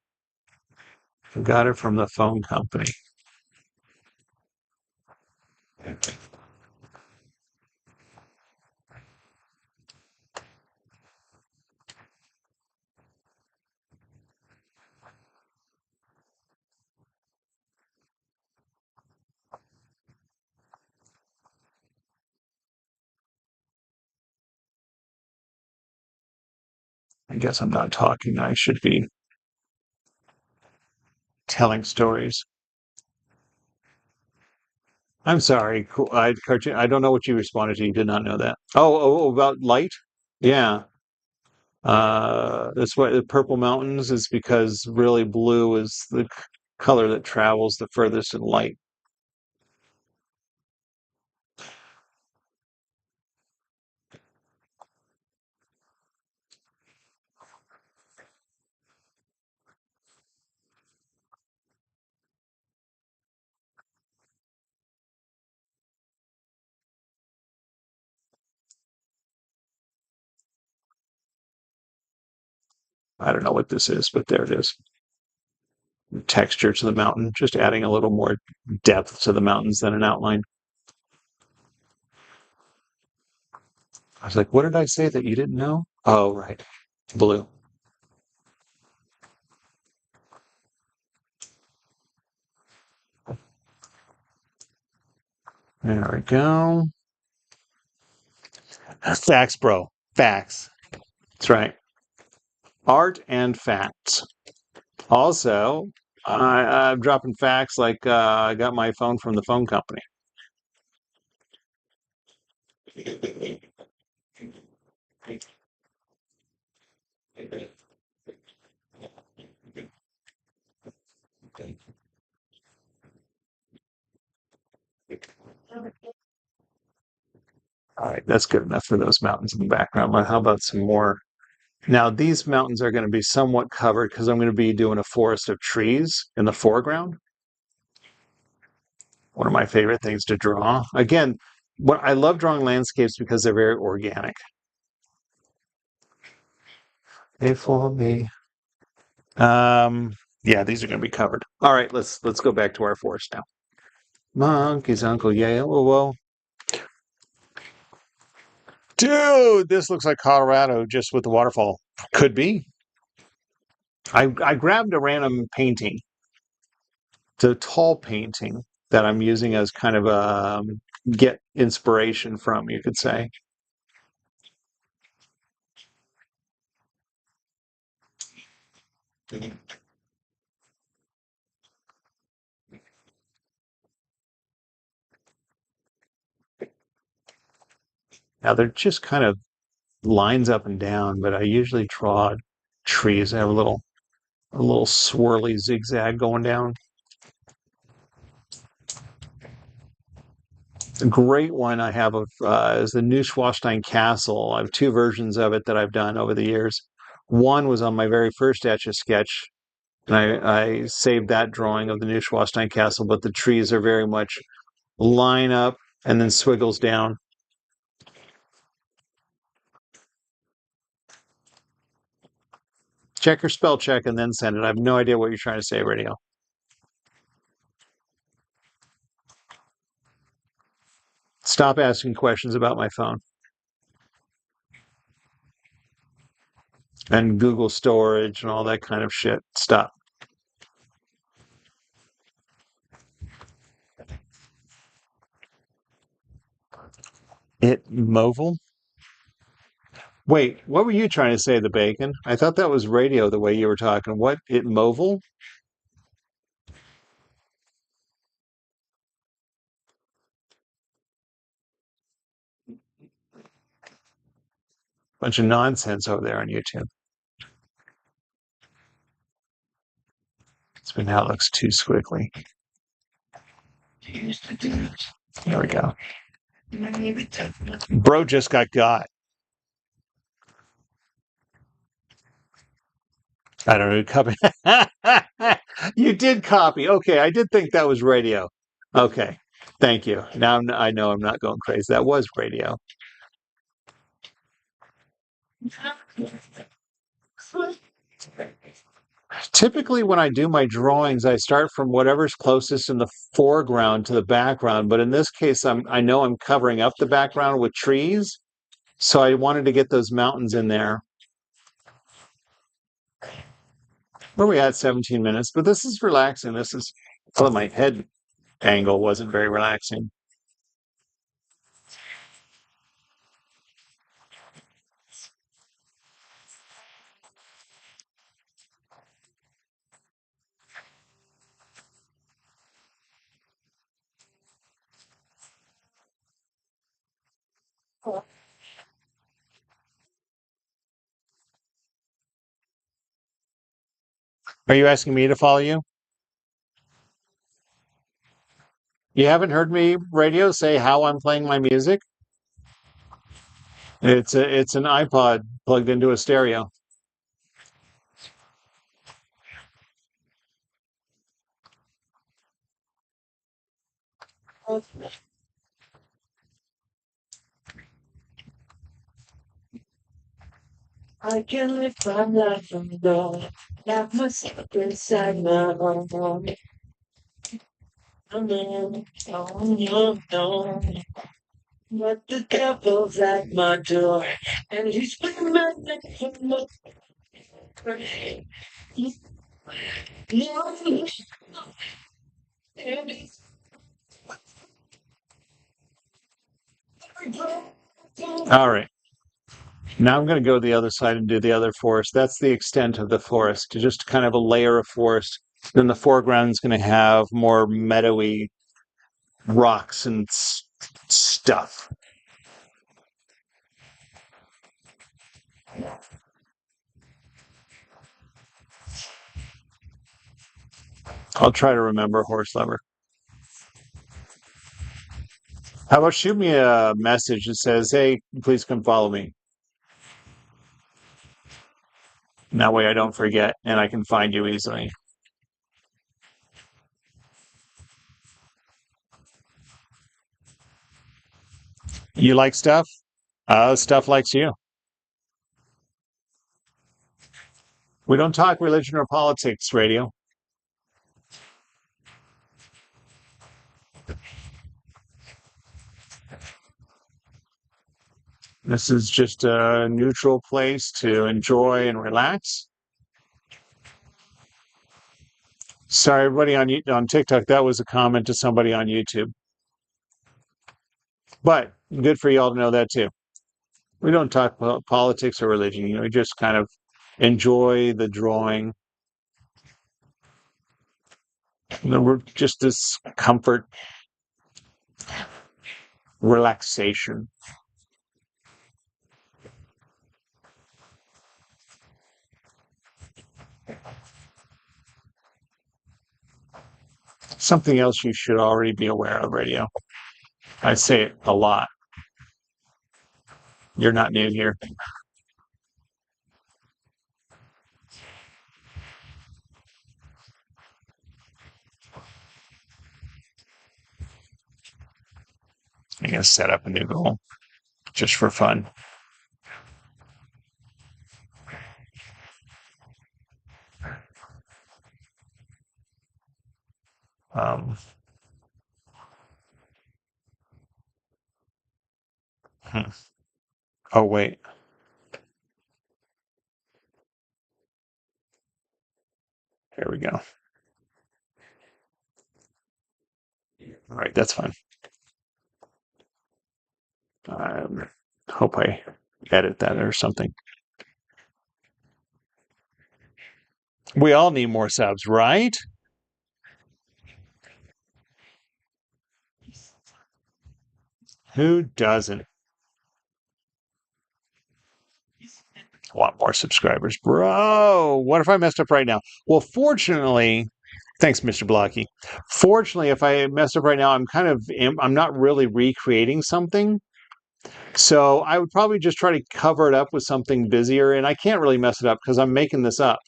I got it from the phone company. I guess I'm not talking. I should be telling stories. I'm sorry. Cool. I don't know what you responded to. You did not know that. Oh, about light? Yeah. That's why the purple mountains is because really blue is the color that travels the furthest in light. I don't know what this is, but there it is. Texture to the mountain, just adding a little more depth to the mountains than an outline. I was like, what did I say that you didn't know? Oh, right. Blue. There we go. Facts, bro. Facts. That's right. Art and facts. Also, I'm dropping facts like I got my phone from the phone company. All right, that's good enough for those mountains in the background. But how about some more? Now, these mountains are going to be somewhat covered because I'm going to be doing a forest of trees in the foreground. One of my favorite things to draw. Again, what I love drawing landscapes because they're very organic. They for me. Yeah, these are going to be covered. All right, let's go back to our forest now. Monkey's Uncle Yale. Oh, well, dude, this looks like Colorado just with the waterfall. Could be. I grabbed a random painting, the tall painting that I'm using as kind of a get inspiration from, you could say. Now they're just kind of lines up and down, but I usually draw trees that have a little swirly zigzag going down. A great one I have of is the Neuschwanstein Castle. I have two versions of it that I've done over the years. One was on my very first Etch A Sketch, and I saved that drawing of the Neuschwanstein Castle, but the trees are very much line up and then swiggles down. Check your spell check and then send it. I have no idea what you're trying to say, radio. Stop asking questions about my phone. And Google storage and all that kind of shit. Stop. It mobile? Wait, what were you trying to say, the bacon? I thought that was radio the way you were talking. What? It mobile? Bunch of nonsense over there on YouTube. It's been how it looks too squiggly. There we go. Bro just got. I don't know. Copy. You did copy. Okay, I did think that was radio. Okay, thank you. Now I know I'm not going crazy. That was radio. Typically, when I do my drawings, I start from whatever's closest in the foreground to the background. But in this case, I know I'm covering up the background with trees, so I wanted to get those mountains in there. Where we at 17 minutes, but this is relaxing. This is, well, my head angle wasn't very relaxing. Are you asking me to follow you? You haven't heard me radio say how I'm playing my music? It's an iPod plugged into a stereo. I can live my life from the door. Lock myself inside my own home. No. But the devil's at my door, and he's putting my neck from my All right. Now I'm going to go to the other side and do the other forest. That's the extent of the forest, just kind of a layer of forest. Then the foreground is going to have more meadowy rocks and stuff. I'll try to remember horse lover. How about shoot me a message that says, hey, please come follow me. And that way I don't forget and I can find you easily. You like stuff? Stuff likes you. We don't talk religion or politics, radio. This is just a neutral place to enjoy and relax. Sorry, everybody on TikTok, that was a comment to somebody on YouTube. But good for y'all to know that too. We don't talk politics or religion. We just kind of enjoy the drawing. We're just this comfort, relaxation. Something else you should already be aware of, radio. I say it a lot. You're not new here. I'm going to set up a new goal just for fun. Um, Oh, wait. There we go. All right, that's fine. Hope I edit that or something. We all need more subs, right? Who doesn't want more subscribers? Bro, what if I messed up right now? Well, fortunately, thanks, Mr. Blocky. Fortunately, if I messed up right now, I'm not really recreating something. So I would probably just try to cover it up with something busier, and I can't really mess it up because I'm making this up.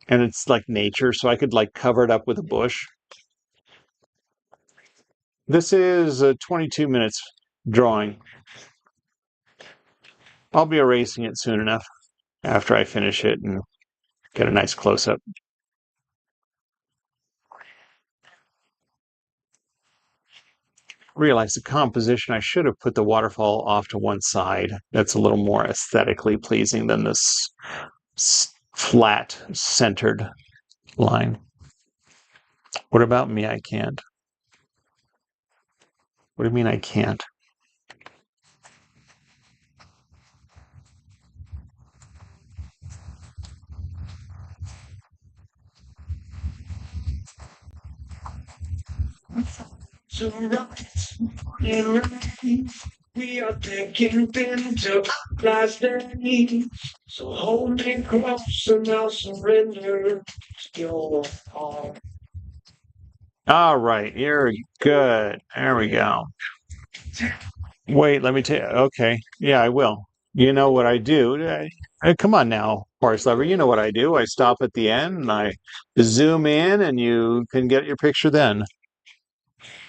And it's like nature, so I could like cover it up with a bush. This is 22 minutes drawing. I'll be erasing it soon enough after I finish it and get a nice close-up. Realize the composition, I should have put the waterfall off to one side. That's a little more aesthetically pleasing than this flat centered line. What about me? I can't. What do you mean I can't? So we are taking into last day. So hold me close and I'll surrender your heart. All right, you're good. There we go. Wait, let me tell you. Okay, yeah, I will. You know what I do? Come on now, Horse Lover. You know what I do. I stop at the end and I zoom in, and you can get your picture then.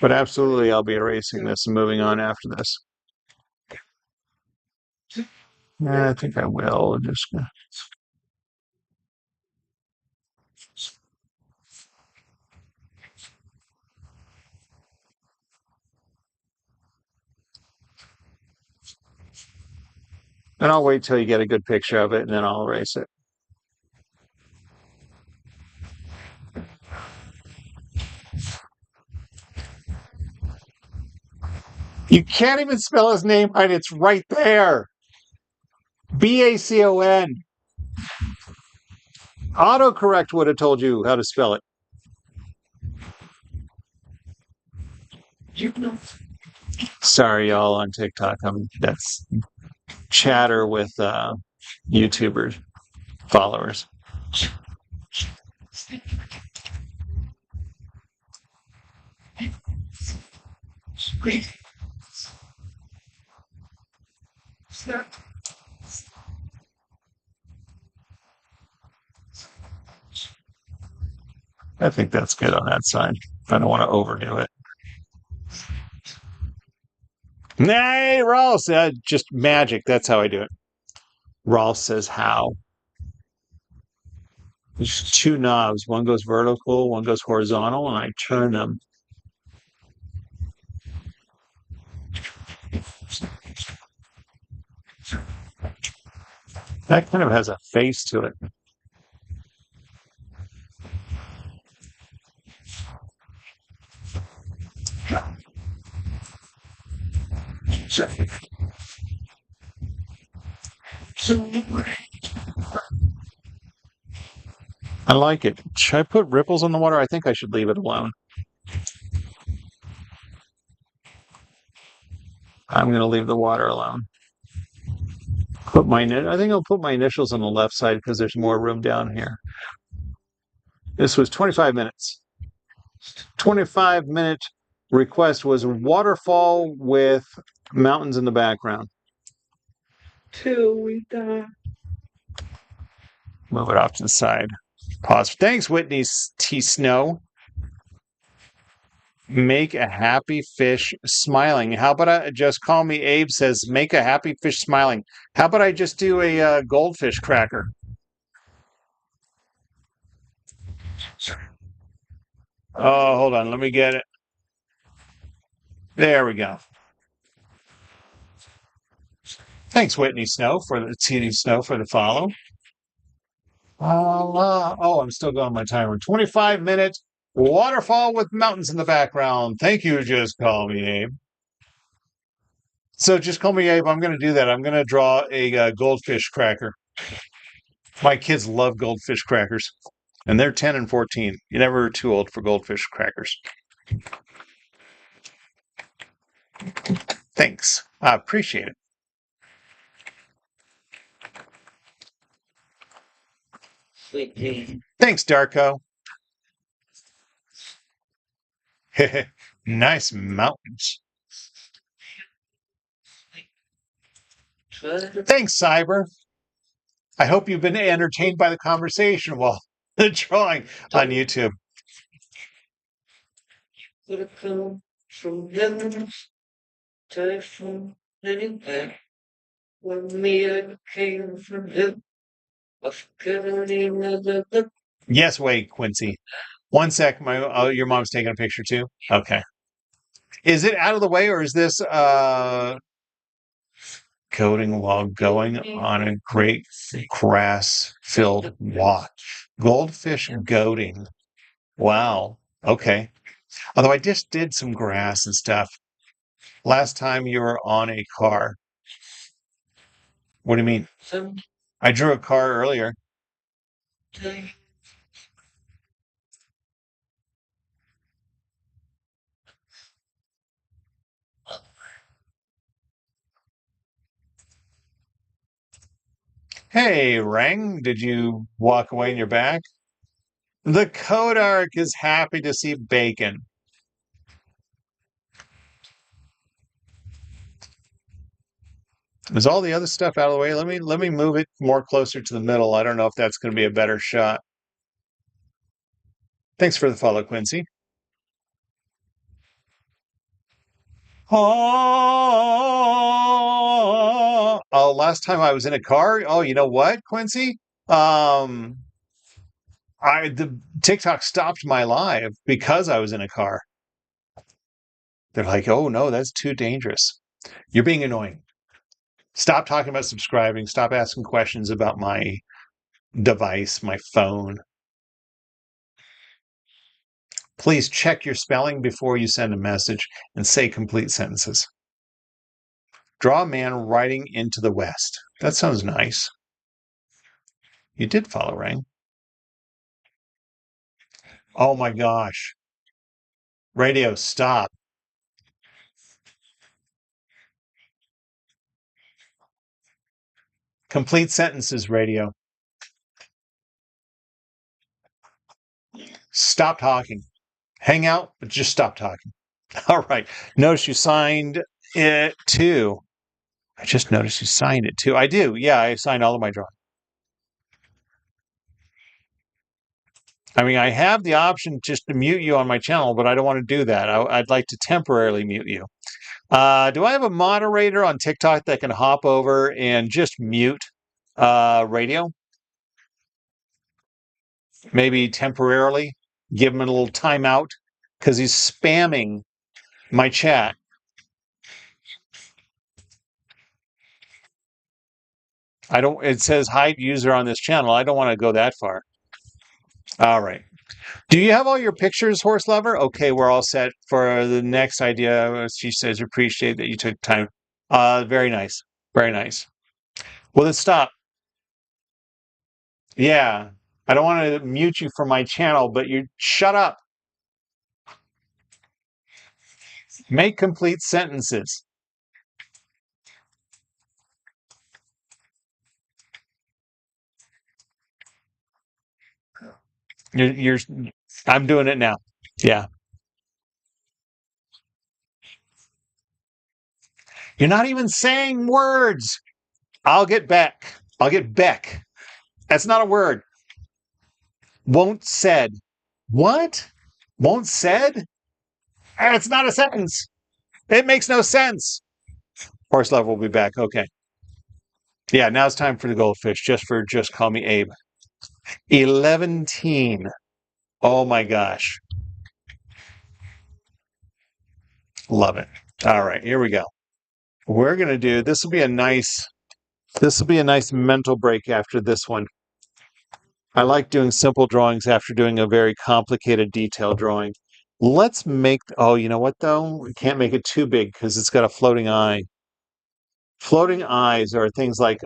But absolutely, I'll be erasing this and moving on after this. Yeah, I think I will. And I'll wait till you get a good picture of it, and then I'll erase it. You can't even spell his name right. It's right there. Bacon. Autocorrect would have told you how to spell it. Sorry, y'all on TikTok. That's chatter with YouTubers followers. I think that's good on that side. I don't want to overdo it. Nay, Rolf said just magic. That's how I do it. Rolf says how. There's two knobs. One goes vertical, one goes horizontal, and I turn them. That kind of has a face to it. I like it. Should I put ripples on the water? I think I should leave it alone. I'm going to leave the water alone. I think I'll put my initials on the left side because there's more room down here. This was 25 minutes. 25-minute request was waterfall with mountains in the background. Till we die. Move it off to the side. Pause. Thanks, Whitney T. Snow. Make a happy fish smiling. How about I just call me Abe says, make a happy fish smiling. How about I just do a goldfish cracker? Oh, hold on. Let me get it. There we go. Thanks, Whitney Snow, for the follow. Oh, I'm still going my timer. 25 minutes. Waterfall with mountains in the background. Thank you. Just call me Abe. So just call me Abe. I'm going to do that. I'm going to draw a goldfish cracker. My kids love goldfish crackers, and they're 10 and 14. You're never too old for goldfish crackers. Thanks. I appreciate it. Sweet dreams. Thanks, Darko. Nice mountains. Thanks, Cyber. I hope you've been entertained by the conversation while the drawing on YouTube. Could have come from heaven, typhoon, anywhere. When me came from heaven, of the Yes, wait, Quincy. One sec. Your mom's taking a picture too. Okay. Is it out of the way, or is this coding while going on a great grass-filled walk? Goldfish goading. Wow. Okay. Although I just did some grass and stuff last time you were on a car. What do you mean? some I drew a car earlier. time. Hey, Rang, did you walk away in your back? The Kodark is happy to see bacon. Is all the other stuff out of the way? Let me move it more closer to the middle. I don't know if that's going to be a better shot. Thanks for the follow, Quincy. Oh, last time I was in a car. Oh, you know what, Quincy? The TikTok stopped my live because I was in a car. They're like, "Oh no, that's too dangerous. You're being annoying. Stop talking about subscribing. Stop asking questions about my device, my phone. Please check your spelling before you send a message and say complete sentences." Draw a man riding into the west. That sounds nice. You did follow, right? Oh my gosh. Radio, stop. Complete sentences, radio. Stop talking. Hang out, but just stop talking. All right. Notice you signed it too. I just noticed you signed it too. I do. Yeah, I signed all of my drawings. I mean, I have the option just to mute you on my channel, but I don't want to do that. I'd like to temporarily mute you. Do I have a moderator on TikTok that can hop over and just mute radio? Maybe temporarily give him a little timeout because he's spamming my chat. It says hide user on this channel. I don't want to go that far. All right. Do you have all your pictures, Horse Lover? Okay, we're all set for the next idea. She says, appreciate that you took time. Very nice. Very nice. Well, let's stop. Yeah. I don't want to mute you from my channel, but you shut up. Make complete sentences. You're I'm doing it now. Yeah. You're not even saying words. I'll get back. I'll get back. That's not a word. Won't said. What? Won't said? It's not a sentence. It makes no sense. Horse Lover will be back. Okay. Yeah, now it's time for the goldfish. Just call me Abe. 11 teen. Oh my gosh. Love it. All right, here we go. We're gonna do this will be a nice mental break after this one. I like doing simple drawings after doing a very complicated detail drawing. Let's make, oh, you know what though? We can't make it too big because it's got a floating eye. Floating eyes are things like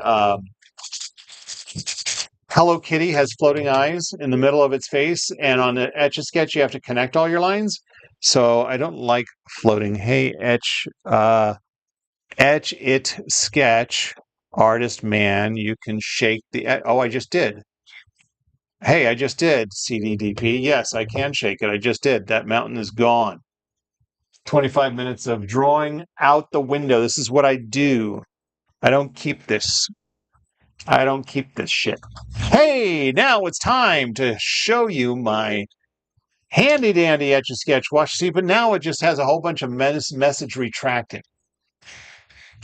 Hello Kitty has floating eyes in the middle of its face, and on the Etch A Sketch, you have to connect all your lines. So I don't like floating. Hey, Etch It Sketch, artist man, you can shake the. Oh, I just did. Hey, I just did CDDP. Yes, I can shake it. I just did. That mountain is gone. 25 minutes of drawing out the window. This is what I do. I don't keep this. I don't keep this shit. Hey, now it's time to show you my handy dandy Etch A Sketch watch. See, but now it just has a whole bunch of message retracting.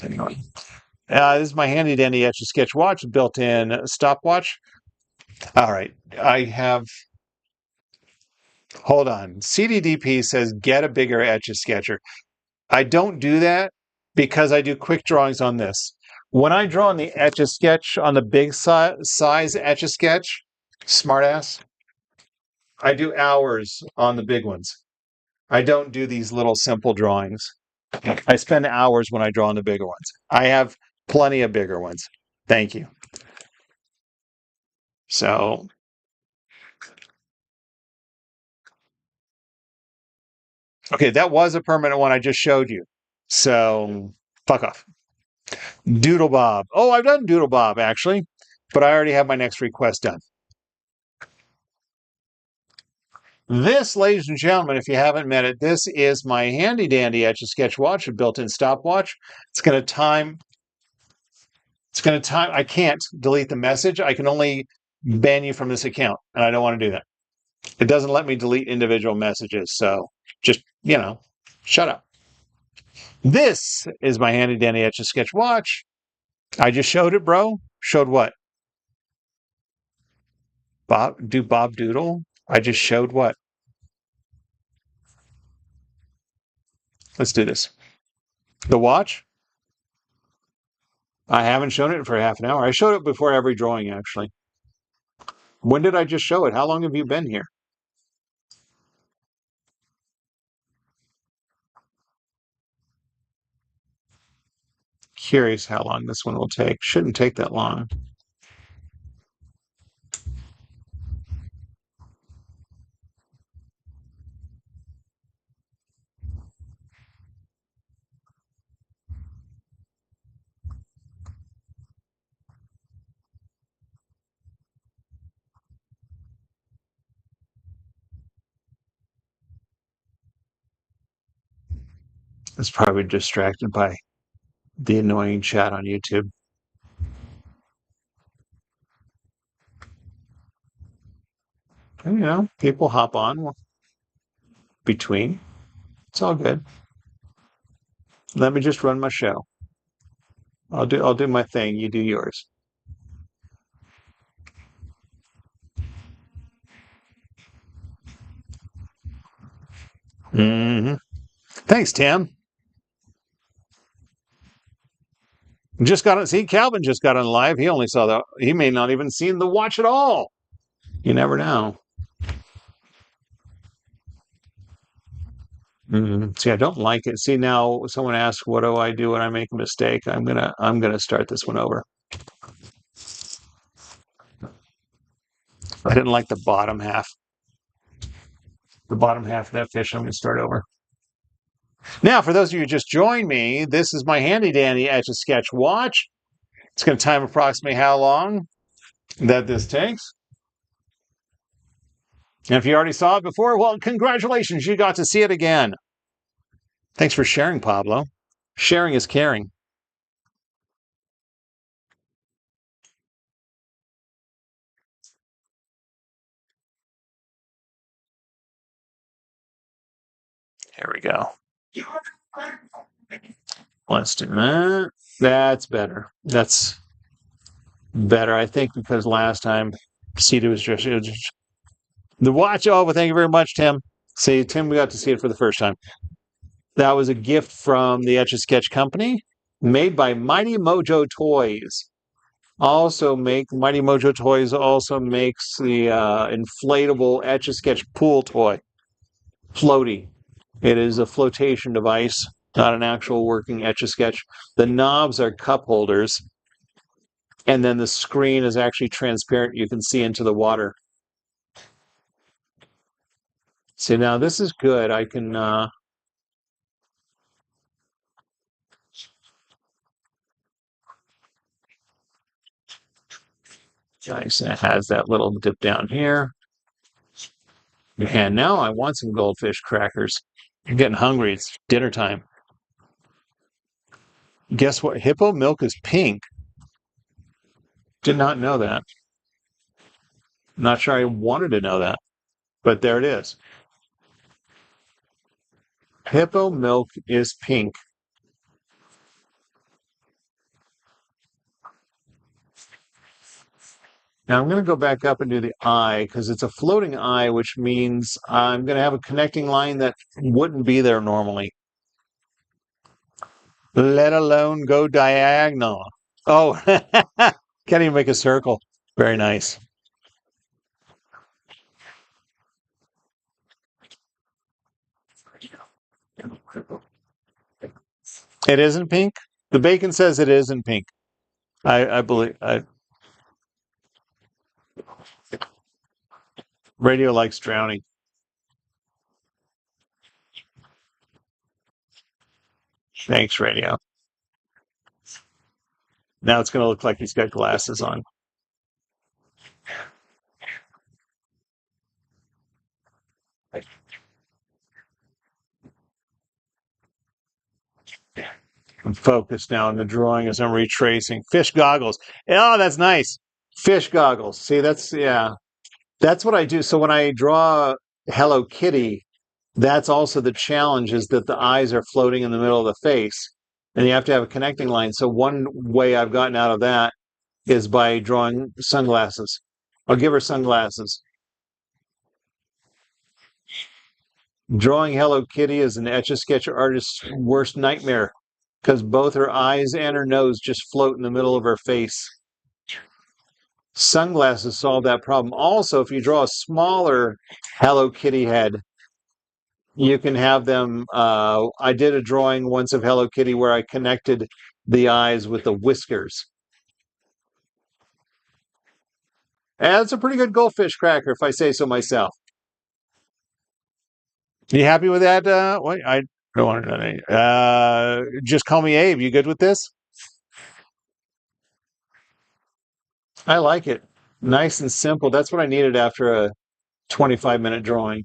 Anyway, this is my handy dandy Etch A Sketch watch, built-in stopwatch. All right, I have. Hold on. CDDP says get a bigger Etch A Sketcher. I don't do that because I do quick drawings on this. When I draw on the Etch A Sketch, on the big size Etch A Sketch, smartass, I do hours on the big ones. I don't do these little simple drawings. I spend hours when I draw on the bigger ones. I have plenty of bigger ones. Thank you. So, okay, that was a permanent one I just showed you. So, fuck off. Doodle Bob. Oh, I've done Doodle Bob, actually, but I already have my next request done. This, ladies and gentlemen, if you haven't met it, this is my handy dandy Etch A Sketch watch, a built-in stopwatch. It's going to time. I can't delete the message. I can only ban you from this account, and I don't want to do that. It doesn't let me delete individual messages, so just, shut up. This is my handy dandy Etch A Sketch watch. I just showed it, bro. Showed what? Bob Doodle? I just showed what? Let's do this. The watch? I haven't shown it for half an hour. I showed it before every drawing, actually. When did I just show it? How long have you been here? Curious how long this one will take. Shouldn't take that long. It's probably distracted by the annoying chat on YouTube. And, people hop on between. It's all good. Let me just run my show. I'll do my thing. You do yours. Mm-hmm. Thanks, Tim. Calvin just got on live. He only saw he may not even seen the watch at all. You never know. See, I don't like it. See, now someone asks, what do I do when I make a mistake? I'm gonna start this one over. I didn't like the bottom half. The bottom half of that fish, I'm gonna start over. Now, for those of you who just joined me, this is my handy dandy Etch A Sketch watch. It's going to time approximately how long that this takes. And if you already saw it before, well, congratulations, you got to see it again. Thanks for sharing, Pablo. Sharing is caring. Here we go. Let's do that. That's better. That's better, I think, because last time Cheetah was just the watch. Oh, but thank you very much, Tim. See, Tim, we got to see it for the first time. That was a gift from the Etch A Sketch company, made by Mighty Mojo Toys. Mighty Mojo Toys also makes the inflatable Etch A Sketch pool toy, floaty. It is a flotation device, not an actual working Etch A Sketch. The knobs are cup holders, and then the screen is actually transparent. You can see into the water. See, now this is good. I can nice. It has that little dip down here. And now I want some goldfish crackers. I'm getting hungry. It's dinner time. Guess what? Hippo milk is pink. Did not know that. Not sure I wanted to know that, but there it is. Hippo milk is pink. Now I'm going to go back up and do the eye because it's a floating eye, which means I'm going to have a connecting line that wouldn't be there normally. Let alone go diagonal. Oh, can't even make a circle. Very nice. It isn't pink? The bacon says it isn't pink. I believe. Radio likes drowning. Thanks, radio. Now it's going to look like he's got glasses on. I'm focused now on the drawing as I'm retracing. Fish goggles. Oh, that's nice. Fish goggles. See, yeah. That's what I do. So when I draw Hello Kitty, that's also the challenge is that the eyes are floating in the middle of the face. And you have to have a connecting line. So one way I've gotten out of that is by drawing sunglasses. I'll give her sunglasses. Drawing Hello Kitty is an Etch A Sketch artist's worst nightmare because both her eyes and her nose just float in the middle of her face. Sunglasses solve that problem. Also, if you draw a smaller Hello Kitty head, you can have them. I did a drawing once of Hello Kitty where I connected the eyes with the whiskers. And it's a pretty good goldfish cracker, if I say so myself. You happy with that? What I don't want to. Just call me Abe. You good with this? I like it. Nice and simple. That's what I needed after a 25-minute drawing.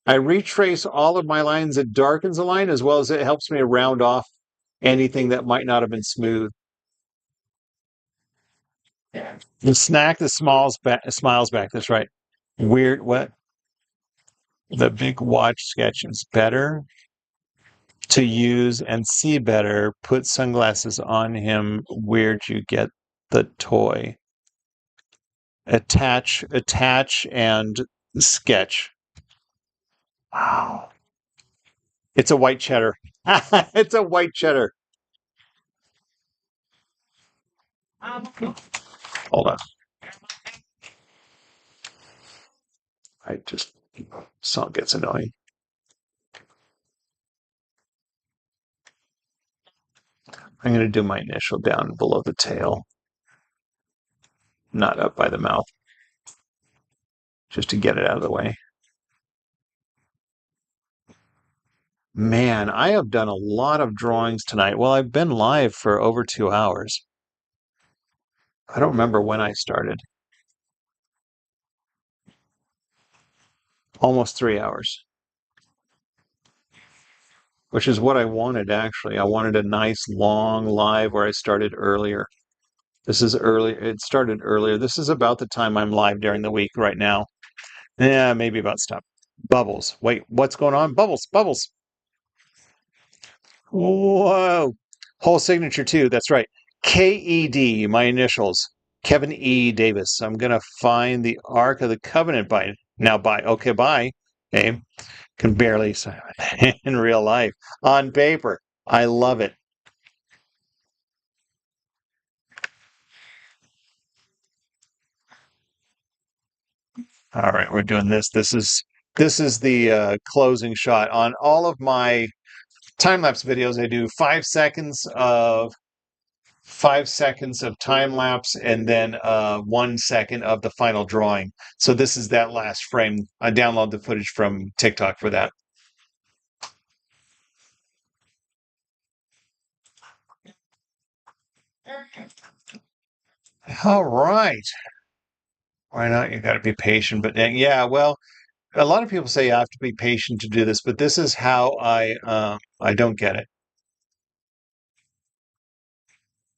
I retrace all of my lines. It darkens a line as well as it helps me round off anything that might not have been smooth. The snack, smiles back. That's right. Weird. What? The big watch sketch is better to use and see better. Put sunglasses on him. Where'd you get the toy? Attach, and sketch. Wow. It's a white cheddar. It's a white cheddar. Hold on. Song gets annoying. I'm going to do my initial down below the tail, not up by the mouth, just to get it out of the way. Man, I have done a lot of drawings tonight. Well, I've been live for over 2 hours. I don't remember when I started. Almost 3 hours. Which is what I wanted, actually. I wanted a nice, long live where I started earlier. This is early. It started earlier. This is about the time I'm live during the week right now. Yeah, maybe about stop. Bubbles. Wait, what's going on? Bubbles, bubbles. Whoa. Whole signature, too. That's right. KED, my initials. Kevin E. Davis. I'm going to find the Ark of the Covenant by now. Bye. Okay, bye. Okay. Can barely in real life. On paper. I love it. All right, we're doing this. This is the closing shot on all of my time-lapse videos. I do 5 seconds of time lapse and then 1 second of the final drawing. So this is that last frame. I download the footage from TikTok for that. All right. Why not? You got to be patient. But yeah, well, a lot of people say you have to be patient to do this, but this is how I don't get it.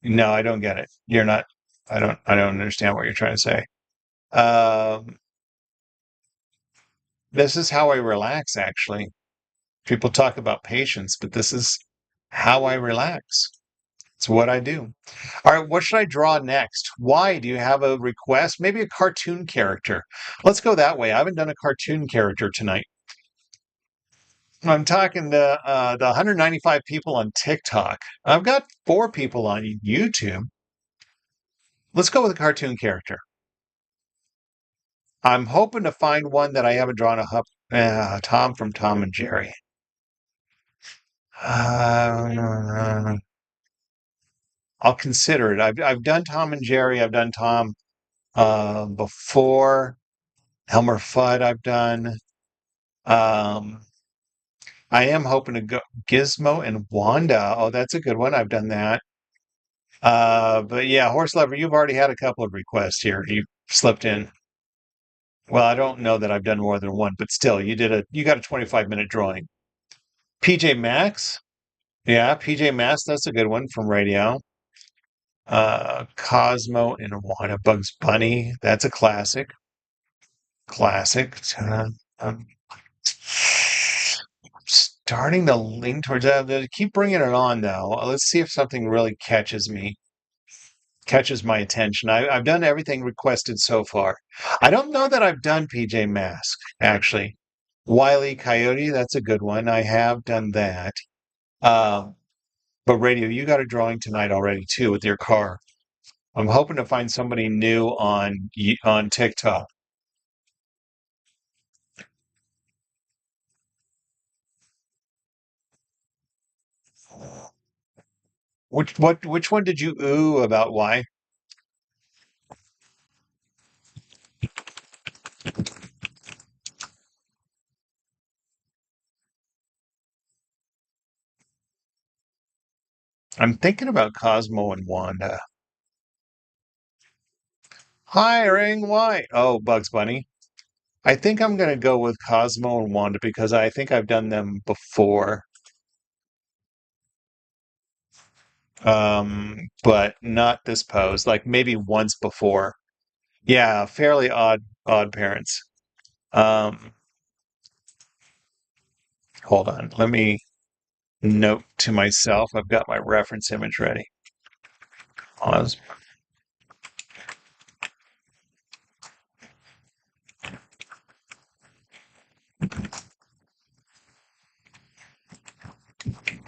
No, I don't get it. You're not. I don't understand what you're trying to say. Um, this is how I relax, actually. People talk about patience, but this is how I relax. It's what I do. All right, what should I draw next? Why? Do you have a request? Maybe a cartoon character. Let's go that way. I haven't done a cartoon character tonight. I'm talking to the 195 people on TikTok. I've got 4 people on YouTube. Let's go with a cartoon character. I'm hoping to find one that I haven't drawn Tom from Tom and Jerry. I'll consider it. I've done Tom and Jerry. I've done Tom before. Elmer Fudd. I've done. Um, I am hoping to go Gizmo and Wanda. Oh, that's a good one. I've done that. But yeah, Horse Lover. You've already had a couple of requests here. You slipped in. Well, I don't know that I've done more than one, but still, you got a 25-minute drawing. PJ Masks. Yeah, PJ Masks. That's a good one from radio. Cosmo and Wanda Bugs Bunny. That's a classic. Classic. I'm starting to lean towards that. Keep bringing it on, though. Let's see if something really catches my attention. I've done everything requested so far. I don't know that I've done PJ Masks, actually. Wile E. Coyote, that's a good one. I have done that. Um, but Radio, you got a drawing tonight already, too, with your car. I'm hoping to find somebody new on TikTok. Which one did you ooh about? Why? I'm thinking about Cosmo and Wanda. Hiring why? Oh, Bugs Bunny. I think I'm gonna go with Cosmo and Wanda because I think I've done them before. But not this pose. Like maybe once before. Yeah, fairly odd parents. Um, hold on. Let me note to myself. I've got my reference image ready. Pause.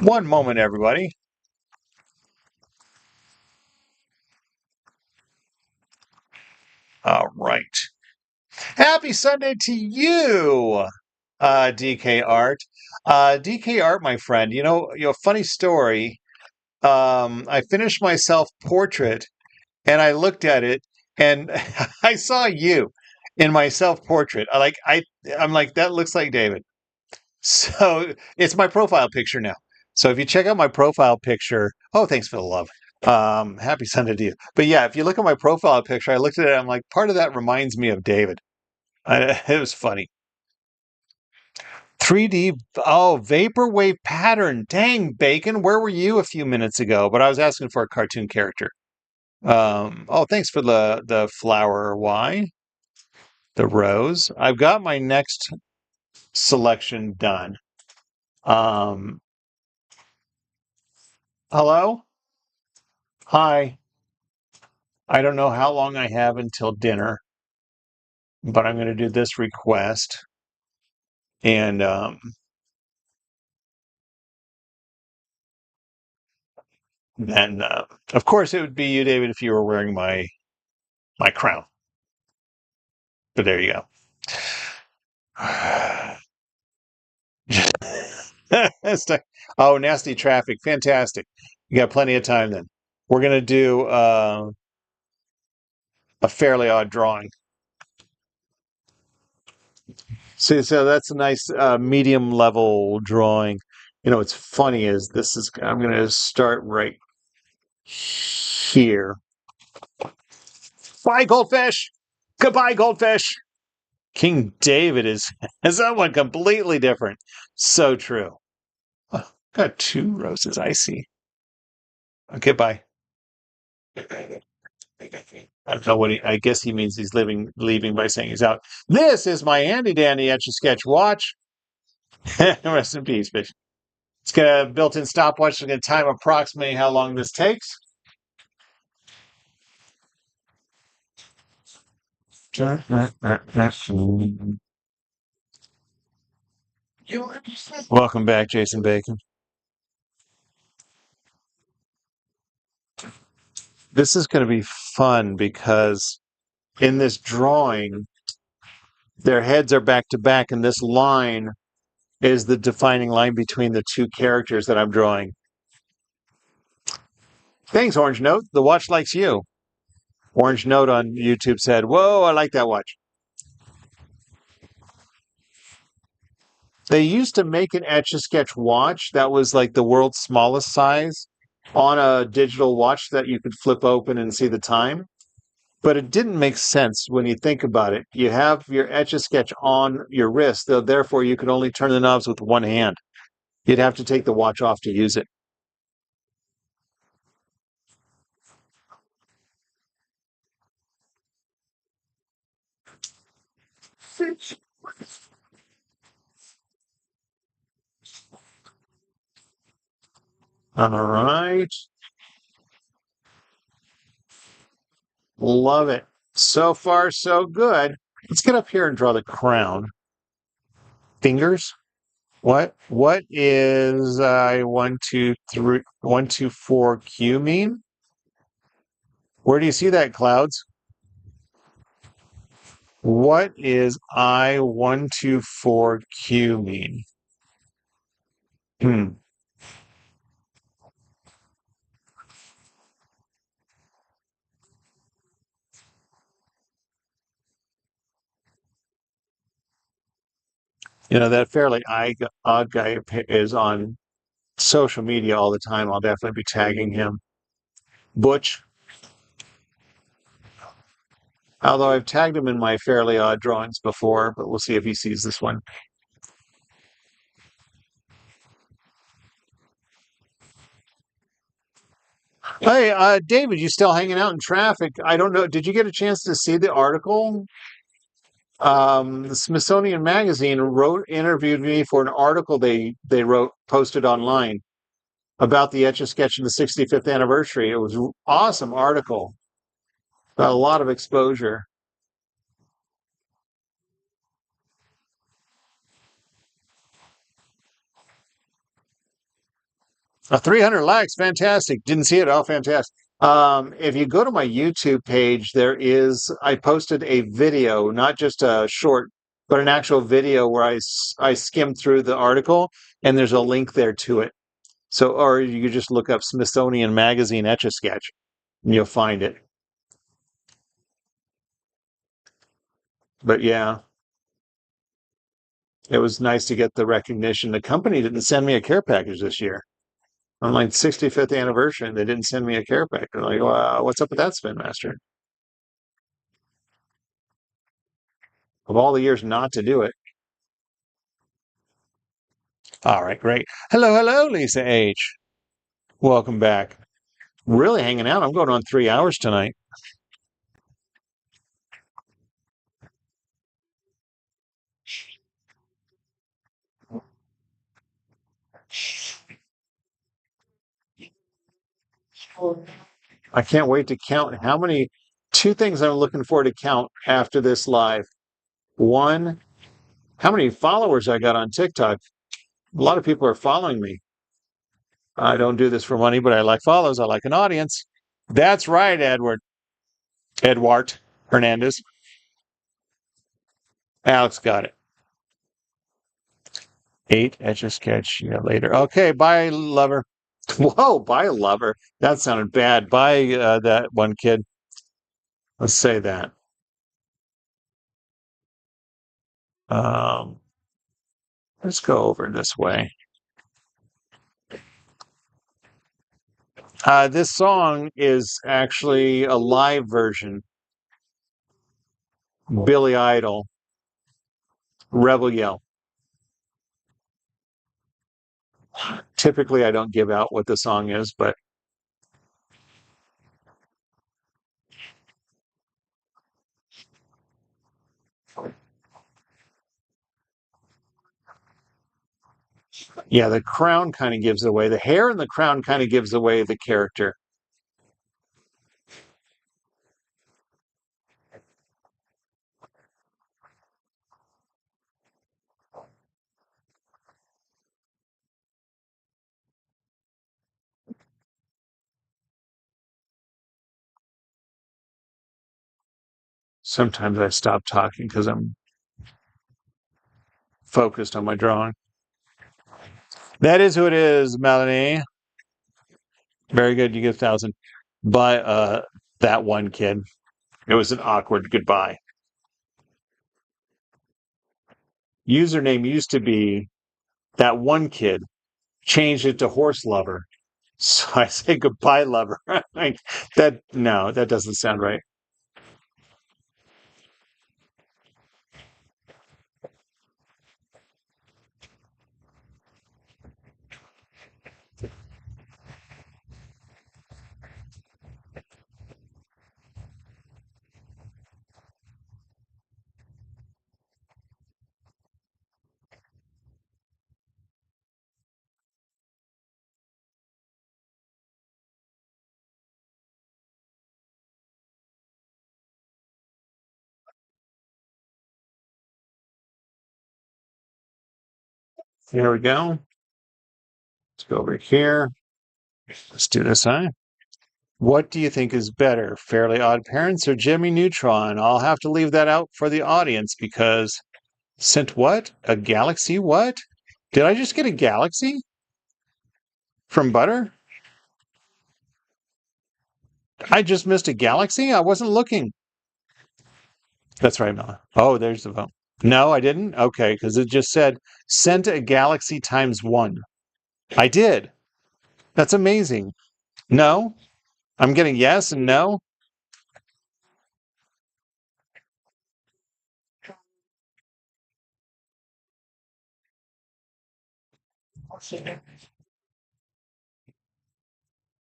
One moment, everybody. All right. Happy Sunday to you, DK Art. DK Art, my friend. Funny story. I finished my self-portrait and I looked at it and I saw you in my self-portrait. I'm like, that looks like David. So it's my profile picture now. So if you check out my profile picture, oh, thanks for the love. Happy Sunday to you. But yeah, if you look at my profile picture, I looked at it. I'm like, part of that reminds me of David. It was funny. 3D, oh, vaporwave pattern. Dang, Bacon, where were you a few minutes ago? But I was asking for a cartoon character. Oh, thanks for the flower. Why? The rose. I've got my next selection done. Um, hello? Hi. I don't know how long I have until dinner, but I'm going to do this request. And then, of course, it would be you, David, if you were wearing my crown. But there you go. Oh, nasty traffic. Fantastic. You got plenty of time then. We're going to do a fairly odd drawing. See, so that's a nice medium level drawing. You know, what's funny is I'm going to start right here. Bye, Goldfish. Goodbye, Goldfish. King David is someone completely different. So true. Oh, got 2 roses. I see. Okay, bye. I don't know what I guess he means he's leaving by saying he's out. This is my handy dandy Etch A Sketch watch. Rest in peace, fish. It's got a built-in stopwatch. It's going to time approximately how long this takes. Welcome back, Jason Bacon. This is going to be fun because in this drawing, their heads are back to back, and this line is the defining line between the 2 characters that I'm drawing. Thanks, Orange Note. The watch likes you. Orange Note on YouTube said, "Whoa, I like that watch." They used to make an Etch A Sketch watch that was like the world's smallest size on a digital watch that you could flip open and see the time. But it didn't make sense when you think about it. You have your Etch A Sketch on your wrist, so therefore you could only turn the knobs with one hand. You'd have to take the watch off to use it. All right. Love it. So far, so good. Let's get up here and draw the crown. Fingers? What is 1, 2, 3, 1, 2, 4 Q mean? Where do you see that, Clouds? What is I124Q mean? Hmm. You know, that Fairly Odd guy is on social media all the time. I'll definitely be tagging him. Butch. Although I've tagged him in my Fairly Odd drawings before, but we'll see if he sees this one. Hey, David, you still hanging out in traffic? I don't know. Did you get a chance to see the article? The Smithsonian Magazine interviewed me for an article they wrote posted online about the Etch A Sketch and the 65th anniversary. It was an awesome article. Got a lot of exposure. 300 likes, fantastic. Didn't see it. Oh, fantastic. If you go to my YouTube page, I posted a video, not just a short, but an actual video where I skimmed through the article, and there's a link there to it. So, or you could just look up Smithsonian Magazine Etch A Sketch, and you'll find it. But yeah, it was nice to get the recognition. The company didn't send me a care package this year. On like 65th anniversary, they didn't send me a care package. I'm like, wow, what's up with that, Spin Master? Of all the years not to do it. All right, great. Hello, Lisa H. Welcome back. Really hanging out. I'm going on 3 hours tonight. I can't wait to count how many. 2 things I'm looking forward to count after this live. One, How many followers I got on TikTok? A lot of people are following me. I don't do this for money, but I like follows. I like an audience. That's right, Edward Hernandez. Alex got it. 8 Etch A Sketch. Yeah, later. Okay, bye, lover. Whoa, bye, lover. That sounded bad. Bye, that one kid. Let's say that. Um, let's go over this way. This song is actually a live version. Billy Idol, Rebel Yell. Typically, I don't give out what the song is, but yeah, the crown kind of gives away. The hair and the crown kind of gives away the character. Sometimes I stop talking because I'm focused on my drawing. That is who it is, Melanie. Very good. You get 1,000. But that one kid. It was an awkward goodbye. Username used to be that one kid. Changed it to horse lover. So I say goodbye, lover. Like that. No, that doesn't sound right. Here we go. Let's go over here. Let's do this, huh? What do you think is better, Fairly Odd Parents or Jimmy Neutron? I'll have to leave that out for the audience because sent what? A galaxy? What? Did I just get a galaxy from Butter? I just missed a galaxy? I wasn't looking. That's right, Mela. Oh, there's the vote. No, I didn't? Okay, because it just said sent a galaxy times 1. I did. That's amazing. No? I'm getting yes and no?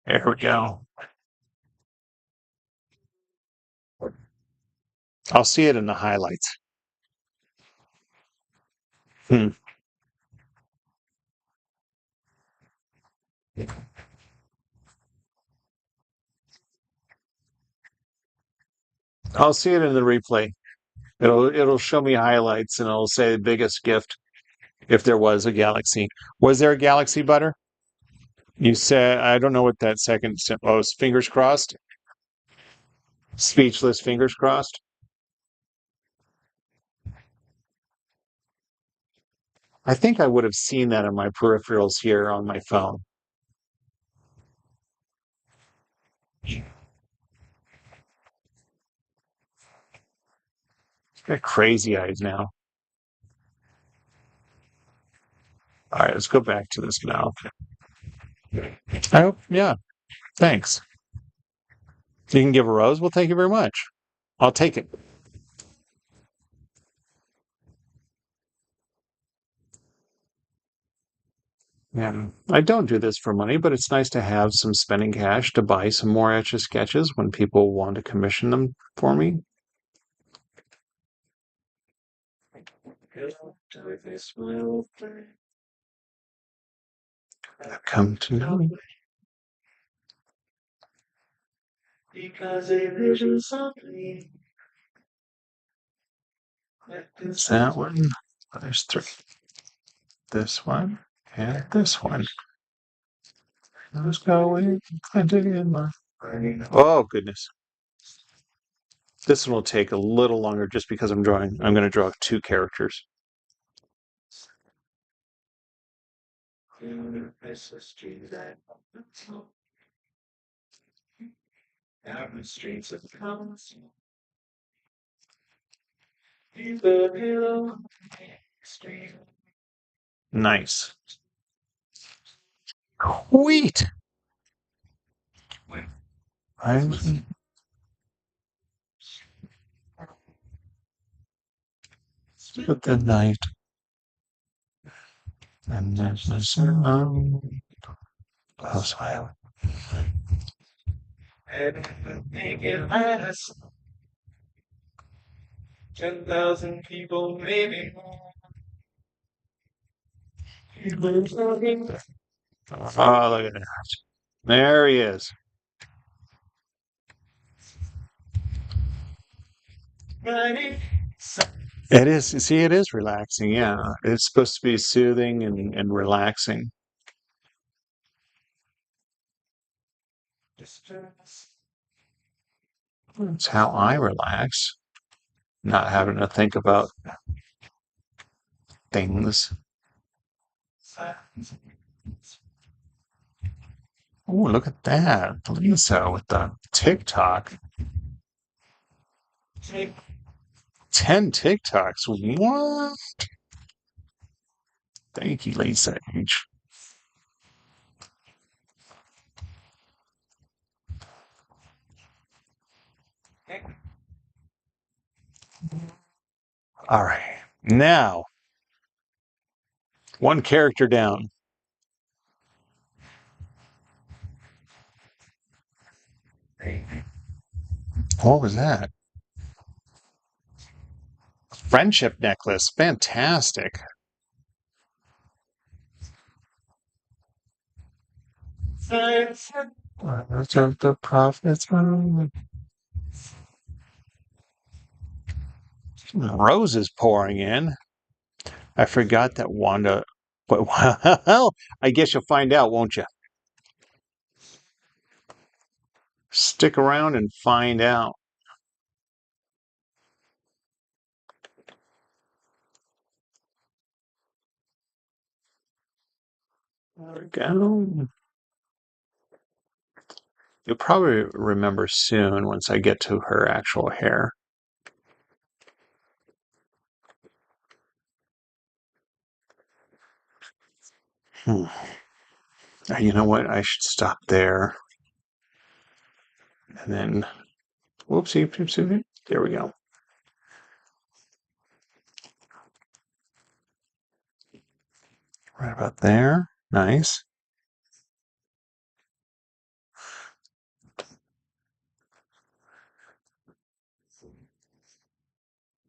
There we go. I'll see it in the highlights. Hmm. I'll see it in the replay. It'll show me highlights and it'll say biggest gift if there was a galaxy. Was there a galaxy, Butter? You said I don't know what that second. Oh, it's fingers crossed. Speechless, fingers crossed. I think I would have seen that in my peripherals here on my phone. Got crazy eyes now. All right, let's go back to this now. I hope, yeah, thanks. You can give a rose? Well, thank you very much. I'll take it. Yeah, I don't do this for money, but it's nice to have some spending cash to buy some more Etch A Sketches when people want to commission them for me. Come to know me. Because a vision softly Is that one? Oh, there's 3. This one and this one. Who's going in my brain? Oh goodness. This one will take a little longer just because I'm going to draw 2 characters. Nice. Sweet. But the night and there's the sun. Oh, smile. And make it last 10,000 people, maybe more. Oh, look at that. There he is. It is. See, it is relaxing. Yeah. It's supposed to be soothing and relaxing. That's how I relax. Not having to think about things. Oh, look at that. Lisa with the TikTok. 10 TikToks. What? Thank you, Lisa H. All right. Now, one character down. What was that? Friendship necklace. Fantastic. Of the prophets. Roses pouring in. I forgot that Wanda. But well, I guess you'll find out, won't you? Stick around and find out. There we go. You'll probably remember soon once I get to her actual hair. You know what? I should stop there. And then, whoopsie. There we go. Right about there. Nice.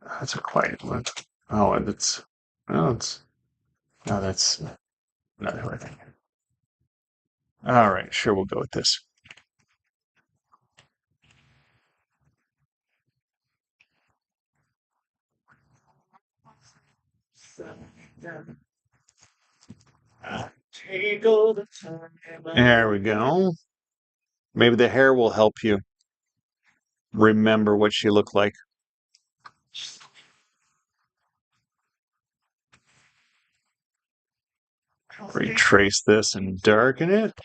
That's a quiet one. Oh, and it's that's another thing. All right, sure, we'll go with this. There we go. Maybe the hair will help you remember what she looked like. Retrace this and darken it.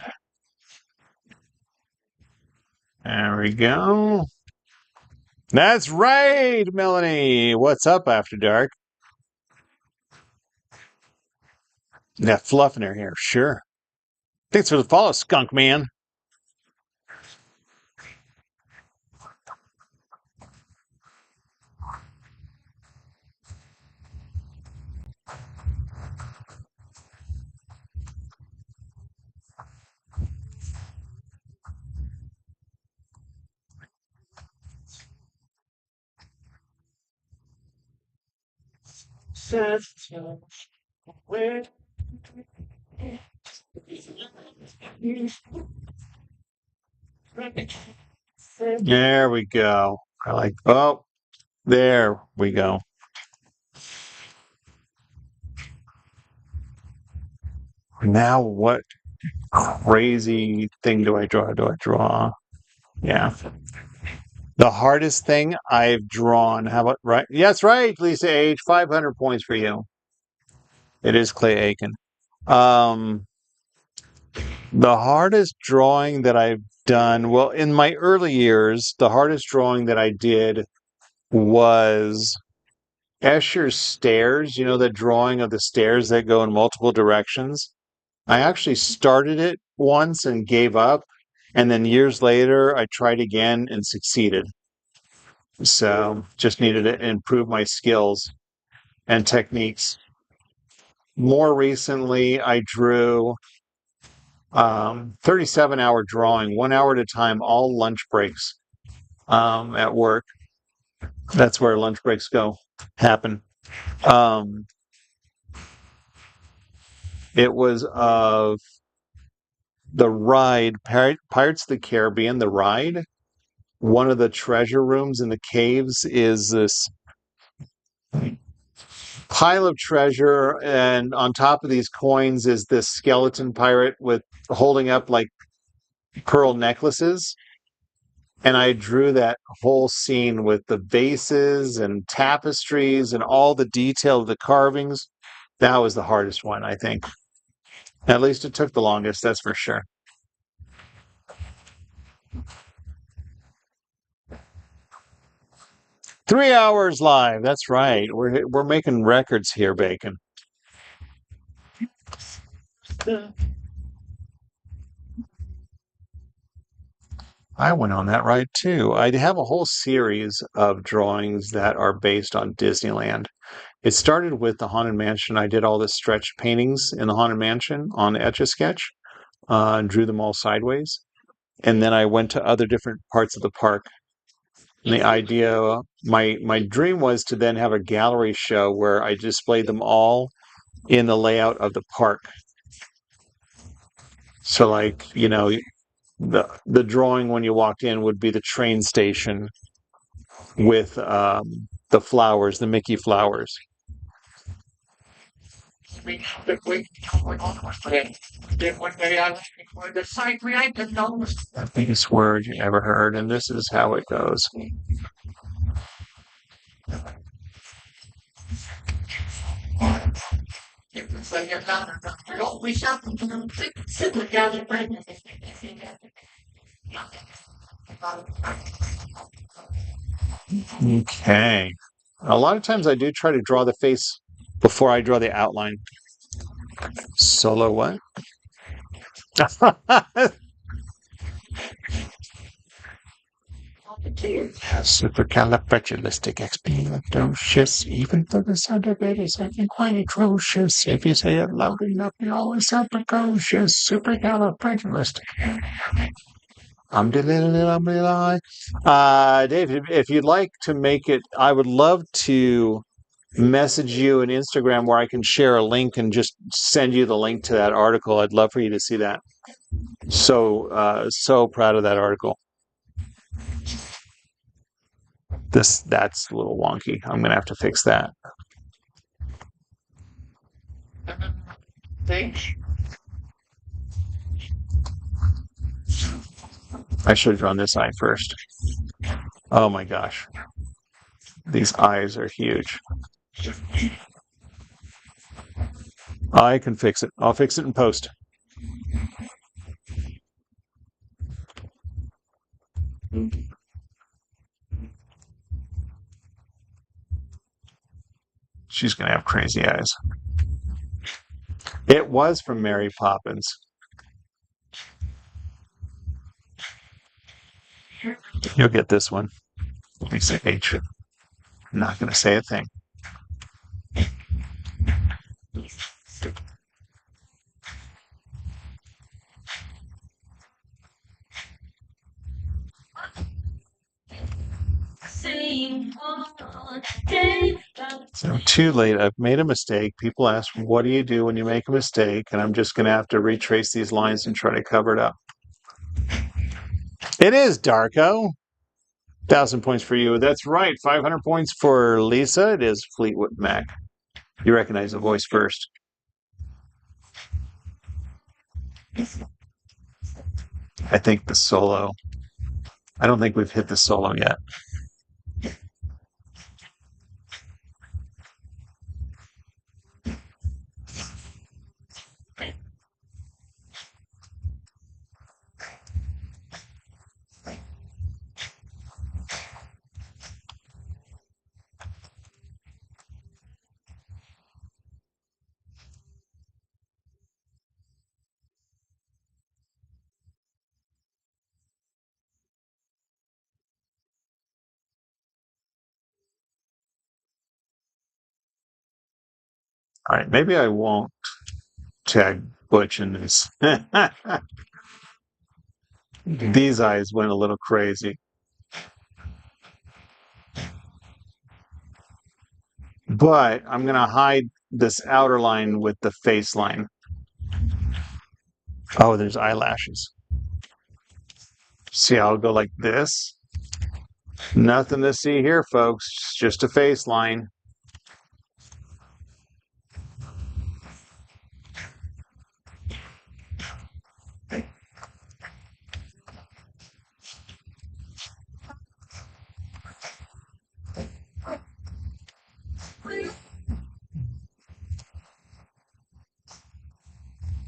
There we go. That's right, Melanie. What's up after dark? That fluff in her hair, sure. Thanks for the follow, skunk man. There we go. Oh, there we go. Now what crazy thing do I draw? Yeah. The hardest thing I've drawn. How about right? Yes, right, Lisa H. 500 points for you. It is Clay Aiken. The hardest drawing that I've done, well, in my early years, the hardest drawing that I did was Escher's stairs, you know, the drawing of the stairs that go in multiple directions. I actually started it once and gave up. And then years later, I tried again and succeeded. So just needed to improve my skills and techniques. More recently, I drew 37-hour drawing, 1 hour at a time, all lunch breaks at work. That's where lunch breaks happen. It was of the ride, Pirates of the Caribbean, the ride. One of the treasure rooms in the caves is this pile of treasure, and on top of these coins is this skeleton pirate with holding up like pearl necklaces. And I drew that whole scene with the vases and tapestries and all the detail of the carvings. That was the hardest one, I think. At least it took the longest, that's for sure. Three hours live. That's right. We're making records here, Bacon. I went on that ride too. I have a whole series of drawings that are based on Disneyland. It started with the Haunted Mansion. I did all the stretch paintings in the Haunted Mansion on Etch A Sketch, drew them all sideways. And then I went to other different parts of the park. And the idea, my dream was to then have a gallery show where I displayed them all in the layout of the park. So, like, you know, the drawing when you walked in would be the train station with the flowers, the Mickey flowers. The biggest word you ever heard, and this is how it goes. Okay. A lot of times I do try to draw the face before I draw the outline. Solo what? Supercalifragilisticexpialidocious. Even though the sound of it is something quite atrocious, if you say it loud enough, you always sound precocious. Supercalifragilistic. Dave, if you'd like to make it, I would love to message you an Instagram where I can share a link and just send you the link to that article. I'd love for you to see that. So proud of that article. That's a little wonky. I'm gonna have to fix that. I should have drawn this eye first. Oh my gosh. These eyes are huge. I can fix it. I'll fix it in post. She's going to have crazy eyes. It was from Mary Poppins. You'll get this one. Lisa H. I'm not going to say a thing. So too late. I've made a mistake. People ask, what do you do when you make a mistake? And I'm just going to have to retrace these lines and try to cover it up. It is Darko. 1,000 points for you. That's right. 500 points for Lisa. It is Fleetwood Mac. You recognize the voice first. I think the solo. I don't think we've hit the solo yet. All right, maybe I won't tag Butch in this. These eyes went a little crazy. But I'm going to hide this outer line with the face line. Oh, there's eyelashes. See, I'll go like this. Nothing to see here, folks. It's just a face line.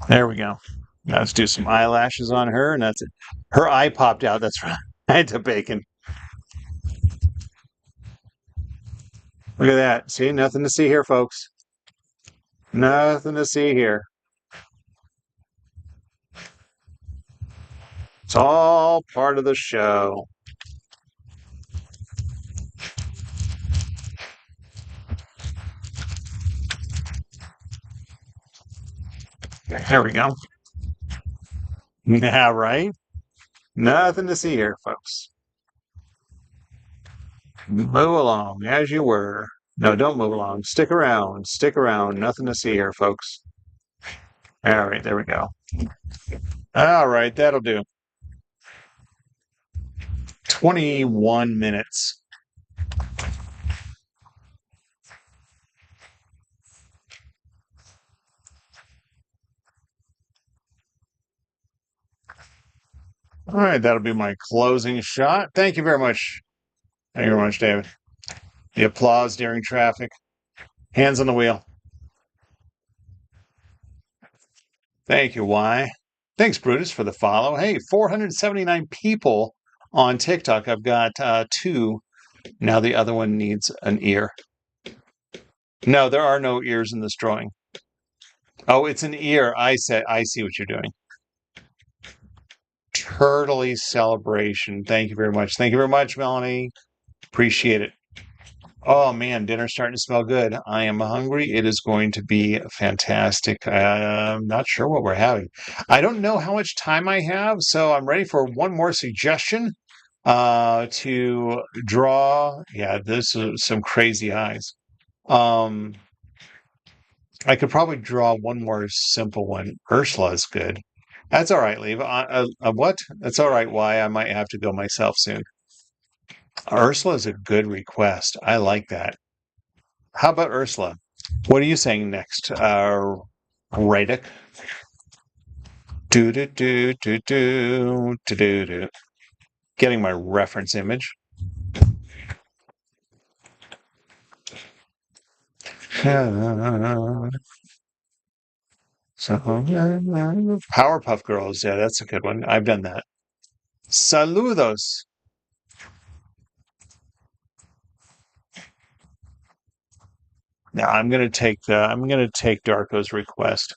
There we go. Now let's do some eyelashes on her, and that's it. Her eye popped out. That's right. I had to bacon. Look at that. See, nothing to see here, folks. Nothing to see here. It's all part of the show. There we go. Yeah, right? Nothing to see here, folks. Move along as you were. No, don't move along. Stick around. Stick around. Nothing to see here, folks. All right, there we go. All right, that'll do. 21 minutes. All right, that'll be my closing shot. Thank you very much. Thank you very much, David. The applause during traffic. Hands on the wheel. Thank you, Y. Thanks, Brutus, for the follow. Hey, 479 people on TikTok. I've got 2. Now the other one needs an ear. No, there are no ears in this drawing. Oh, it's an ear. I see what you're doing. Turtley celebration. Thank you very much. Thank you very much, Melanie. Appreciate it. Oh man, dinner's starting to smell good. I am hungry. It is going to be fantastic. I'm not sure what we're having. I don't know how much time I have, so I'm ready for one more suggestion to draw. Yeah, this is some crazy eyes. I could probably draw one more simple one. Ursula is good. That's all right, Leave. What? That's all right. Why? I might have to go myself soon. Ursula is a good request. I like that. How about Ursula? What are you saying next? Radek? Do do do do do do do do. Getting my reference image. So, Powerpuff Girls. Yeah, that's a good one. I've done that. Saludos. Now I'm gonna take Darko's request.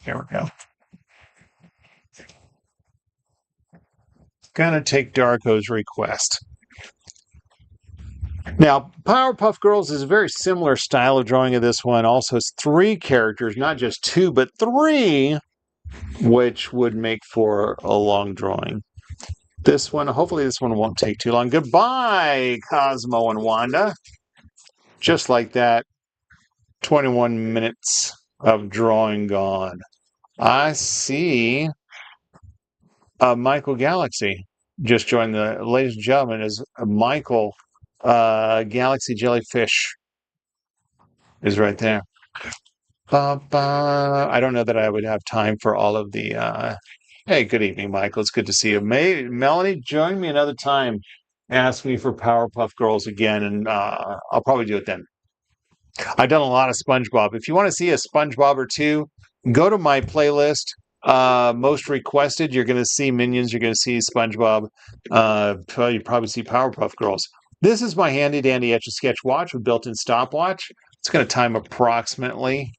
Here we go. Gonna take Darko's request. Now, Powerpuff Girls is a very similar style of drawing of this one. Also, it's 3 characters, not just 2, but 3, which would make for a long drawing. This one, hopefully this one won't take too long. Goodbye, Cosmo and Wanda. Just like that, 21 minutes of drawing gone. I see Michael Galaxy just joined the, ladies and gentlemen, is Michael Galaxy Jellyfish is right there. I don't know that I would have time for all of the. Hey, good evening, Michael. It's good to see you. Melanie, join me another time. Ask me for Powerpuff Girls again, and I'll probably do it then. I've done a lot of SpongeBob. If you want to see a SpongeBob or two, go to my playlist. Most requested. You're going to see Minions. You're going to see SpongeBob. You probably see Powerpuff Girls. This is my handy dandy Etch A Sketch watch with built-in stopwatch. It's going to time approximately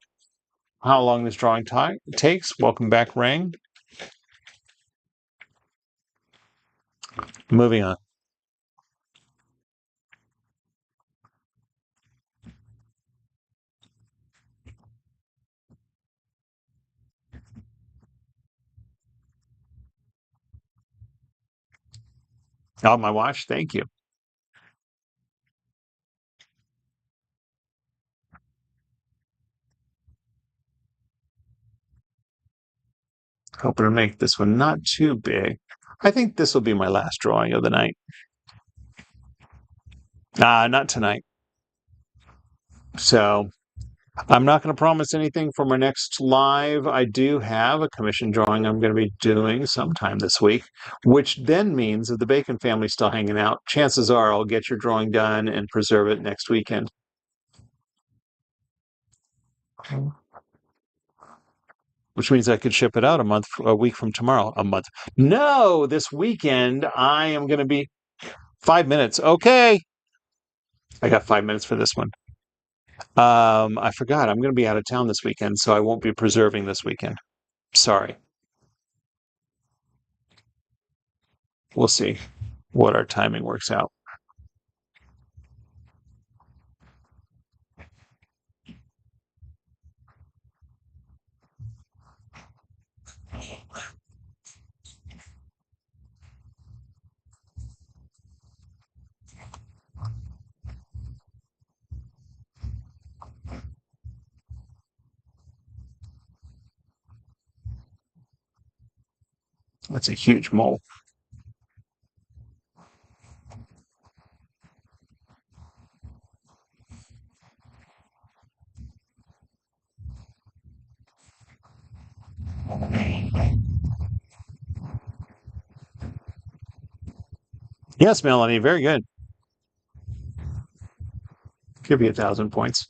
how long this drawing time takes. Welcome back, Ring. Moving on. Oh, my watch. Thank you. Hoping to make this one not too big. I think this will be my last drawing of the night. Not tonight. So I'm not going to promise anything for my next live. I do have a commission drawing I'm going to be doing sometime this week, which then means if the Bacon family's still hanging out, chances are I'll get your drawing done and preserve it next weekend. Which means I could ship it out a week from tomorrow. A month. No, this weekend I am going to be 5 minutes. Okay. I got 5 minutes for this one. I forgot. I'm going to be out of town this weekend, so I won't be preserving this weekend. Sorry. We'll see what our timing works out. That's a huge mole. Yes, Melanie, very good. Give you 1,000 points.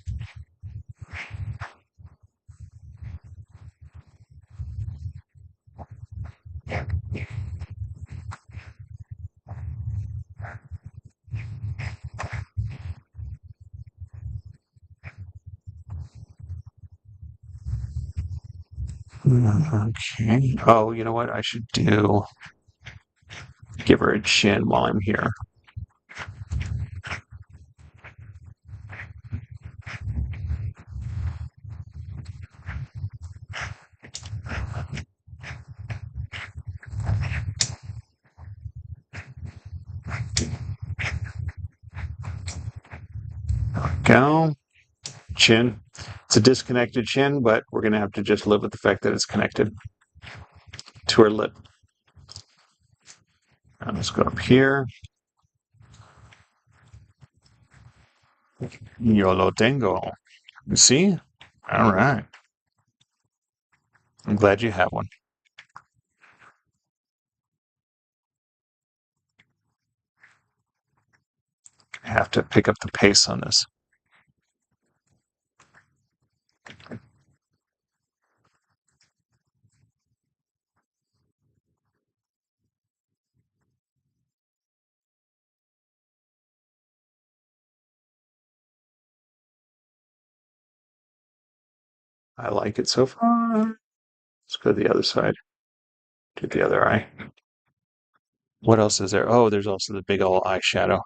Okay. Oh, you know what I should do? Give her a chin while I'm here. Go. Chin. It's a disconnected chin, but we're going to have to just live with the fact that it's connected to her lip. I'll just go up here. Yo lo tengo. You see? All right. I'm glad you have one. I have to pick up the pace on this. I like it so far. Let's go to the other side. Do the other eye. What else is there? Oh, there's also the big old eyeshadow.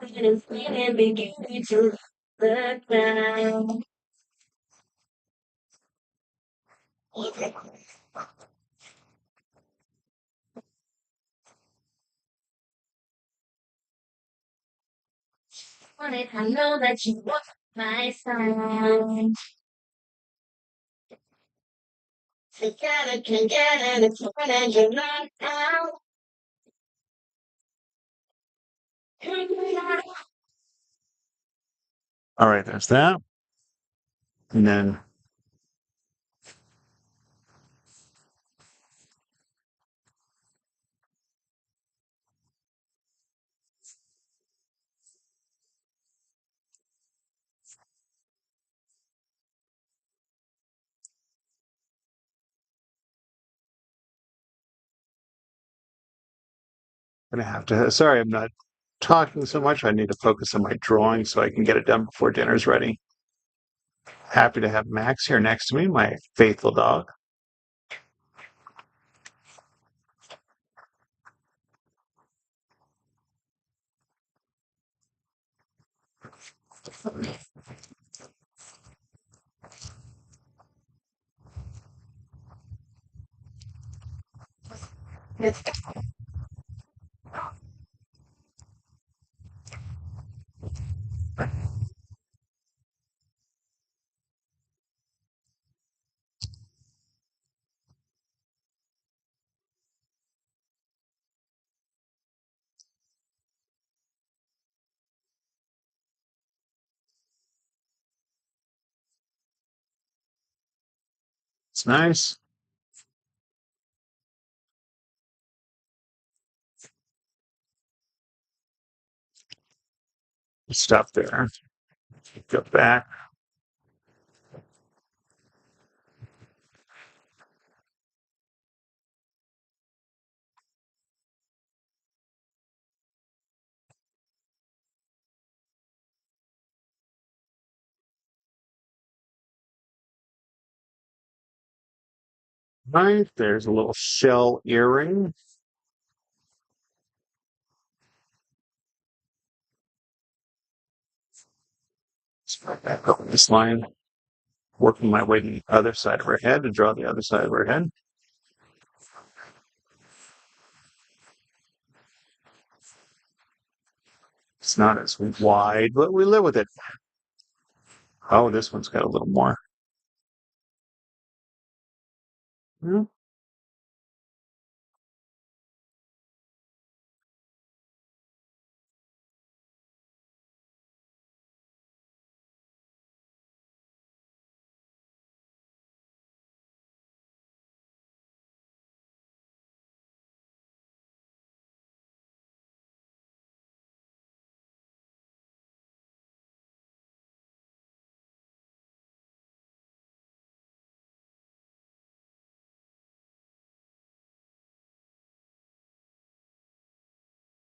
And beginning to look down. I know that you want my side. Forget it, can get it, it's fun and you're not out. All right, there's that. And then I'm gonna have to, sorry, I'm not talking so much. I need to focus on my drawing so I can get it done before dinner's ready. Happy to have Max here next to me, my faithful dog. It's nice. Stop there. Go back. Right, there's a little shell earring. Start back over this line, working my way to the other side of her head to draw the other side of her head. It's not as wide, but we live with it. Oh, this one's got a little more. Hmm,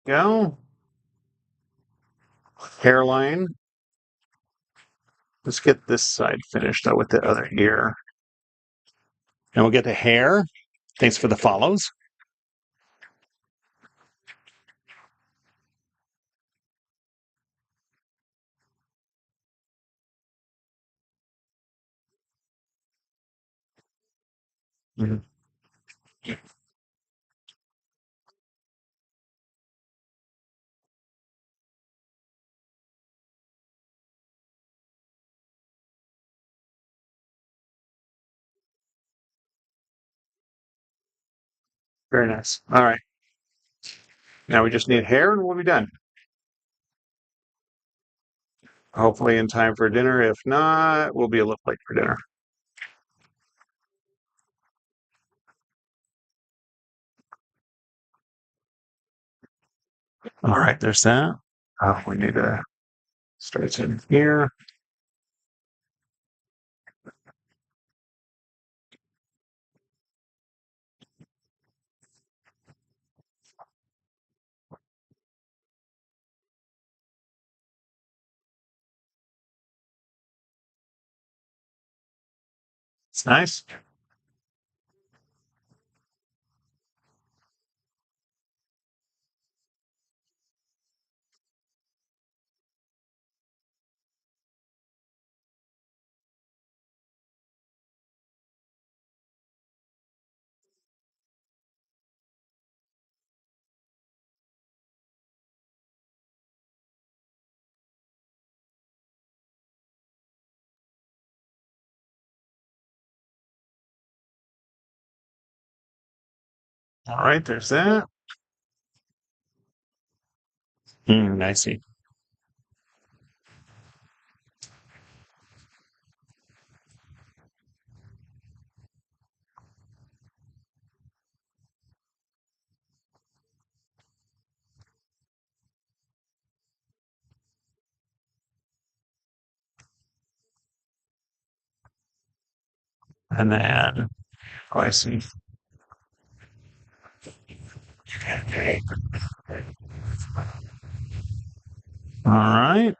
go. Hairline. Let's get this side finished out with the other ear. And we'll get the hair. Thanks for the follows. Mhm. Very nice. All right. Now we just need hair and we'll be done. Hopefully in time for dinner. If not, we'll be a little late for dinner. All right, there's that. We need to start in here. It's nice. All right, there's that. I see. And then, oh, I see. Okay. All right.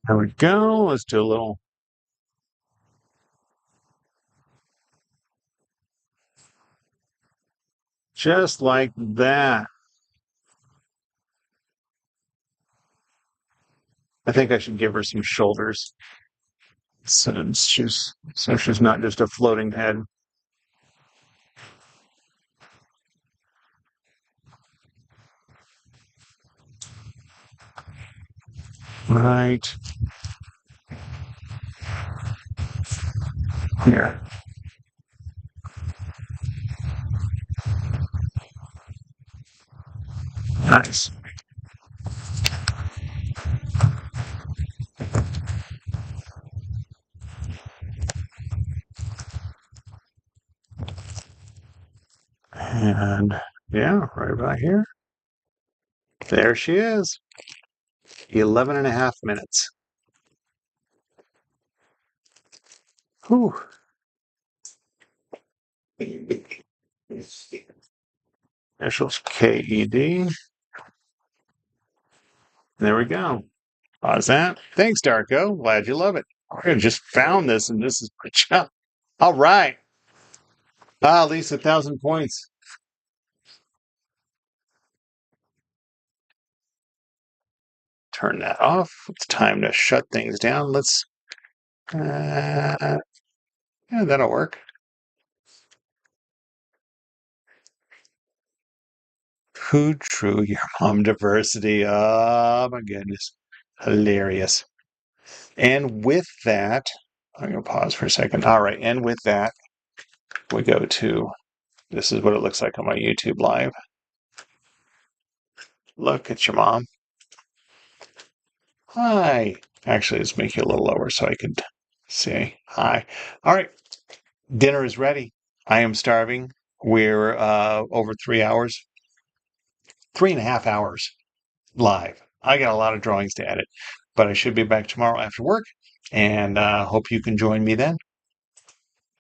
There we go. Let's do a little. Just like that. I think I should give her some shoulders. So she's not just a floating head. Right here. Nice. And yeah, right about here. There she is. 11 and a half minutes. Whew. Initials KED. There we go. How's that? Thanks, Darko. Glad you love it. I just found this, and this is good job. All right. Ah, at least 1,000 points. Turn that off. It's time to shut things down. Let's. Yeah, that'll work. Who drew your mom diversity? Oh my goodness. Hilarious. And with that, I'm going to pause for a second. All right. And with that, we go to this is what it looks like on my YouTube live. Look at your mom. Hi. Actually, let's make you a little lower so I could say hi. All right. Dinner is ready. I am starving. We're over 3 hours, 3.5 hours live. I got a lot of drawings to edit, but I should be back tomorrow after work, and hope you can join me then.